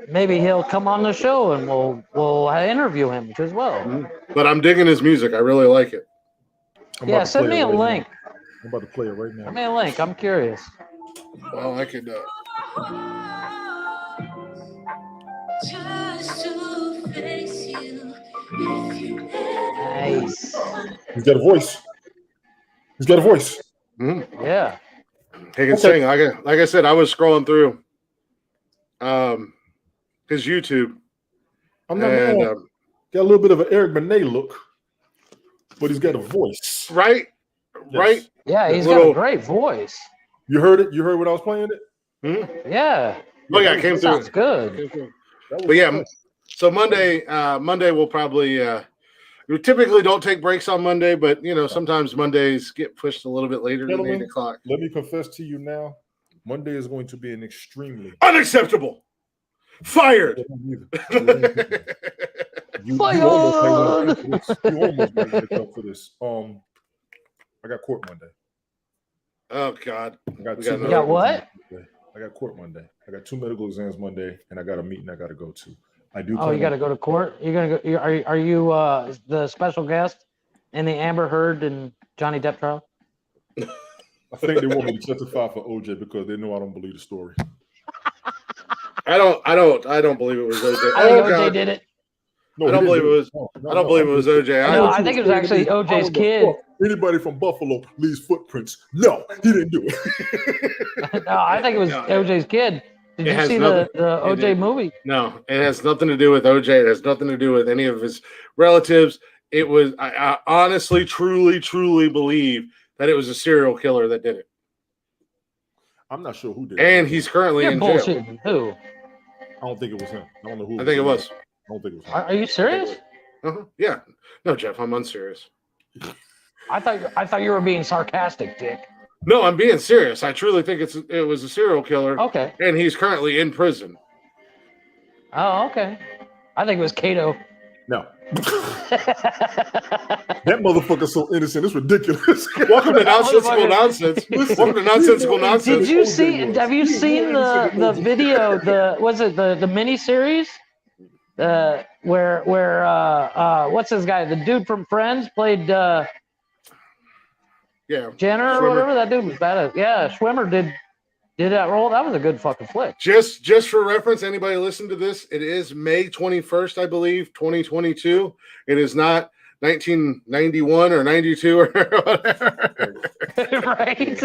Maybe he'll come on the show and we'll interview him as well. Mm-hmm. But I'm digging his music. I really like it. Send me a link. I'm about to play it right now. Send me a link. I'm curious. Well, I could. Nice. He's got a voice. Mm-hmm. Yeah. He can sing. Like I said, I was scrolling through his YouTube. I'm not mad. Got a little bit of an Eric Benet look, but he's got a voice. Right? Yes. Right? Yeah, he's got a great voice. You heard it? You heard when I was playing it? Mm-hmm. Yeah. Oh, yeah, it came through. Sounds good. But yeah, so Monday we'll probably we typically don't take breaks on Monday, but sometimes Mondays get pushed a little bit later than 8 o'clock. Let me confess to you now, Monday is going to be an extremely unacceptable. Fired. You almost got to get up for this. I got court Monday. Oh God. You got what? I got court Monday. I got 2 medical exams Monday, and I got a meeting I got to go to. I do. Oh, you got to go to court? You're gonna go? Are you the special guest in the Amber Heard and Johnny Depp trial? I think they want me to testify for OJ because they know I don't believe the story. I don't believe it was OJ. I think OJ did it. No, I don't believe it was. I don't believe it was OJ. No, I think it was actually OJ's kid. Anybody from Buffalo leaves footprints. No, he didn't do it. No, I think it was OJ's kid. Did you see the OJ movie? No, it has nothing to do with OJ. It has nothing to do with any of his relatives. It was. I honestly, truly believe that it was a serial killer that did it. I'm not sure who did and he's currently in jail. Who? I don't think it was him. I don't know who. I think it was. I don't think it was him. Are you serious? Yeah. No, Jeff, I'm unserious. I thought you were being sarcastic, Dick. No, I'm being serious. I truly think it was a serial killer. Okay. And he's currently in prison. Oh, okay. I think it was Cato. No. That motherfucker's so innocent. It's ridiculous. Welcome to Nonsensical Nonsense. Welcome to Nonsensical Nonsense. Did you see? Have you seen the video? The mini series? Where what's this guy? The dude from Friends played. Yeah. Jenner or whatever. That dude was badass. Yeah, Schwimmer did that role. That was a good fucking flick. Just for reference, anybody listen to this? It is May 21st, I believe, 2022. It is not 1991 or 92 or whatever. Right?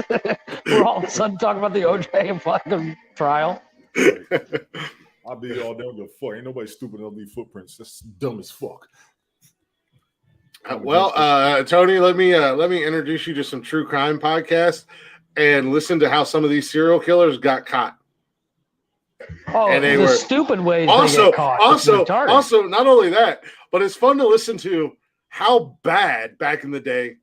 We're all of a sudden talking about the OJ fucking trial. I'll be all down to fuck. Ain't nobody stupid enough to leave footprints. That's dumb as fuck. Tony, let me introduce you to some true crime podcasts and listen to how some of these serial killers got caught. Oh, and they were stupid ways also, they get caught. Also, not only that, but it's fun to listen to how bad back in the day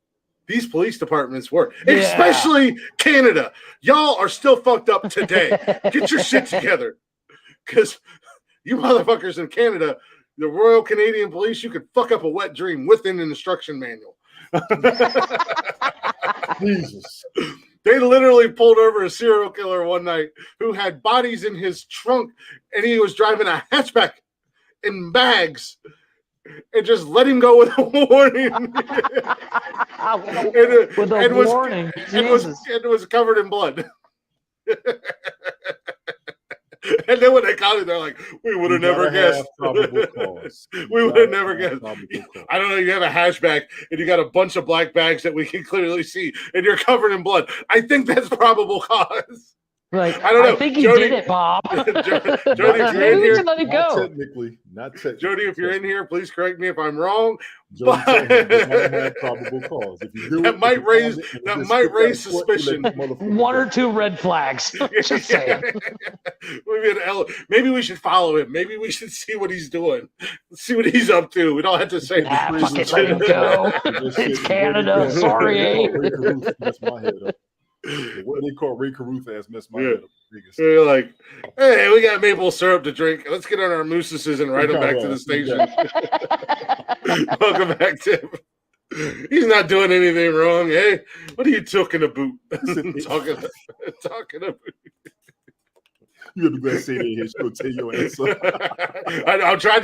these police departments were, especially Canada. Y'all are still fucked up today. Get your shit together, because you motherfuckers in Canada, the Royal Canadian Police, you could fuck up a wet dream within an instruction manual. Jesus. They literally pulled over a serial killer one night who had bodies in his trunk, and he was driving a hatchback in bags, and just let him go with a warning. With a warning. And was covered in blood. And then when they caught him, they're like, we would have never guessed. We would have never guessed. I don't know. You have a hatchback and you got a bunch of black bags that we can clearly see, and you're covered in blood. I think that's probable cause. Like, I don't know. I think you did it, Bob. Jody, if you're Maybe in we here, should let it go. Not technically. Jody, if you're in here, please correct me if I'm wrong. Jody, have probable cause. If you do that might raise suspicion. One or two red flags. Just saying. Maybe we should follow him. Maybe we should see what he's doing. Let's see what he's up to. We don't have to say. Fuck it, let him go. It's Canada. Sorry, eh? That's my head up. What they call Ray Caruth ass messed my head up. You're like, hey, we got maple syrup to drink. Let's get on our mooses and ride them back to the station. Welcome back, Tim. He's not doing anything wrong. Hey, what are you talking about? talking about. You're the best Sadie here. She'll tell your answer. I'm trying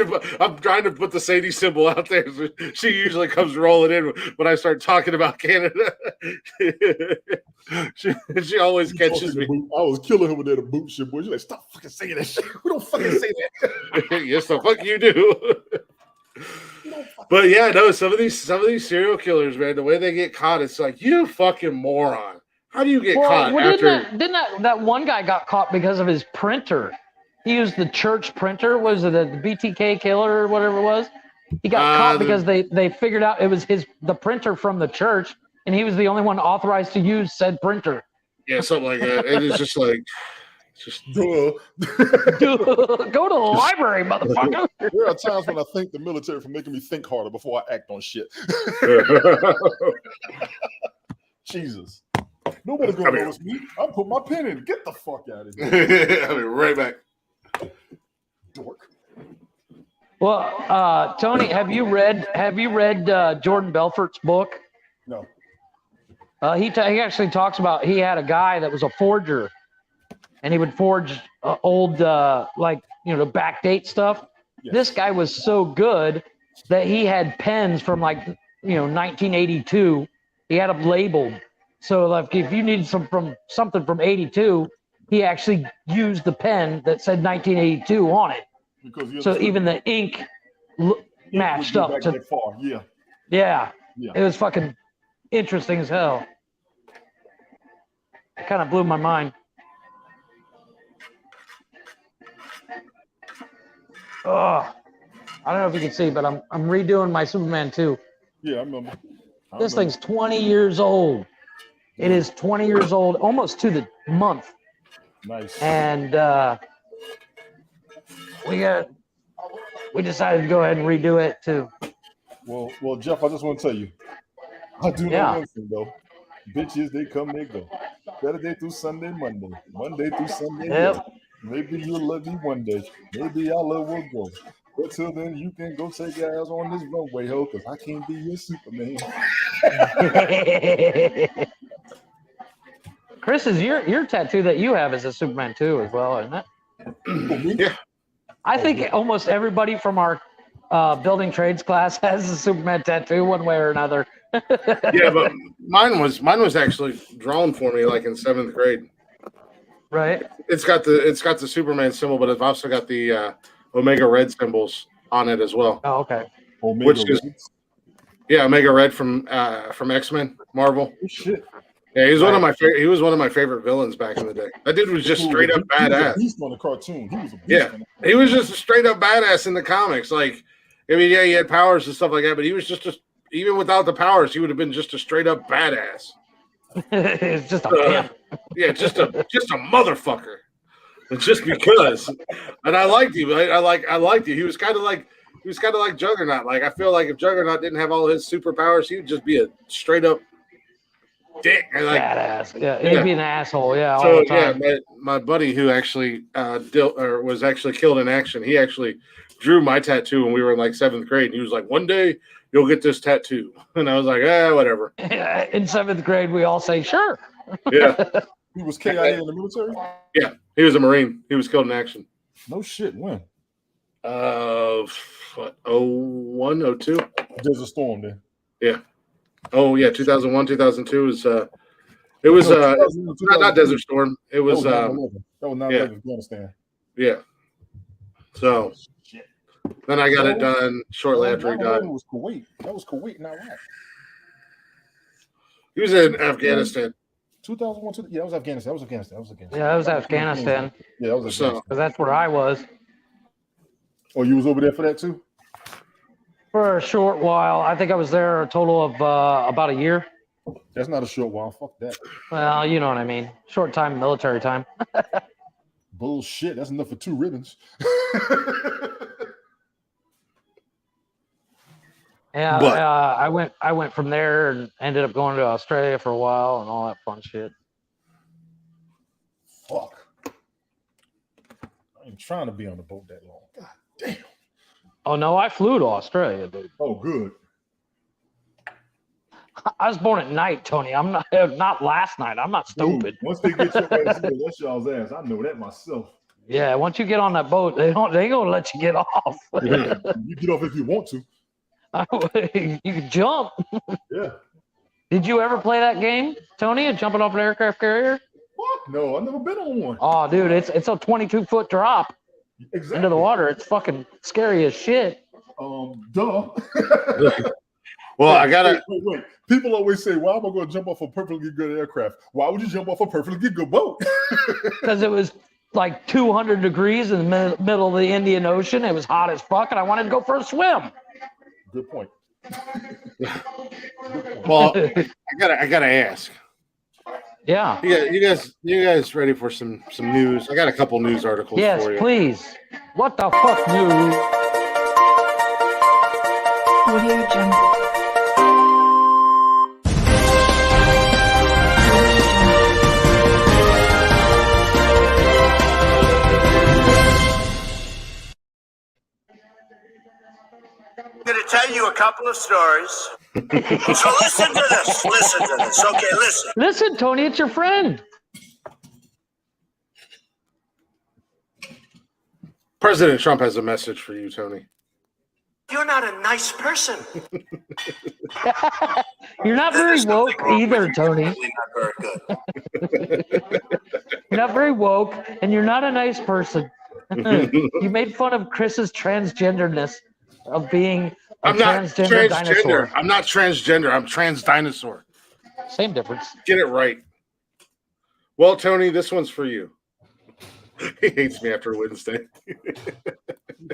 to put the Sadie symbol out there. So she usually comes rolling in when I start talking about Canada. she always catches me. I was killing her with that boot shit, boy. You're like, stop fucking saying that shit. We don't fucking say that. Yes, the fuck you do. But yeah, no, some of these serial killers, man, the way they get caught, it's like, you fucking moron. How do you get caught after? Didn't that one guy got caught because of his printer? He used the church printer. Was it the BTK killer or whatever it was? He got caught because they figured out it was the printer from the church, and he was the only one authorized to use said printer. Yeah, something like that. It is just like, duh. Go to the library, motherfucker. There are times when I thank the military for making me think harder before I act on shit. Jesus. Nobody's gonna notice me. I'll put my pen in. Get the fuck out of here. I'll be right back. Dork. Well, Tony, have you read Jordan Belfort's book? No. He actually talks about he had a guy that was a forger, and he would forge old backdate stuff. Yes. This guy was so good that he had pens from 1982. He had them labeled. So like if you needed something from 82, he actually used the pen that said 1982 on it. So even the ink matched up to far. Yeah. It was fucking interesting as hell. It kind of blew my mind. Oh, I don't know if you can see, but I'm redoing my Superman 2. Yeah, I remember. This thing's 20 years old. It is 20 years old, almost to the month. Nice. And we decided to go ahead and redo it too. Well, Jeff, I just want to tell you, I do know one thing though. Bitches, they come, they go. Saturday through Sunday, Monday through Sunday. Yep. Maybe you'll love me one day. Maybe our love will grow. But till then, you can go take your ass on this runway, ho, because I can't be your Superman. Chris, is your tattoo that you have is a Superman 2 as well, isn't it? Yeah. I think almost everybody from our building trades class has a Superman tattoo one way or another. Yeah, but mine was actually drawn for me like in 7th grade. Right. It's got the Superman symbol, but it's also got the Omega Red symbols on it as well. Oh, okay. Omega Red from X-Men, Marvel. Oh, shit. Yeah, he was one of my favorite villains back in the day. That dude was just straight up badass. He's on the cartoon. He was a beast. He was just a straight up badass in the comics. Like, I mean, he had powers and stuff like that, but he was even without the powers, he would have been just a straight up badass. It's just a pimp. Yeah, just a motherfucker. Just because. And I liked him. I liked him. He was kind of like Juggernaut. Like, I feel like if Juggernaut didn't have all his superpowers, he would just be a straight up dick. Like, badass. Yeah, he'd be an asshole. Yeah. So all the time. my buddy who actually was actually killed in action, he actually drew my tattoo when we were in like 7th grade. And he was like, one day you'll get this tattoo. And I was like, whatever. In 7th grade, we all say, sure. Yeah. He was KIA in the military? Yeah. He was a Marine. He was killed in action. No shit. When? What, 01, 02? Desert Storm then. Yeah. Oh, yeah. 2001, 2002 is, it was, not Desert Storm. It was, that was 9/11 Afghanistan. Yeah. So then I got it done shortly after he died. That was Kuwait. That was Kuwait, not Iraq. He was in Afghanistan. 2001. Yeah, that was Afghanistan. That was Afghanistan. Yeah, that was Afghanistan. Yeah, that was Afghanistan. Because that's where I was. Oh, you was over there for that too? For a short while. I think I was there a total of about a year. That's not a short while. Fuck that. Well, you know what I mean. Short time, military time. Bullshit. That's enough for 2 ribbons. Yeah, But- I went from there and ended up going to Australia for a while and all that fun shit. Fuck. I ain't trying to be on the boat that long. God damn. Oh no, I flew to Australia, dude. Oh, good. I was born at night, Tony. I'm not last night. I'm not stupid. Dude, once they get your ass, that's y'all's ass. I know that myself. Yeah, once you get on that boat, they ain't gonna let you get off. You get off if you want to. You can jump. Yeah. Did you ever play that game, Tony? Jumping off an aircraft carrier? Fuck no, I've never been on one. Oh, dude, it's a 22-foot drop Exactly. into the water. It's fucking scary as shit. Duh. Well, I gotta. Wait. People always say, "Why am I going to jump off a perfectly good aircraft?" Why would you jump off a perfectly good boat? Because it was like 200 degrees in the middle of the Indian Ocean. It was hot as fuck, and I wanted to go for a swim. Good point. Well, I gotta ask. Yeah. You guys ready for some news? I got a couple news articles Yes, for you. please. What the fuck news? Audio Jungle. I'm going to tell you a couple of stories. So listen to this. Listen to this. Okay, listen. Listen, Tony, it's your friend. President Trump has a message for you, Tony. You're not a nice person. You're not very There's nothing woke wrong with either, you. Tony. You're not very good. You're not very woke, and you're not a nice person. You made fun of Chris's transgenderness of being a I'm not transgender transgender. dinosaur. I'm not transgender. I'm trans dinosaur. Same difference. Get it right. Well, Tony, this one's for you. He hates me after Wednesday. You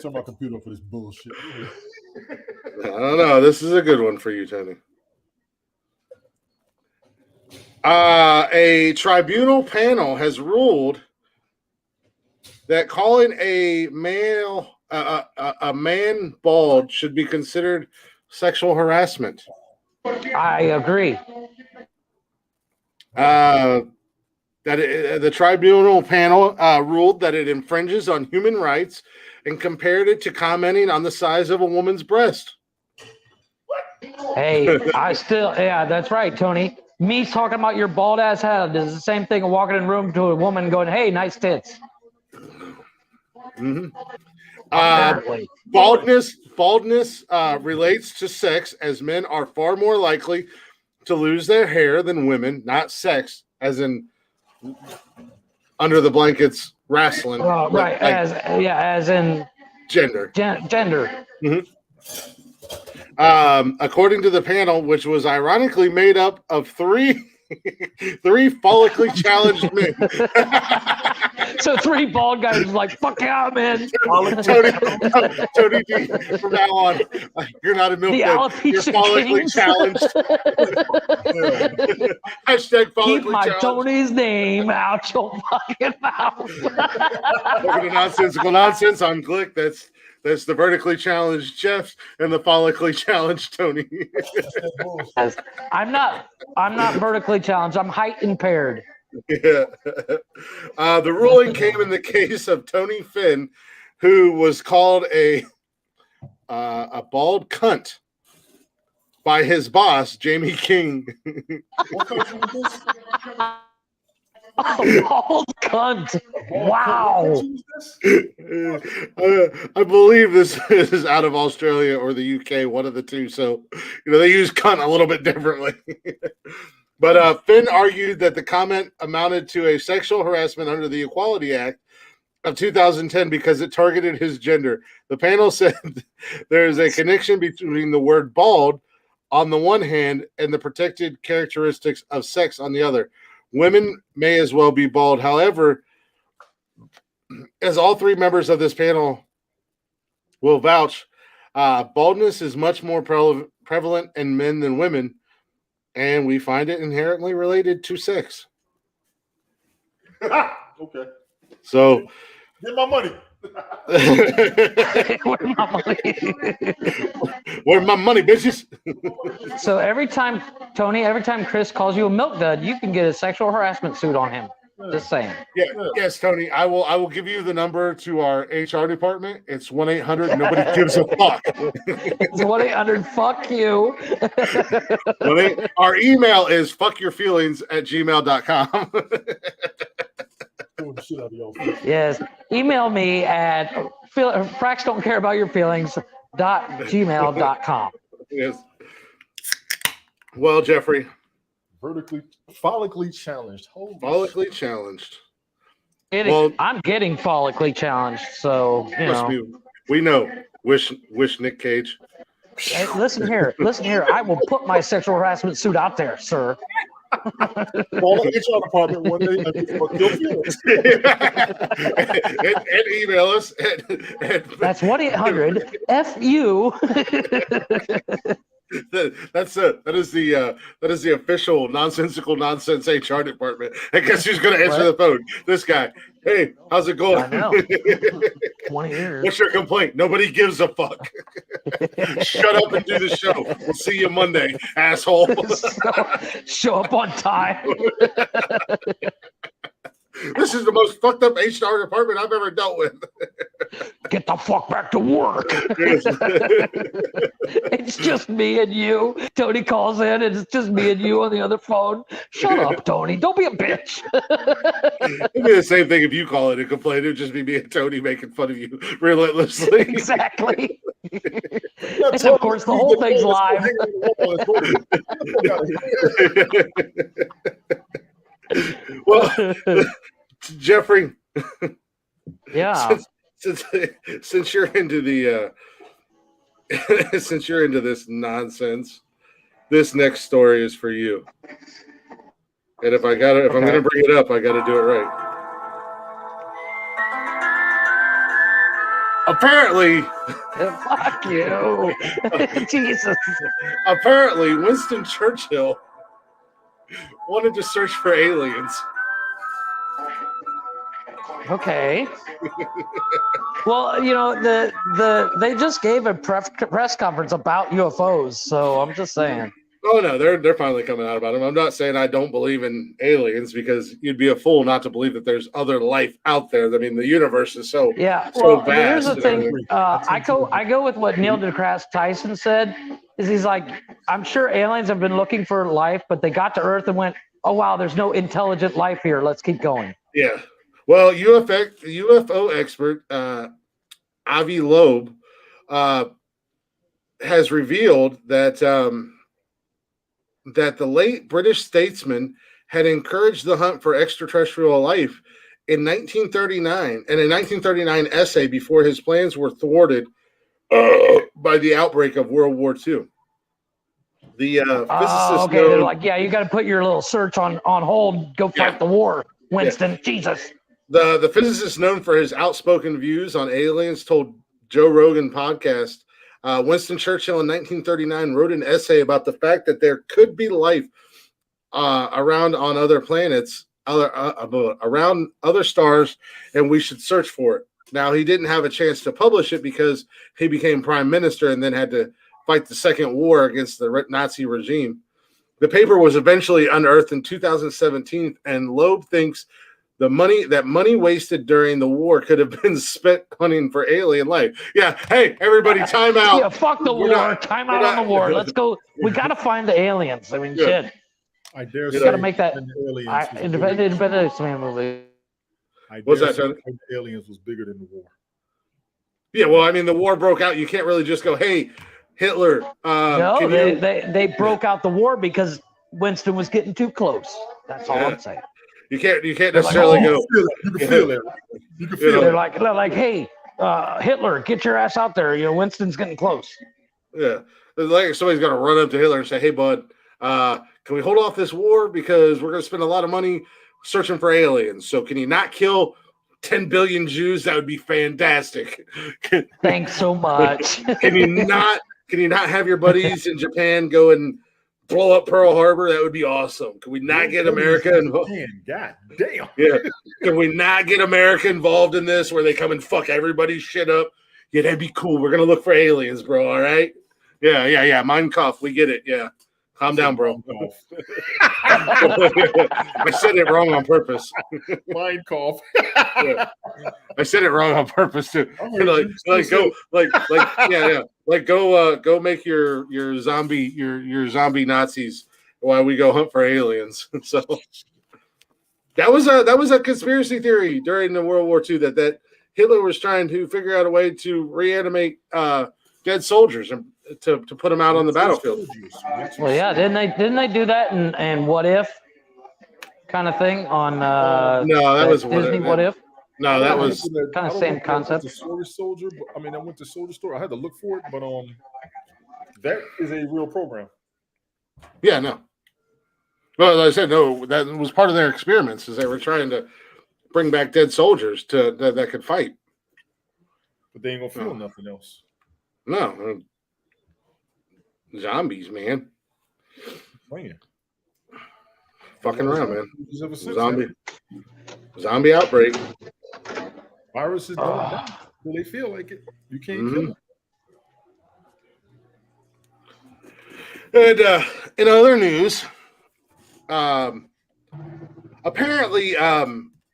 turn my computer on for this bullshit. I don't know. This is a good one for you, Tony. A tribunal panel has ruled that calling a man bald should be considered sexual harassment. I agree. The tribunal panel ruled that it infringes on human rights and compared it to commenting on the size of a woman's breast. Hey, yeah, that's right, Tony. Me talking about your bald ass head is the same thing of walking in a room to a woman going, hey, nice tits. Mm-hmm. Apparently. Baldness relates to sex, as men are far more likely to lose their hair than women, not sex, as in under the blankets wrestling. Oh, right, like as in gender. Gender. Mm-hmm. According to the panel, which was ironically made up of three follically challenged men. So 3 bald guys was like, fuck yeah, man. Tony D, from now on, you're not a milk The dud. You're alopecia follically kings. challenged. Hashtag follically Keep my challenged. Tony's name out your fucking mouth. Welcome to Nonsensical Nonsense. I'm Glick. That's the vertically challenged Jeff and the follically challenged Tony. I'm not vertically challenged. I'm height impaired. Yeah. The ruling came in the case of Tony Finn, who was called a bald cunt by his boss, Jamie King. What country was this? A bald cunt. Wow. What country was this? I believe this is out of Australia or the UK, one of the two. So, they use cunt a little bit differently. But Finn argued that the comment amounted to a sexual harassment under the Equality Act of 2010 because it targeted his gender. The panel said there is a connection between the word bald on the one hand and the protected characteristics of sex on the other. Women may as well be bald. However, as all three members of this panel will vouch, baldness is much more prevalent in men than women, and we find it inherently related to sex. Okay. So, get my money. Where's my money? Where's my money, bitches? So every time, Tony, every time Chris calls you a milk dud, you can get a sexual harassment suit on him. Just saying. Yeah, yes, Tony. I will give you the number to our HR department. It's 1-800. Nobody gives a fuck. It's 1-800. Fuck you. Our email is fuckyourfeelings@gmail.com. Yes. Email me at Frax don't care about your feelings.gmail.com. Yes. Well, Jeffrey. Follically challenged. Holy follically challenged. I'm getting follically challenged, so we know. Wish Nick Cage. Hey, listen here. I will put my sexual harassment suit out there, sir. Call the HR department one day and fuck your feelings. and email us. That's 1-800 FU. That is the official Nonsensical Nonsense HR department. And guess who's going to answer the phone? This guy. Hey, how's it going? I know. 20 years. What's your complaint? Nobody gives a fuck. Shut up and do the show. We'll see you Monday, asshole. Show up on time. This is the most fucked up HR department I've ever dealt with. Get the fuck back to work. It's just me and you. Tony calls in and it's just me and you on the other phone. Shut up, Tony. Don't be a bitch. It'd be the same thing if you call it and complain. It would just be me and Tony making fun of you relentlessly. Exactly. And of course, the whole thing's live. Well, Jeffrey. Yeah. Since you're into the since you're into this nonsense, this next story is for you. And if I'm gonna bring it up, I gotta do it right. Apparently, fuck you. Jesus. Apparently, Winston Churchill wanted to search for aliens. Okay. Well, they just gave a press conference about UFOs, so I'm just saying. Oh no, they're finally coming out about them. I'm not saying I don't believe in aliens, because you'd be a fool not to believe that there's other life out there. I mean, the universe is so vast. Here's the thing. I go with what Neil deGrasse Tyson said. Is he's like, I'm sure aliens have been looking for life, but they got to Earth and went, oh wow, there's no intelligent life here. Let's keep going. Yeah. Well, UFO expert Avi Loeb has revealed that that the late British statesman had encouraged the hunt for extraterrestrial life in 1939, and a 1939 essay before his plans were thwarted by the outbreak of World War II. The physicist they're like, yeah, you got to put your little search on hold. Go fight the war, Winston. Yeah. Jesus. The physicist known for his outspoken views on aliens told Joe Rogan podcast, Winston Churchill in 1939 wrote an essay about the fact that there could be life around on other planets, around other stars, and we should search for it. Now, he didn't have a chance to publish it because he became prime minister and then had to fight the second war against the Nazi regime. The paper was eventually unearthed in 2017, and Loeb thinks money wasted during the war could have been spent hunting for alien life. Yeah. Hey, everybody, time out. Yeah, fuck the war. Time out on the war. Let's go. We got to find the aliens. I mean, shit. I dare We say got to make that Aliens was Independence Man movie. What's that, Tony? Aliens was bigger than the war. Yeah, well, I mean, the war broke out. You can't really just go, "Hey, Hitler." No, they broke out the war because Winston was getting too close. That's all I'm saying. You can't necessarily go. You can feel it. You can feel They're it. like, hey, Hitler, get your ass out there. You know, Winston's getting close. Yeah, like somebody's gonna run up to Hitler and say, "Hey, bud, can we hold off this war because we're gonna spend a lot of money searching for aliens? So can you not kill 10 billion Jews? That would be fantastic." Thanks so much. Can you not have your buddies in Japan go and blow up Pearl Harbor? That would be awesome. Can we not get America involved? Man, God damn. Yeah. Can we not get America involved in this where they come and fuck everybody's shit up? Yeah, that'd be cool. We're gonna look for aliens, bro. All right. Yeah. Mein Kampf. We get it. Yeah. Calm down, bro. I said it wrong on purpose. Mein Kampf. Yeah. I said it wrong on purpose too. Go make your zombie Nazis while we go hunt for aliens. So that was a conspiracy theory during the World War II that Hitler was trying to figure out a way to reanimate dead soldiers and to put them out on the battlefield. Well, yeah, didn't they do that and What If kind of thing on no, that was Disney What If? No, that was kind of same concept. Soldier, but I went to Soldier Store. I had to look for it, but that is a real program. Yeah, no. Well, like I said, no, that was part of their experiments, is they were trying to bring back dead soldiers that could fight. But they ain't gonna feel nothing else. No, zombies, man. Man. Fucking around, man. Zombie outbreak. Viruses don't die. Well, they feel like it. You can't kill them. And in other news, apparently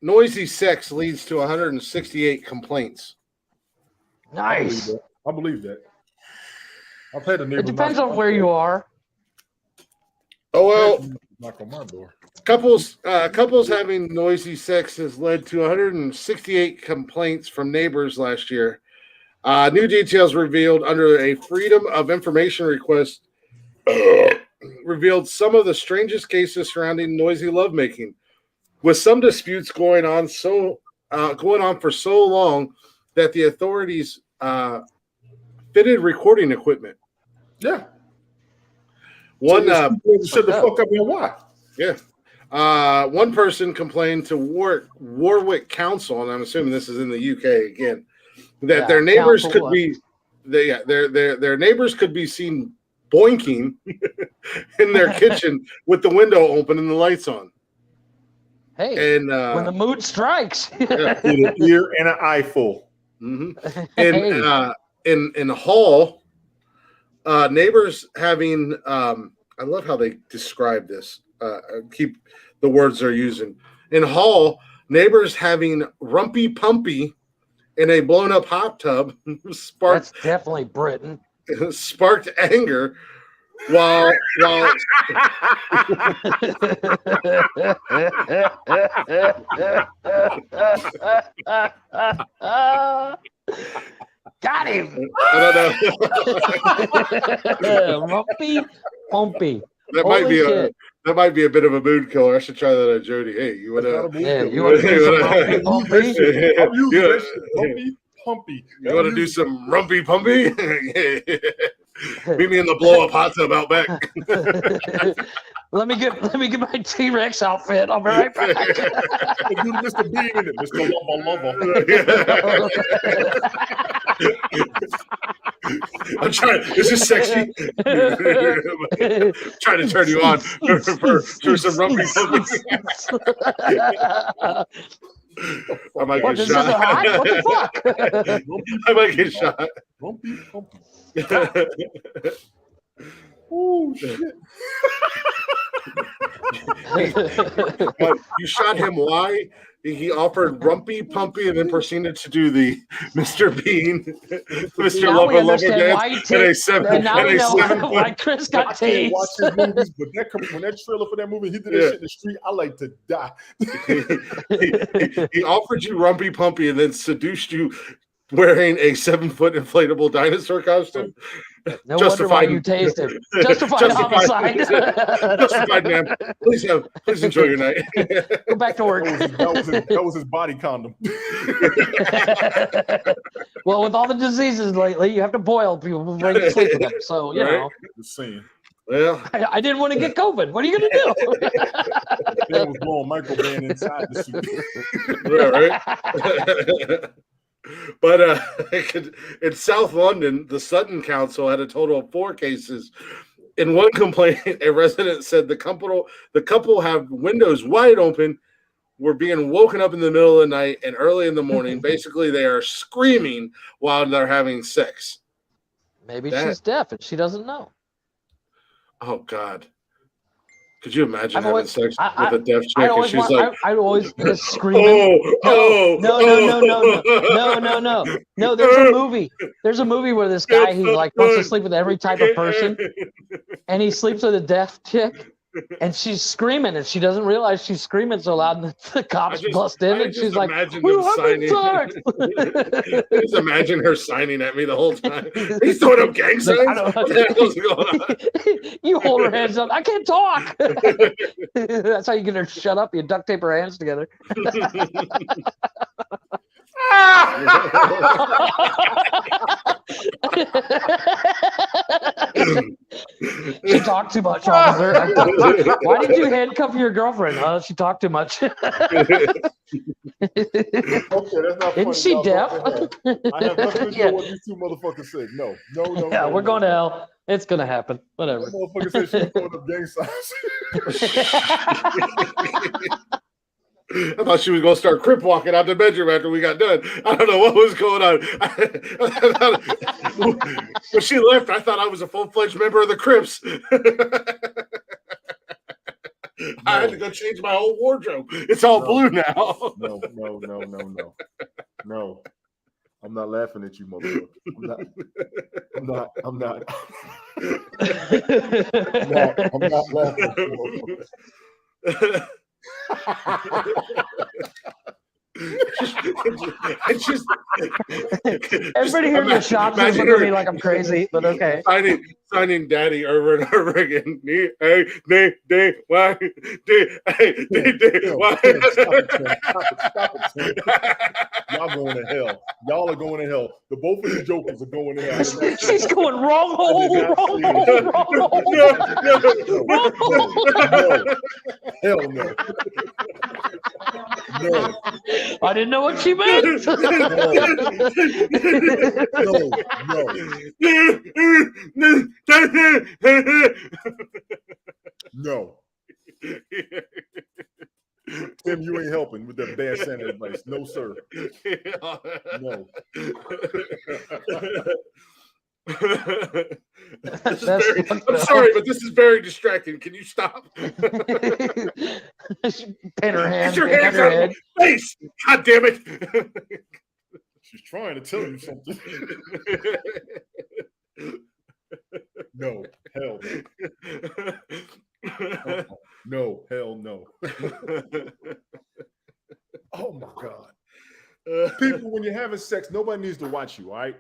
noisy sex leads to 168 complaints. Nice. I believe that. I've had a neighbor. It depends on where you are. Oh well. Knock on my door. Couples having noisy sex has led to 168 complaints from neighbors last year. New details revealed under a Freedom of Information request revealed some of the strangest cases surrounding noisy lovemaking, with some disputes going on for so long that the authorities fitted recording equipment. Yeah. One shut the fuck up and why? Yeah. One person complained to Warwick Council, and I'm assuming this is in the UK again, that their neighbors could be their neighbors could be seen boinking in their kitchen with the window open and the lights on. Hey, and when the mood strikes, with an ear and an eye full. Mm-hmm. And in Hall, neighbors having I love how they describe this. Keep the words they're using. In Hall, neighbors having rumpy pumpy in a blown up hot tub that's definitely Britain. Sparked anger while got him. I don't know. Rumpy pumpy. That might be a bit of a mood killer. I should try that on Jody. Hey, you want to? Yeah, you want to do some rumpy pumpy? You want to do some rumpy pumpy? Meet me in the blow up hot tub out back. Let me get my T-Rex outfit. I'll be right back. Do Mr. Bean in it, Mr. Lover. I'm trying. This is sexy. Trying to turn you on for some rumpy pumpy. I might get shot. What the fuck? I might get shot. Rumpy pumpy. Oh shit! You shot him. Why? he offered Rumpy Pumpy and then proceeded to do the Mr. Bean, Mr. Now we Lover Lover understand dance why he and a takes. seven. And now and we a know 7 why Chris I got can't watch his tased. movies, but when that trailer for that movie, he did that shit in the street. I like to die. he offered you Rumpy Pumpy and then seduced you wearing a 7-foot inflatable dinosaur costume. No wonder why you tased him. Justified homicide. Justified, man. Please enjoy your night. Go back to work. That was his body condom. Well, with all the diseases lately, you have to boil people before you sleep with them. So, you know. Just saying. Well, I didn't want to get COVID. What are you going to do? That was blowing microban inside the suit. Right. But in South London, the Sutton Council had a total of 4 cases. In one complaint, a resident said the couple have windows wide open, were being woken up in the middle of the night and early in the morning. Basically, they are screaming while they're having sex. Maybe she's deaf and she doesn't know. Oh, God. Could you imagine having sex with a deaf chick and she's I'd always screaming. No. No, there's a movie where this guy, he like wants to sleep with every type of person, and he sleeps with a deaf chick, and she's screaming, and she doesn't realize she's screaming so loud, and the cops bust in, and she's like, "We're having sex." I just imagine her signing at me the whole time. He's throwing up gang signs. What the hell's going on? You hold her hands up. I can't talk. That's how you get her to shut up. You duct tape her hands together. She talked too much, officer. Why did you handcuff your girlfriend? She talked too much. Okay, that's not funny. Isn't she deaf? I have nothing to do with what these 2 motherfuckers said. No. Yeah, we're going to hell. It's going to happen. Whatever. That motherfucker said she was throwing up gang signs. I thought she was going to start crip walking out the bedroom after we got done. I don't know what was going on. When she left, I thought I was a full-fledged member of the Crips. I had to go change my whole wardrobe. It's all blue now. No. I'm not laughing at you, motherfucker. I'm not. I'm not laughing at you, motherfucker. Everybody here in the shop is looking at me like I'm crazy, but okay. Signing daddy over and over again. Y'all going to hell. Y'all are going to hell. The both of you jokers are going to hell. She's going wrong hole. Hell no. No. I didn't know what she meant. No. Tim, you ain't helping with that bad Santa advice. No, sir. No. I'm sorry, but this is very distracting. Can you stop? She pin her hand. Get your hands out of my face! God damn it! She's trying to tell you something. No, hell no. No, hell no. Oh my God. People, when you're having sex, nobody needs to watch you, all right?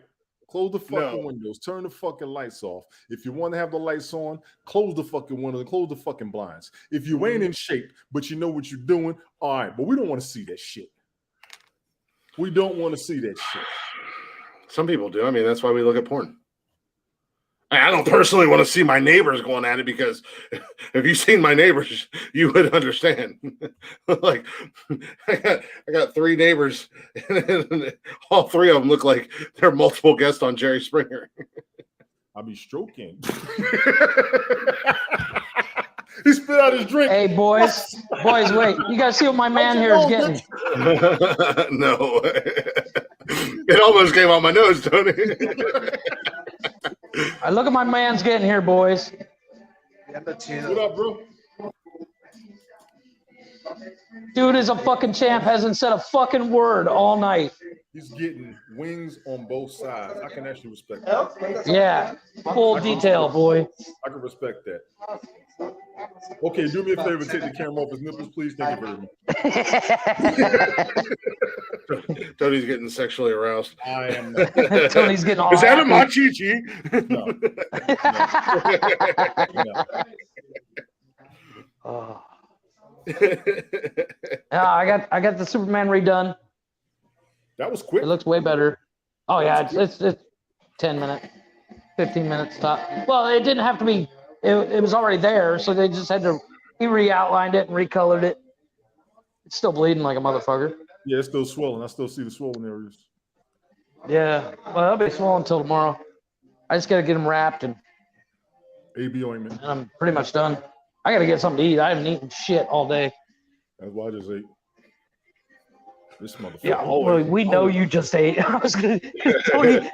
Close the fucking windows. Turn the fucking lights off. If you want to have the lights on, close the fucking windows. Close the fucking blinds. If you ain't in shape, but you know what you're doing, all right. But we don't want to see that shit. We don't want to see that shit. Some people do. I mean, that's why we look at porn. I don't personally want to see my neighbors going at it because if you've seen my neighbors, you would understand. Like, I got 3 neighbors, and all 3 of them look like they're multiple guests on Jerry Springer. I'll be stroking. He spit out his drink. Hey, boys, wait. You guys see what my man here is getting? No. It almost came out my nose, Tony. Look at my man's getting here, boys. What up, bro? Dude is a fucking champ. Hasn't said a fucking word all night. He's getting wings on both sides. I can actually respect that. Yeah, full detail, boy. I can respect that. Okay, do me a favor, take the camera off his nipples, please. Thank you very much. Tony's getting sexually aroused. I am not. Tony's getting all Is that a happy. machi? No. Oh. I got the Superman redone. That was quick. It looks way better. Oh yeah, it's 10 minutes, 15 minutes top. Well, it didn't have to be. It was already there, so they just had to. He re-outlined it and recolored it. It's still bleeding like a motherfucker. Yeah, it's still swollen. I still see the swollen areas. Yeah, well, it'll be swollen until tomorrow. I just got to get them wrapped and AB ointment. I'm pretty much done. I got to get something to eat. I haven't eaten shit all day. That's why I just ate. This motherfucker. Yeah, well, we know you just ate. I was gonna. Tony,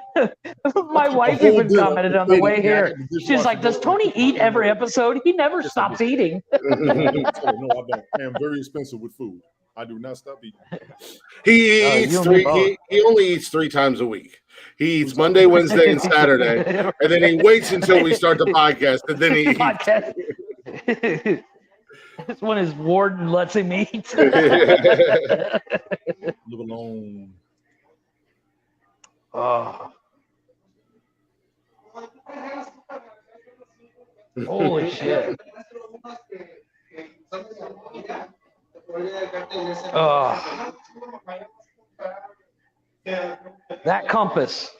my wife even commented on the way here. She's like, "Does Tony eat every episode? He never stops eating." No, I don't. I am very expensive with food. I do not stop eating. He eats three. He only eats 3 times a week. He eats Monday, Wednesday, and Saturday, and then he waits until we start the podcast, and then he eats. That's when his warden lets him eat. Live alone. Oh. Holy shit. Oh. That compass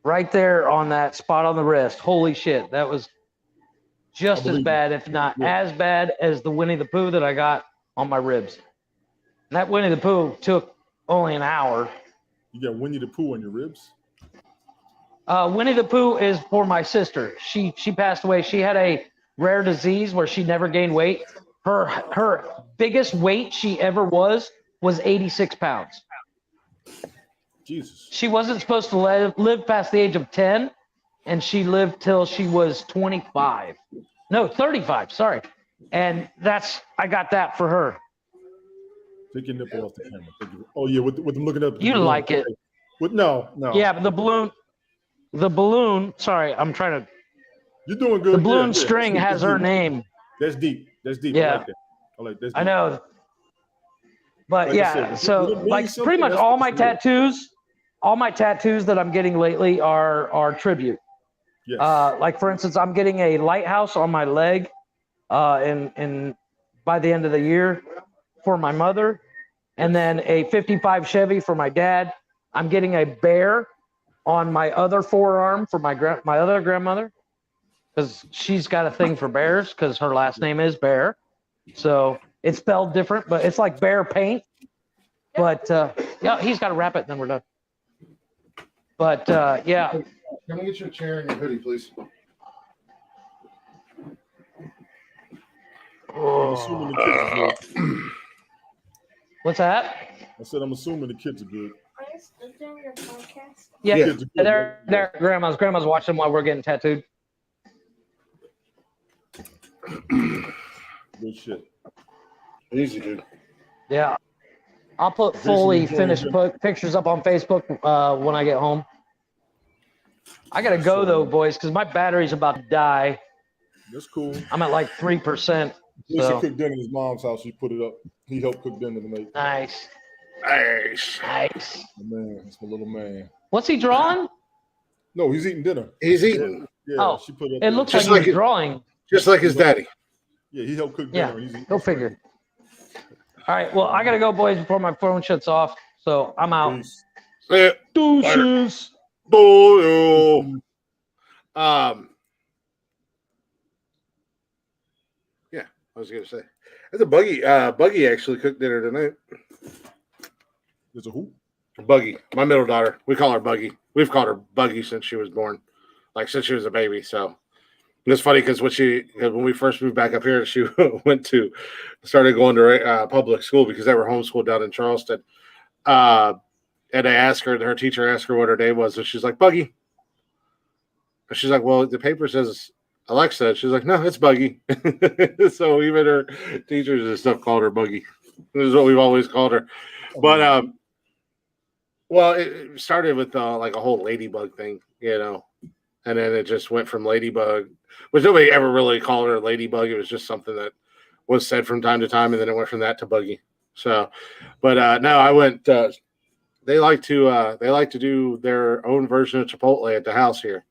right there on that spot on the wrist. Holy shit. That was just as bad, if not as bad, as the Winnie the Pooh that I got on my ribs. And that Winnie the Pooh took only an hour. You got Winnie the Pooh on your ribs? Winnie the Pooh is for my sister. She passed away. She had a rare disease where she never gained weight. Her biggest weight she ever was 86 pounds. Jesus. She wasn't supposed to live past the age of 10, and she lived till she was 25. No, 35, sorry. And I got that for her. Take your nipple off the camera. Oh, yeah, with them looking up. You like it. No. Yeah, but the balloon, sorry, I'm trying to. You're doing good. The balloon string has her name. That's deep. Yeah. I like that. I know. But like yeah, so like pretty much all my tattoos that I'm getting lately are tribute. Yes. Like for instance, I'm getting a lighthouse on my leg in by the end of the year for my mother, and then a 55 Chevy for my dad. I'm getting a bear on my other forearm for my other grandmother, because she's got a thing for bears because her last name is Bear. So it's spelled different, but it's like bear paint. But yeah, he's got to wrap it, and then we're done. But yeah. Can we get your chair and your hoodie, please? What's that? I said I'm assuming the kids are good. Are you still doing your podcast? Yeah, they're grandma's. Grandma's watching them while we're getting tattooed. Good shit. Easy, dude. Yeah. I'll put fully finished pictures up on Facebook when I get home. I got to go, though, boys, because my battery's about to die. That's cool. I'm at like 3%. Lisa So. cooked dinner at his mom's house. She put it up. He helped cook dinner tonight. Nice. Nice. Nice. Man, that's my little man. What's he drawing? No, he's eating dinner. He's eating. Yeah, Oh, she put it up it there. looks Just like like he's drawing. Just like his daddy. Yeah, he helped cook Yeah, dinner. He's eating. go figure. All right, well, I got to go, boys, before my phone shuts off. So I'm out. Peace. Yeah. Deuces. Boy. Yeah, I was gonna say. There's a Buggy. Buggy actually cooked dinner tonight. There's a who? Buggy, my middle daughter. We call her Buggy. We've called her Buggy since she was born, like since she was a baby. So and it's funny because when we first moved back up here, she started going to public school because they were homeschooled down in Charleston. And her teacher asked her what her name was, and she's like, Buggy. And she's like, well, the paper says Alexa. She's like, no, it's Buggy. So even her teachers and stuff called her Buggy. This is what we've always called her. But well, it started with like a whole ladybug thing, and then it just went from ladybug, which nobody ever really called her ladybug. It was just something that was said from time to time, and then it went from that to Buggy. So, but no, I went. They like to do their own version of Chipotle at the house here.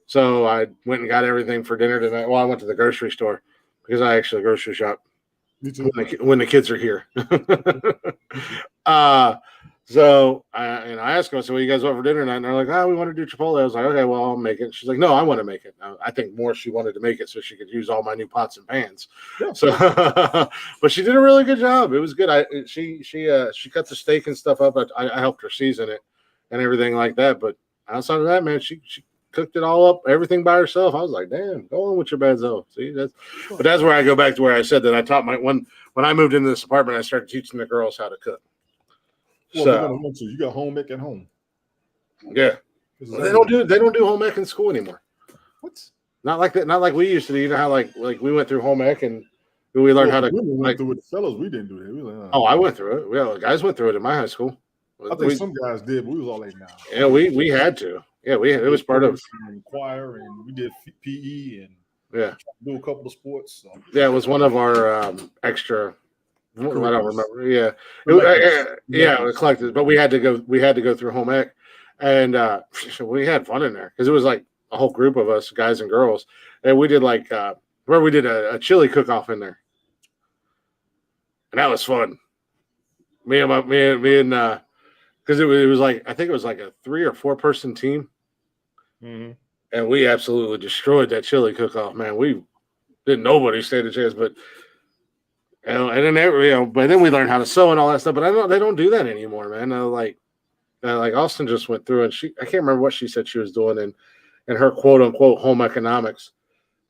So I went and got everything for dinner tonight. Well, I went to the grocery store because I actually grocery shop when the kids are here. So I asked them, I said, what do you guys want for dinner tonight? And they're like, we want to do Chipotle. I was like, okay, well, I'll make it. She's like, no, I want to make it. I think more she wanted to make it so she could use all my new pots and pans. Yeah. So, but she did a really good job. It was good. She cut the steak and stuff up. I helped her season it and everything like that. But outside of that, man, she cooked it all up, everything by herself. I was like, damn, go on with your bad self. See, but that's where I go back to where I said that I taught when I moved into this apartment, I started teaching the girls how to cook. Well, so, you got home ec at home. Yeah, they don't do home ec in school anymore. What? Not like that. Not like we used to do. You know how like we went through home ec and we learned how to. We went through it. The fellows, we didn't do that. We like, I went through it. Yeah, guys went through it in my high school. I think some guys did, but we was all like, nah. Yeah, we had to. Yeah, it was part of choir, and we did PE, and do a couple of sports. So. Yeah, it was one of our extra. I don't remember. Yeah, it was collected, but we had to go through home ec, and we had fun in there because it was like a whole group of us, guys and girls, and we did like where we did a chili cook-off in there, and that was fun. Me and because it was like I think it was like a 3 or 4 person team, and we absolutely destroyed that chili cook-off. Man, we didn't nobody stand a chance, but. And then but then we learned how to sew and all that stuff. But they don't do that anymore, man. Like Austin just went through, and I can't remember what she said she was doing in her quote unquote home economics.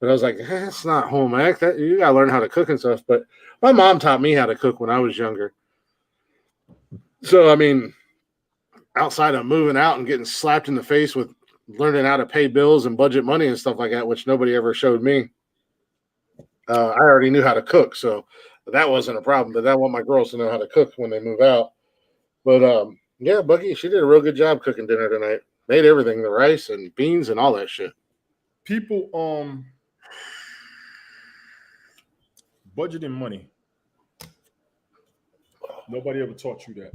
But I was like, that's not home ec. That you gotta learn how to cook and stuff. But my mom taught me how to cook when I was younger. So I mean, outside of moving out and getting slapped in the face with learning how to pay bills and budget money and stuff like that, which nobody ever showed me, I already knew how to cook. So. That wasn't a problem, but I want my girls to know how to cook when they move out. But yeah, Bucky, she did a real good job cooking dinner tonight. Made everything, the rice and beans and all that shit. People budgeting money. Nobody ever taught you that.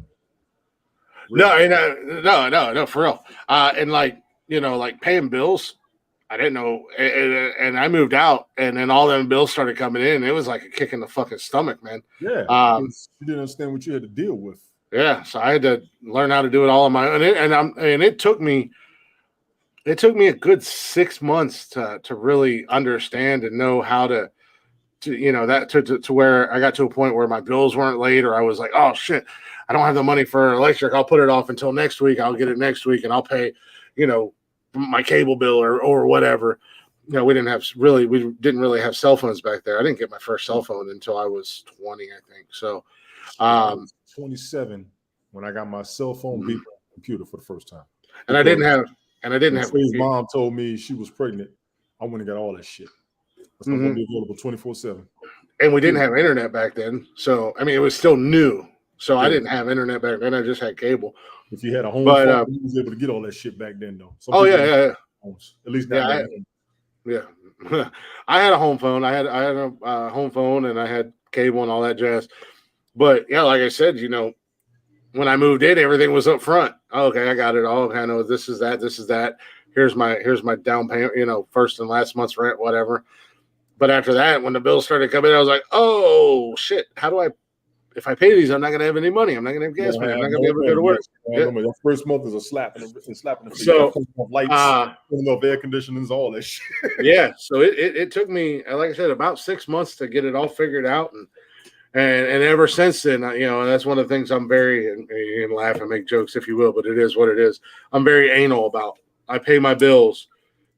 Really? No, for real. And like paying bills. I didn't know, and I moved out, and then all them bills started coming in. It was like a kick in the fucking stomach, man. Yeah, you didn't understand what you had to deal with. Yeah, so I had to learn how to do it all on my own, and it took me a good 6 months to really understand and know how to where I got to a point where my bills weren't late, or I was like, oh shit, I don't have the money for electric. I'll put it off until next week. I'll get it next week, and I'll pay, my cable bill or whatever. We didn't really have cell phones back there. I didn't get my first cell phone until I was 20, I think. So, 27 when I got my cell phone beat computer for the first time. And I didn't have. His mom told me she was pregnant. I went and got all that shit. It's not going to be available 24/7. And we didn't have internet back then, so I mean it was still new. So I didn't have internet back then. I just had cable. If you had a home phone, you was able to get all that shit back then, though. Yeah. At least I had a home phone. I had a home phone, and I had cable and all that jazz. But yeah, like I said, when I moved in, everything was up front. Okay, I got it all. Okay, I know this is that. Here's my down payment. First and last month's rent, whatever. But after that, when the bills started coming, I was like, oh shit, how do I? If I pay these, I'm not going to have any money. I'm not going to have gas money. I'm not going to be able to go to work. The first month is a slap in the face. So lights, off air conditionings, all that shit. Yeah. So it took me, like I said, about 6 months to get it all figured out, and ever since then, that's one of the things I'm very, and you can laugh and make jokes if you will, but it is what it is. I'm very anal about. I pay my bills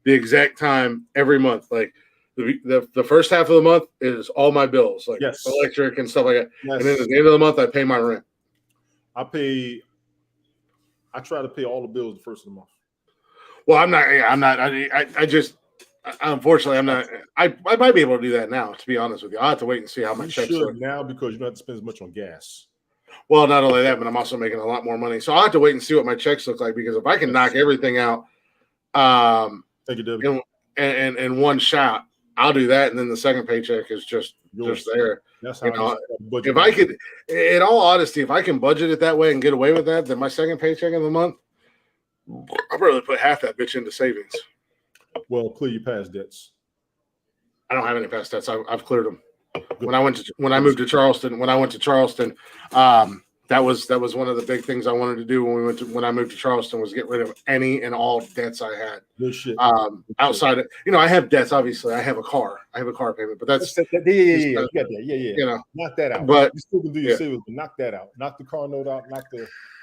the exact time every month, like. The first half of the month is all my bills, like electric and stuff like that. Yes. And then at the end of the month, I pay my rent. I try to pay all the bills the first of the month. Well, I'm not. I just unfortunately, I'm not. I might be able to do that now. To be honest with you, I'll have to wait and see how my You checks should look. now because you don't have to spend as much on gas. Well, not only that, but I'm also making a lot more money. So I'll have to wait and see what my checks look like because if I can knock everything out, Thank you, Debbie. in one shot, I'll do that, and then the second paycheck is just there. That's how if I could, in all honesty, if I can budget it that way and get away with that, then my second paycheck of the month, I'd rather put half that bitch into savings. Well, clear your past debts. I don't have any past debts. I've cleared them. When I moved to Charleston, that was one of the big things I wanted to do when I moved to Charleston was get rid of any and all debts I had. Good shit. Outside of, I have debts. Obviously, I have a car payment, but that's you got that. Yeah. Knock that out. But you still can do your savings, but knock that out. Knock the car note out.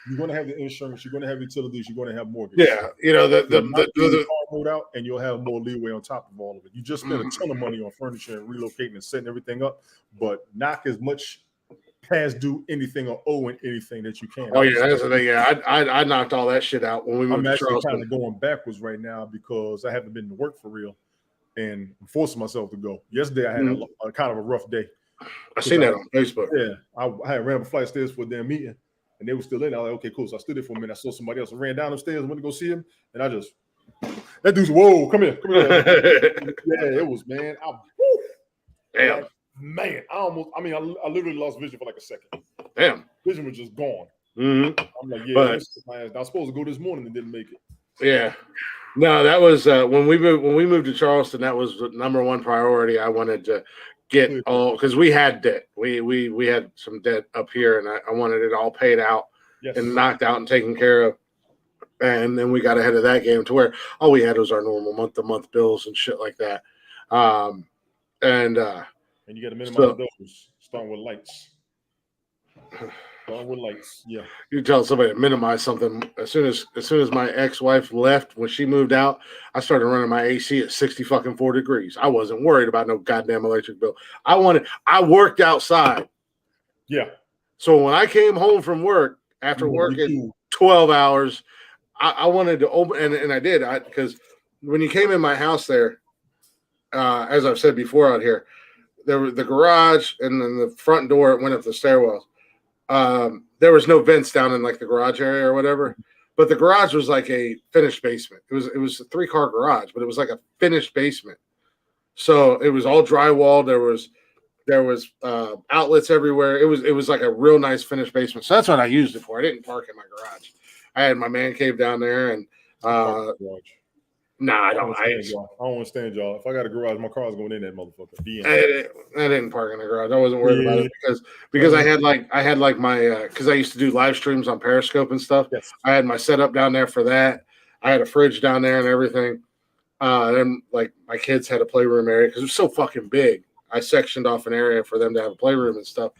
You're going to have the insurance. You're going to have utilities. You're going to have mortgage. Yeah, the car note out, and you'll have more leeway on top of all of it. You just spend a ton of money on furniture and relocating and setting everything up, but knock as much past due anything or owing anything that you can. Oh yeah, that's the thing. Yeah, I knocked all that shit out when we moved. I'm actually kind of going backwards right now because I haven't been to work for real, and I'm forcing myself to go. Yesterday I had a kind of a rough day. I seen that on Facebook. Yeah, I had ran up a flight of stairs for a damn meeting, and they were still in. I was like, okay, cool. So I stood there for a minute. I saw somebody else. I ran down the stairs, went to go see him, and that dude's, whoa, come here. Yeah, it was, man. Damn. Man, I literally lost vision for like a second. Damn. Vision was just gone. Mm-hmm. I'm like, I was supposed to go this morning and didn't make it. Yeah. No, that was when we moved to Charleston, that was the number one priority. I wanted to get all because we had debt. We had some debt up here, and I wanted it all paid out and knocked out and taken care of. And then we got ahead of that game to where all we had was our normal month-to-month bills and shit like that. And you got to minimize those, starting with lights. Yeah. You tell somebody to minimize something. As soon as my ex-wife left, when she moved out, I started running my AC at 4 degrees. I wasn't worried about no goddamn electric bill. I worked outside. Yeah. So when I came home from work after working 12 hours, I wanted to open, and I did, because when you came in my house there, as I've said before out here, there was the garage and then the front door. It went up the stairwells. There was no vents down in like the garage area or whatever, but the garage was like a finished basement. It was a 3-car garage, but it was like a finished basement. So it was all drywall. There was outlets everywhere. It was like a real nice finished basement. So that's what I used it for. I didn't park in my garage. I had my man cave down there, and I don't understand y'all. If I got a garage, my car's going in that motherfucker. I didn't park in the garage. I wasn't worried about it because I had like my because I used to do live streams on Periscope and stuff. Yes. I had my setup down there for that. I had a fridge down there and everything. And like my kids had a playroom area because it was so fucking big. I sectioned off an area for them to have a playroom and stuff.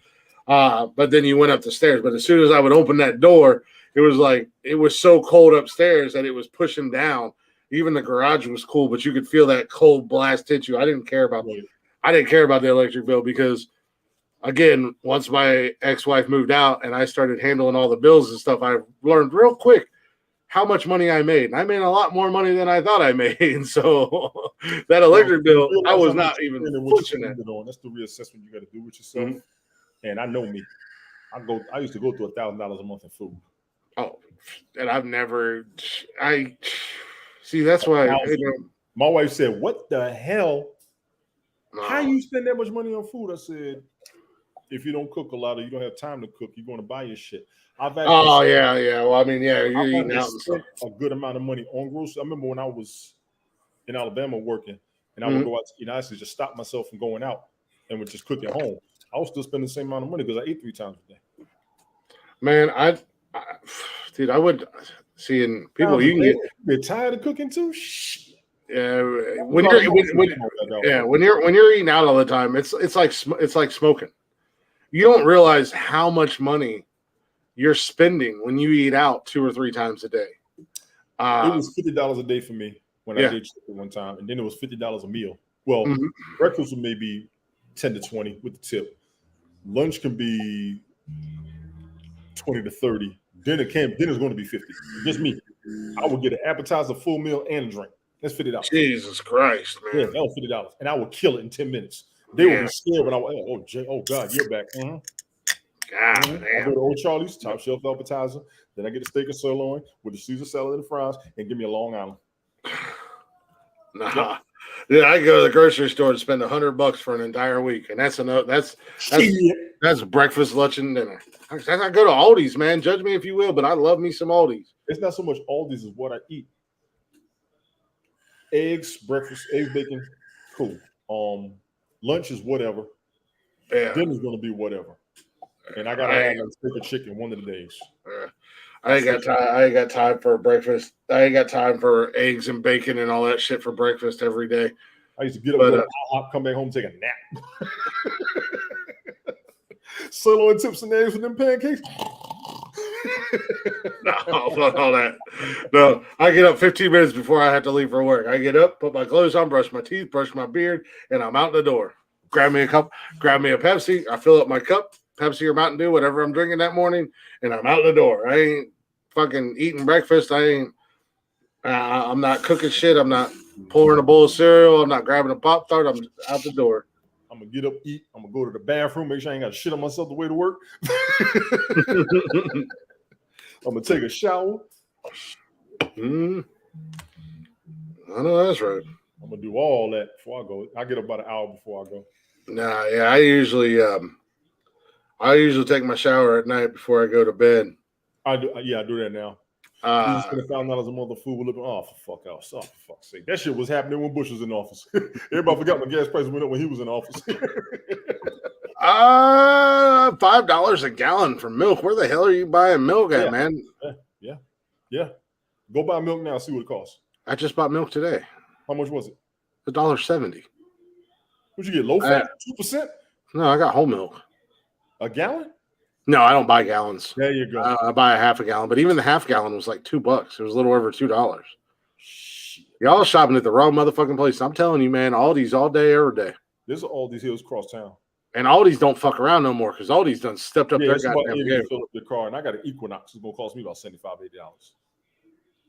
But then you went up the stairs. But as soon as I would open that door, it was so cold upstairs that it was pushing down. Even the garage was cool, but you could feel that cold blast hit you. I didn't care about the electric bill because, again, once my ex-wife moved out and I started handling all the bills and stuff, I learned real quick how much money I made. And I made a lot more money than I thought I made. So that electric bill, I was not even pushing it. That's the reassessment you got to do with yourself. Mm-hmm. And I know me. I used to go through $1,000 a month in food. Oh, and I've never. See, that's why my wife said, "What the hell? How you spend that much money on food?" I said, "If you don't cook a lot or you don't have time to cook, you're going to buy your shit." Yeah. Well, I mean, yeah, you're eating out and stuff. A good amount of money on groceries. I remember when I was in Alabama working, and I would go out to eat. I used to just stop myself from going out and would just cook at home. I was still spending the same amount of money because I ate 3 times a day. Man, I would. Seeing people, you get tired of cooking too. Yeah, when you're eating out all the time, it's like smoking. You don't realize how much money you're spending when you eat out 2 or 3 times a day. It was $50 a day for me when I did chicken one time, and then it was $50 a meal. Well, breakfast was maybe 10 to 20 with the tip. Lunch can be 20 to 30. Dinner's going to be 50. Just me. I would get an appetizer, full meal, and a drink. That's $50. Jesus Christ, Yeah, man. that was $50, and I would kill it in 10 minutes. They would be scared when I went. Oh God, you're back. God I damn. go to Old Charlie's, top shelf appetizer. Then I get a steak and sirloin with the Caesar salad and the fries, and give me a Long Island. Nah. Yep. Yeah, I go to the grocery store and spend $100 for an entire week, and that's enough. That's breakfast, lunch, and dinner. I go to Aldi's, man. Judge me if you will, but I love me some Aldi's. It's not so much Aldi's is what I eat. Eggs, breakfast, eggs, bacon, cool. Lunch is whatever. Yeah. Dinner's gonna be whatever. And I gotta have a steak or chicken one of the days. I ain't got time for breakfast. I ain't got time for eggs and bacon and all that shit for breakfast every day. I used to get up, go to IHOP, come back home, take a nap. Sirloin tips and eggs with them pancakes. No, fuck all that. No, I get up 15 minutes before I have to leave for work. I get up, put my clothes on, brush my teeth, brush my beard, and I'm out the door. Grab me a Pepsi. I fill up my cup, Pepsi or Mountain Dew, whatever I'm drinking that morning, and I'm out the door. I ain't fucking eating breakfast. I'm not cooking shit. I'm not pouring a bowl of cereal. I'm not grabbing a Pop-Tart. I'm out the door. I'm gonna get up, eat. I'm gonna go to the bathroom, make sure I ain't got shit on myself the way to work. I'm gonna take a shower. I know that's right. I'm gonna do all that before I go. I get up about an hour before I go. Nah, yeah, I usually take my shower at night before I go to bed. I do that now. You just gonna find out as a mother fool living. Oh, for fuck's sake! That shit was happening when Bush was in office. Everybody forgot when gas prices went up when he was in office. $5 a gallon for milk. Where the hell are you buying milk at, man? Yeah. Go buy milk now. See what it costs. I just bought milk today. How much was it? $1.70. What'd you get? Low fat, 2%? No, I got whole milk. A gallon? No, I don't buy gallons. There you go. I buy a half a gallon, but even the half gallon was like $2. It was a little over $2. Shit. Y'all shopping at the wrong motherfucking place. I'm telling you, man, Aldi's all day, every day. There's Aldi's Hills cross town. And Aldi's don't fuck around no more because Aldi's done stepped up their goddamn game. Fill up the car, and I got an Equinox. It's gonna cost me about $75,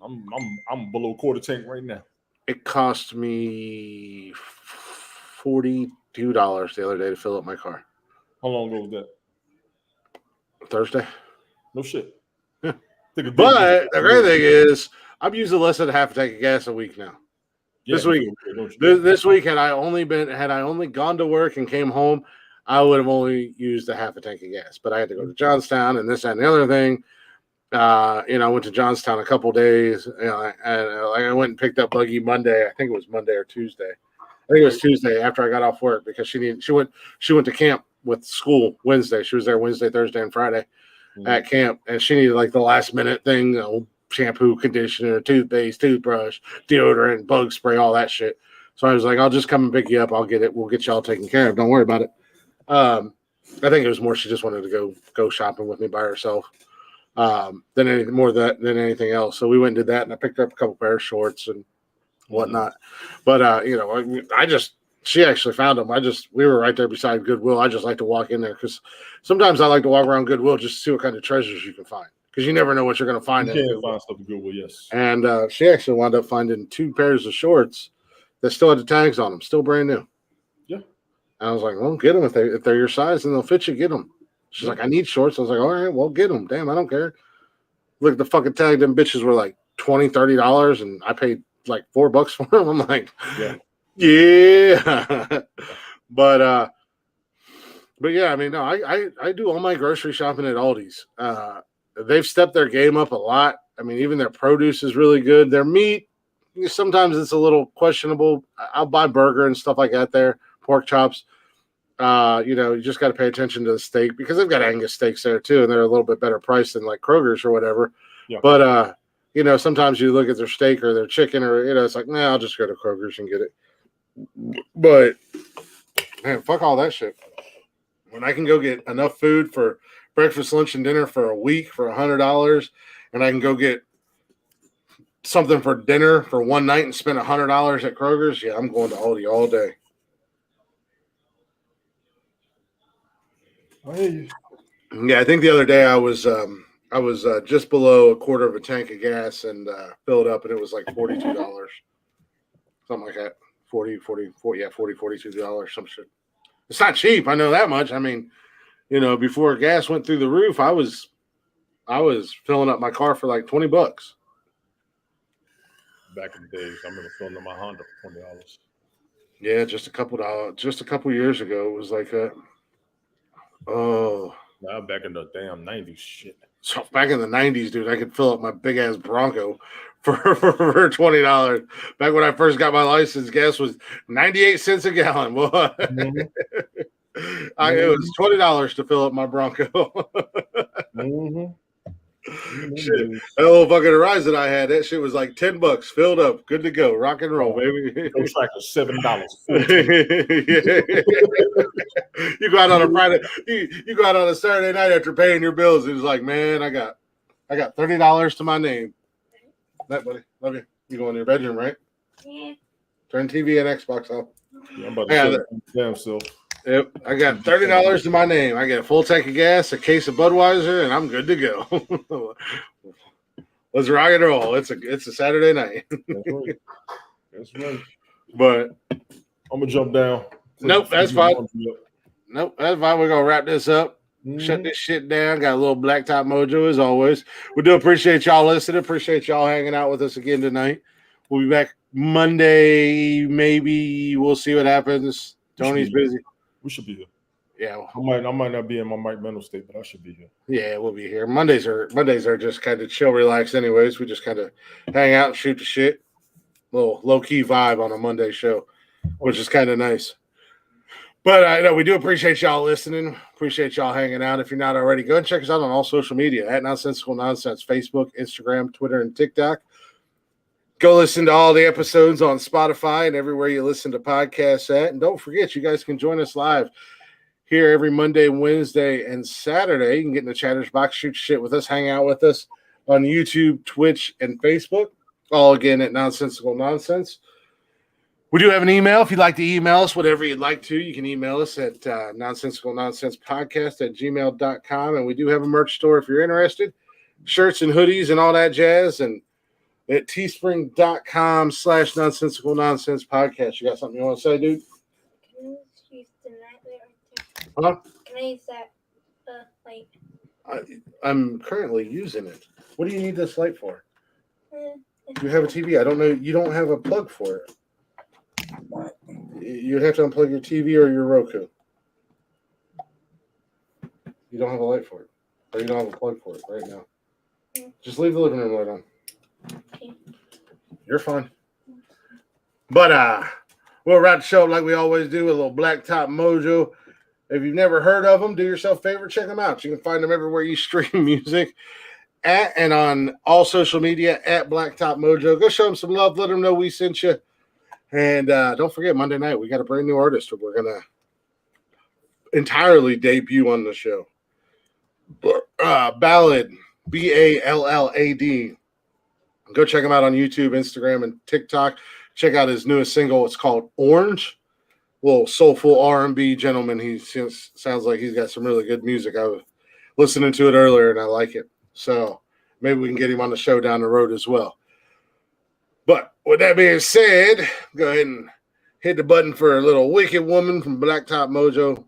$80. I'm below quarter tank right now. It cost me $42 the other day to fill up my car. How long ago was that? Thursday. No shit. Yeah. But the great thing is, I'm using less than half a tank of gas a week now. Yeah, this week, had I only gone to work and came home, I would have only used a half a tank of gas. But I had to go to Johnstown and this, that, and the other thing. I went to Johnstown a couple days. And I went and picked up Buggy Monday. I think it was Monday or Tuesday. I think it was Tuesday after I got off work because she went to camp with school Wednesday. She was there Wednesday, Thursday, and Friday at camp, and she needed like the last minute thing: shampoo, conditioner, toothpaste, toothbrush, deodorant, bug spray, all that shit. So I was like, I'll just come and pick you up. I'll get it. We'll get y'all taken care of. Don't worry about it. I think it was more she just wanted to go shopping with me by herself than anything else. So we went and did that, and I picked her up a couple pair of shorts and whatnot. But she actually found them. We were right there beside Goodwill. I just like to walk in there because sometimes I like to walk around Goodwill just to see what kind of treasures you can find because you never know what you're going to find. You can find stuff at Goodwill, yes. And she actually wound up finding 2 pairs of shorts that still had the tags on them, still brand new. Yeah. And I was like, well, get them if they're your size and they'll fit you. Get them. She's like, I need shorts. I was like, all right, well, get them. Damn, I don't care. Look at the fucking tag. Them bitches were like $20, $30, and I paid like $4 for them. I'm like, yeah. But yeah, I mean, no, I do all my grocery shopping at Aldi's. They've stepped their game up a lot. I mean, even their produce is really good. Their meat, sometimes it's a little questionable. I'll buy burger and stuff like that there, pork chops. You just got to pay attention to the steak because they've got Angus steaks there too, and they're a little bit better priced than like Kroger's or whatever. Yeah. But sometimes you look at their steak or their chicken or it's like, nah, I'll just go to Kroger's and get it. But man, fuck all that shit. When I can go get enough food for breakfast, lunch, and dinner for a week for $100, and I can go get something for dinner for one night and spend $100 at Kroger's, yeah, I'm going to Aldi all day. I hear you. Yeah, I think the other day I was just below a quarter of a tank of gas and filled up, and it was like $42. something like that. $42, some shit. It's not cheap. I know that much. I mean, before gas went through the roof, I was filling up my car for like $20. Back in the days, I remember filling up my Honda for $20. Yeah, just a couple years ago, it was like that. Oh, now back in the damn 90s, shit. So back in the 90s, dude, I could fill up my big ass Bronco for $20. Back when I first got my license, gas was 98 cents a gallon. Boy. Mm-hmm. It was $20 to fill up my Bronco. Mm-hmm. Shit. That little fucking Horizon I had, that shit was like $10, filled up, good to go, rock and roll, baby. Those tractors $7. You go out on a Friday, you go out on a Saturday night after paying your bills, and it's like, man, I got $30 to my name. That buddy, love you. You go in your bedroom, right? Yeah. Turn TV and Xbox off. Yeah, I'm about to damn self. Yep, I got $30 to my name. I get a full tank of gas, a case of Budweiser, and I'm good to go. Let's rock and roll. It's a Saturday night. That's right. But I'm gonna jump down. Nope, that's fine. Nope, that's fine. We're gonna wrap this up. Shut this shit down. Got a little Blacktop Mojo as always. We do appreciate y'all listening. Appreciate y'all hanging out with us again tonight. We'll be back Monday. Maybe we'll see what happens. Tony's busy. We should be here. Yeah, I might not be in my Mike mental state, but I should be here. Yeah, we'll be here. Mondays are just kind of chill, relax. Anyways, we just kind of hang out and shoot the shit. Little low key vibe on a Monday show, which is kind of nice. But I know we do appreciate y'all listening. Appreciate y'all hanging out. If you're not already, go and check us out on all social media at Nonsensical Nonsense, Facebook, Instagram, Twitter, and TikTok. Go listen to all the episodes on Spotify and everywhere you listen to podcasts at. And don't forget, you guys can join us live here every Monday, Wednesday, and Saturday. You can get in the chatter's box, shoot shit with us, hang out with us on YouTube, Twitch, and Facebook. All again at Nonsensical Nonsense. We do have an email. If you'd like to email us, whatever you'd like to, you can email us at nonsensicalnonsensepodcast@gmail.com. And we do have a merch store if you're interested. Shirts and hoodies and all that jazz. And at teespring.com/nonsensical nonsense podcast. You got something you want to say, dude? Can I use the nightlight right Huh? there? Can I use that light? I'm currently using it. What do you need this light for? You have a TV. I don't know. You don't have a plug for it. You'd have to unplug your TV or your Roku. You don't have a light for it. Or you don't have a plug for it right now. Just leave the living room light on. Okay. You're fine. But we'll wrap the show like we always do, a little Blacktop Mojo. If you've never heard of them, do yourself a favor, check them out. You can find them everywhere you stream music at and on all social media at Blacktop Mojo. Go show them some love. Let them know we sent you. And don't forget, Monday night, we got a brand new artist that we're going to entirely debut on the show. Ballad, Ballad. Go check him out on YouTube, Instagram, and TikTok. Check out his newest single. It's called Orange. Little soulful R&B gentleman. He sounds like he's got some really good music. I was listening to it earlier, and I like it. So maybe we can get him on the show down the road as well. But with that being said, go ahead and hit the button for a little Wicked Woman from Blacktop Mojo.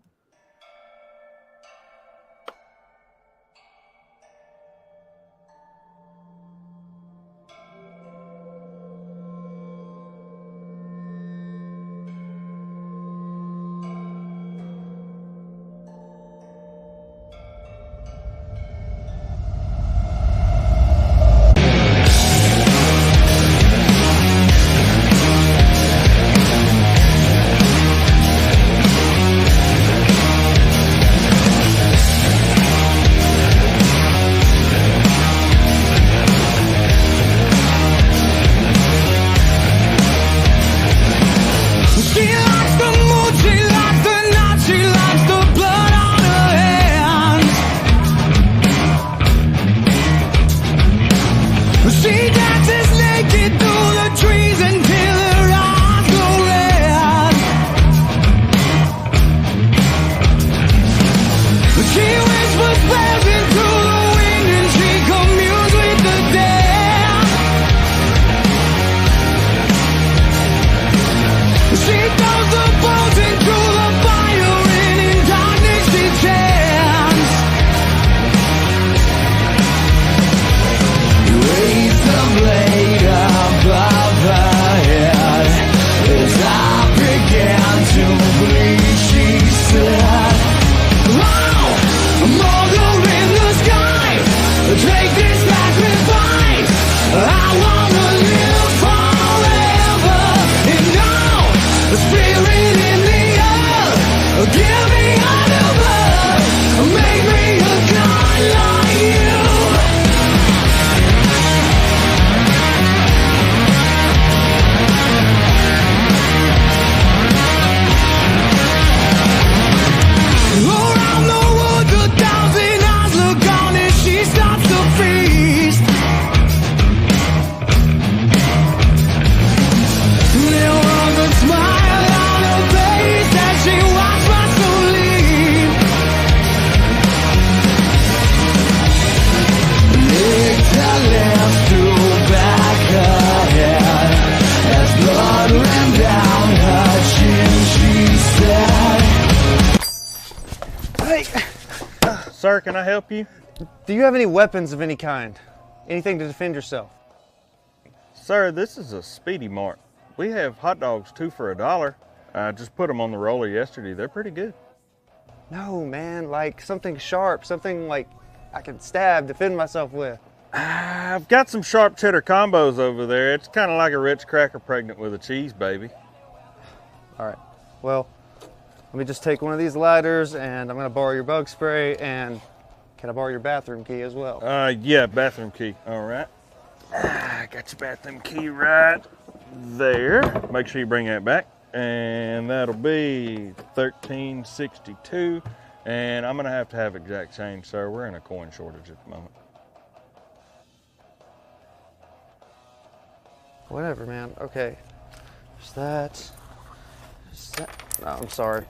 Sir, can I help you? Do you have any weapons of any kind? Anything to defend yourself? Sir, this is a Speedy Mart. We have hot dogs 2 for $1. I just put them on the roller yesterday. They're pretty good. No, man, like something sharp, something like I can stab, defend myself with. I've got some sharp cheddar combos over there. It's kind of like a Ritz cracker pregnant with a cheese baby. All right, well, let me just take one of these lighters and I'm gonna borrow your bug spray, and can I borrow your bathroom key as well? Yeah, bathroom key, all right. I got your bathroom key right there. Make sure you bring that back. And that'll be $13.62. And I'm gonna have to have exact change, sir. We're in a coin shortage at the moment. Whatever, man. Okay. There's that. There's that. No, I'm sorry.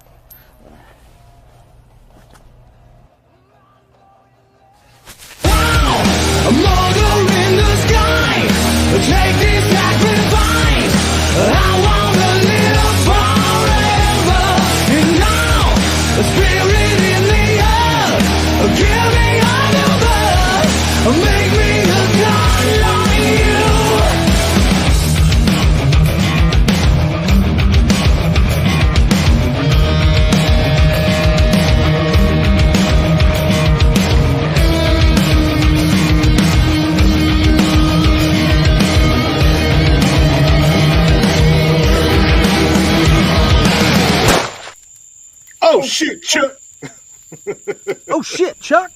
A mother in the sky, take this sacrifice. I wanna live forever. And now, the spirit in the earth, give me a new birth. Make me a god like you. Oh shit, Chuck! Oh shit, Chuck!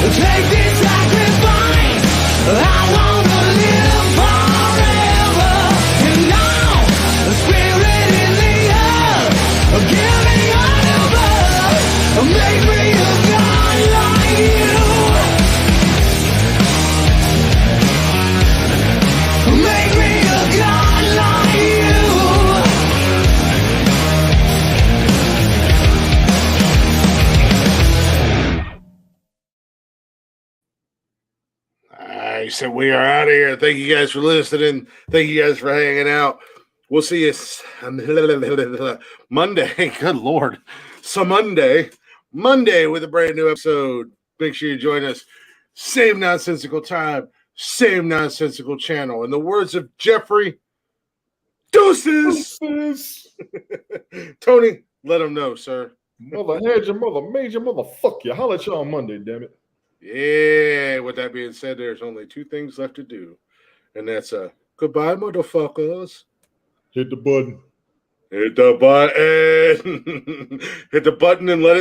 Take this sacrifice. I wanna live forever. And now, the spirit in the earth, give me a new birth. Make me a god like you. Make me a god like you. All right, so we are out of here. Thank you guys for listening. Thank you guys for hanging out. We'll see you Monday. Good Lord. So Monday with a brand new episode. Make sure you join us. Same nonsensical time, same nonsensical channel. In the words of Jeffrey, deuces. Tony, let them know, sir. Mother had your mother, made your mother fuck you. Holla at you on Monday, damn it. Yeah, with that being said, there's only 2 things left to do. And that's goodbye, motherfuckers. Hit the button. Hit the button. Hit the button and let it